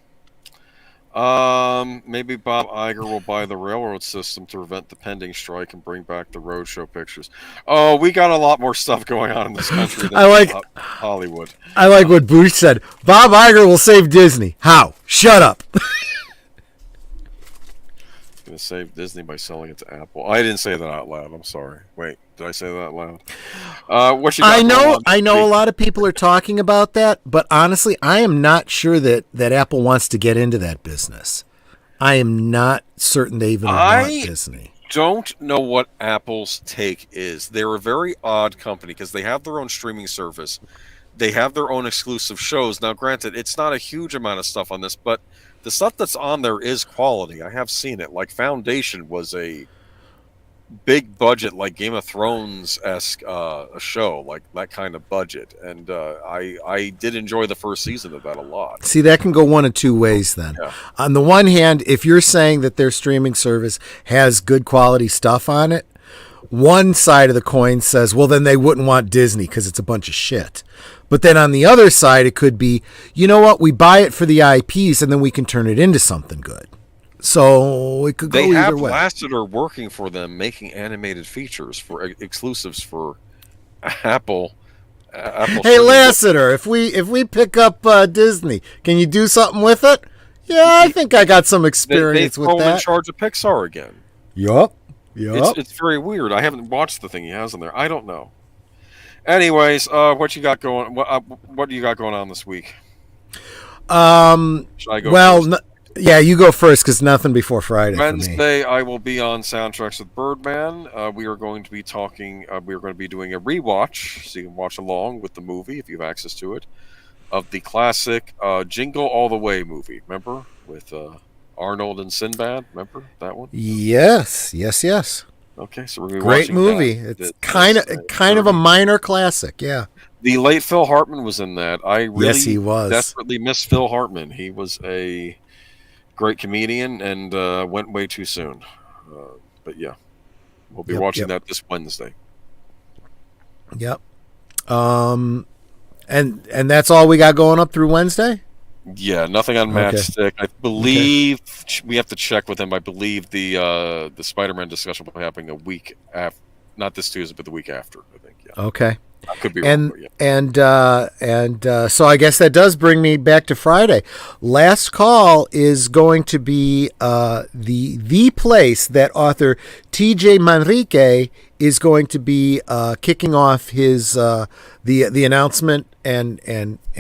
Maybe Bob Iger will buy the railroad system to prevent the pending strike and bring back the roadshow pictures. Oh, we got a lot more stuff going on in this country than Hollywood. I like what Bush said. Bob Iger will save Disney. How? Shut up. He's going to save Disney by selling it to Apple. I didn't say that out loud. I'm sorry. Wait, did I say that out loud? What you got I know a lot of people are talking about that, but honestly, I am not sure that Apple wants to get into that business. I am not certain they even want Disney. Don't know what Apple's take is. They're a very odd company because they have their own streaming service. They have their own exclusive shows. Now, granted, it's not a huge amount of stuff on this, but the stuff that's on there is quality. I have seen it. Like Foundation was a big budget, like Game of Thrones-esque a show, like that kind of budget. And I did enjoy the first season of that a lot. See, that can go one of two ways then. Yeah. On the one hand, if you're saying that their streaming service has good quality stuff on it, one side of the coin says, well, then they wouldn't want Disney because it's a bunch of shit. But then on the other side, it could be, you know what, we buy it for the IPs and then we can turn it into something good. So it could go either way. They have Lasseter working for them, making animated features for exclusives for Apple. Hey, Lasseter, if we pick up Disney, can you do something with it? Yeah, I think I got some experience with that. They throw him in charge of Pixar again. Yup. It's very weird. I haven't watched the thing he has on there. I don't know. Anyways, what you got going? What do you got going on this week? Should I go Well, first? yeah, you go first because nothing before Friday for me. Wednesday, I will be on Soundtracks with Birdman. We are going to be talking. We are going to be doing a rewatch, so you can watch along with the movie if you have access to it, of the classic Jingle All the Way movie. Remember with Arnold and Sinbad? Remember that one? Yes. Okay, so we're going to be Great watching movie. that. It's kind of a minor classic. Yeah. The late Phil Hartman was in that. I really Yes, he was. desperately miss Phil Hartman. He was a great comedian and went way too soon. But yeah, we'll be watching that this Wednesday. Yep. And that's all we got going up through Wednesday? Yeah, nothing on Matchstick. I believe we have to check with him. I believe the Spider-Man discussion will be happening a week after, not this Tuesday, but the week after. I think. Yeah. Okay. I could be wrong. But yeah. And so I guess that does bring me back to Friday. Last Call is going to be the place that author T.J. Manrique is going to be kicking off his the announcement and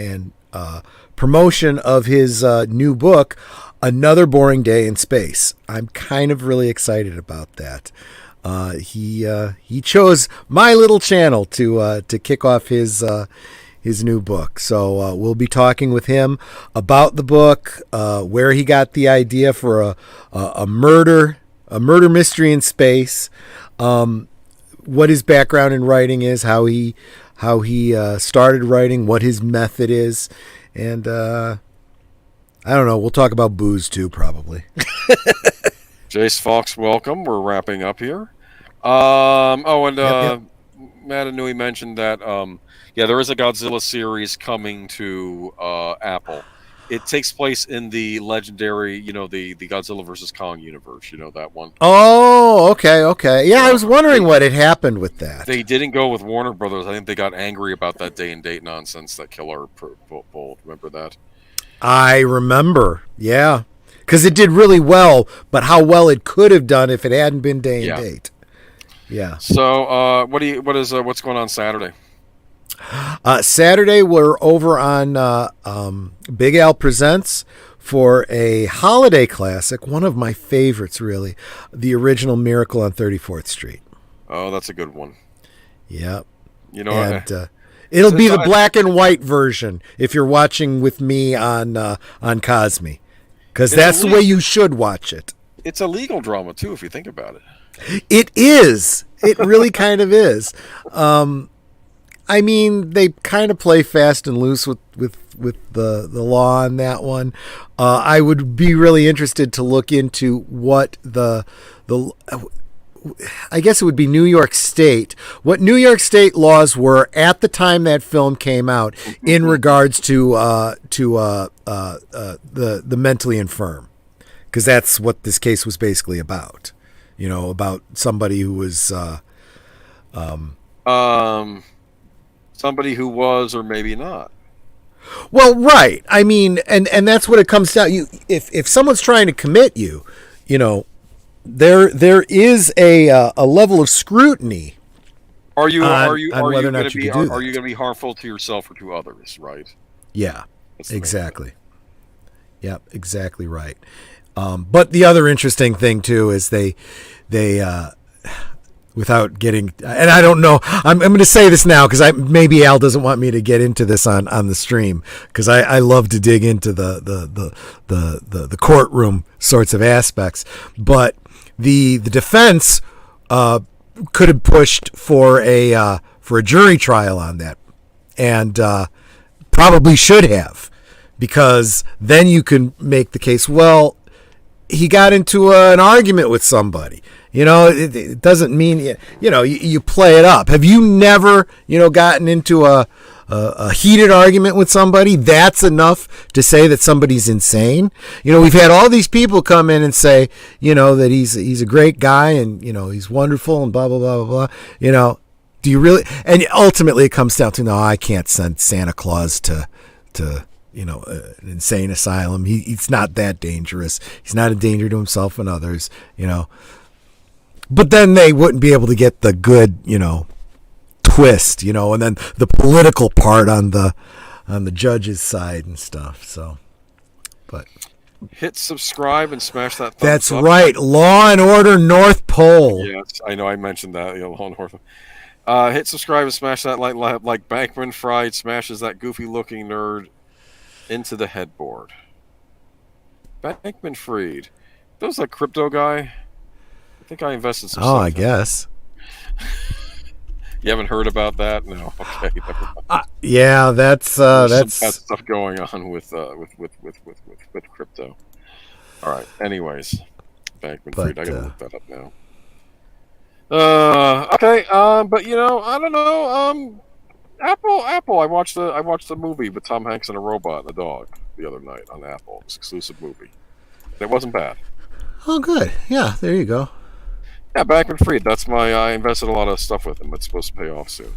promotion of his new book, Another Boring Day in Space. I'm kind of really excited about that. He chose my little channel to kick off his new book. So we'll be talking with him about the book, where he got the idea for a murder mystery in space, what his background in writing is, how he started writing, what his method is, and I don't know. We'll talk about booze too, probably. Jace Fox, welcome. We're wrapping up here. Matt Inouye mentioned that there is a Godzilla series coming to Apple. It takes place in the legendary, the Godzilla versus Kong universe. You know that one? Oh, okay. Yeah, I was wondering what had happened with that. They didn't go with Warner Brothers. I think they got angry about that day and date nonsense that Killer pulled. Remember that? I remember, yeah. Because it did really well, but how well it could have done if it hadn't been day and date. Yeah. So, what's going on Saturday? Saturday we're over on Big Al Presents for a holiday classic, one of my favorites, really, the original Miracle on 34th Street. Oh, that's a good one. Yep. It'll be the black and white version if you're watching with me on Cosme. Because that's the way you should watch it. It's a legal drama, too, if you think about it. It is. It really kind of is. I mean, they kind of play fast and loose with the law on that one. I would be really interested to look into what I guess it would be New York State. What New York State laws were at the time that film came out in regards to the mentally infirm, because that's what this case was basically about. About somebody who was somebody who was or maybe not. Well, right. I mean, and that's what it comes down. If someone's trying to commit you, there is a level of scrutiny. Are you going to be that. harmful to yourself or to others? Right. Yeah. Exactly. Yep. Exactly right. But the other interesting thing too is they without getting, and I don't know, I'm going to say this now because maybe Al doesn't want me to get into this on the stream, because I love to dig into the courtroom sorts of aspects. But the defense could have pushed for a jury trial on that, and probably should have, because then you can make the case, well, he got into an argument with somebody. It doesn't mean, you play it up. Have you never, gotten into a heated argument with somebody? That's enough to say that somebody's insane. We've had all these people come in and say, that he's a great guy and, he's wonderful and blah, blah, blah, blah, blah. Do you really? And ultimately it comes down to, no, I can't send Santa Claus to an insane asylum. He's not that dangerous. He's not a danger to himself and others, But then they wouldn't be able to get the good, twist, and then the political part on the judge's side and stuff. So, but hit subscribe and smash that thumbs that's up. right. Law and Order North Pole. Yes, I know I mentioned that. Law and Order. Hit subscribe and smash that like Bankman Fried smashes that goofy-looking nerd into the headboard. Bankman Fried. That was that crypto guy. I think I invested some stuff I guess. You haven't heard about that? No. Okay. Yeah, that's Some bad stuff going on with crypto. All right. Anyways, Bankman Fried. I gotta look that up now. Okay. But I don't know. Apple. I watched the movie with Tom Hanks and a robot and a dog the other night on Apple. It was an exclusive movie. It wasn't bad. Oh, good. Yeah, there you go. Yeah, Bankman Fried. That's I invested a lot of stuff with him. It's supposed to pay off soon.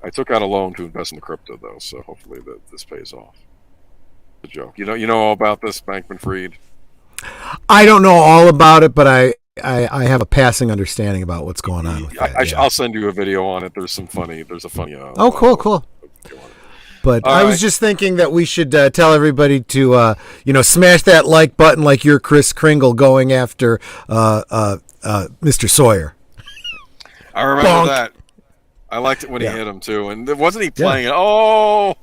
I took out a loan to invest in the crypto though, so hopefully this pays off. It's a joke. You know all about this, Bankman Fried? I don't know all about it, but I have a passing understanding about what's going on with that. I'll send you a video on it. There's a funny. Oh, cool. But I was just thinking that we should tell everybody to, smash that like button like you're Kris Kringle going after Mr. Sawyer. I remember Bonk. that. I liked it when he hit him too, and wasn't he playing it? Oh,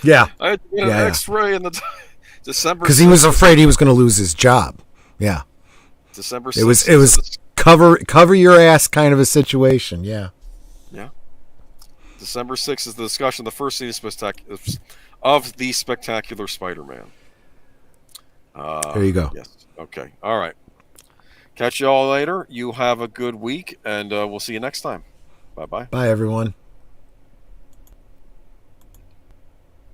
yeah. I had to get an X-ray in the December because he was afraid he was going to lose his job. Yeah, December. It was cover your ass kind of a situation. Yeah. December 6th is the discussion of the first scene of the Spectacular Spider-Man. There you go. Yes. Okay. All right. Catch you all later. You have a good week, and we'll see you next time. Bye-bye. Bye, everyone.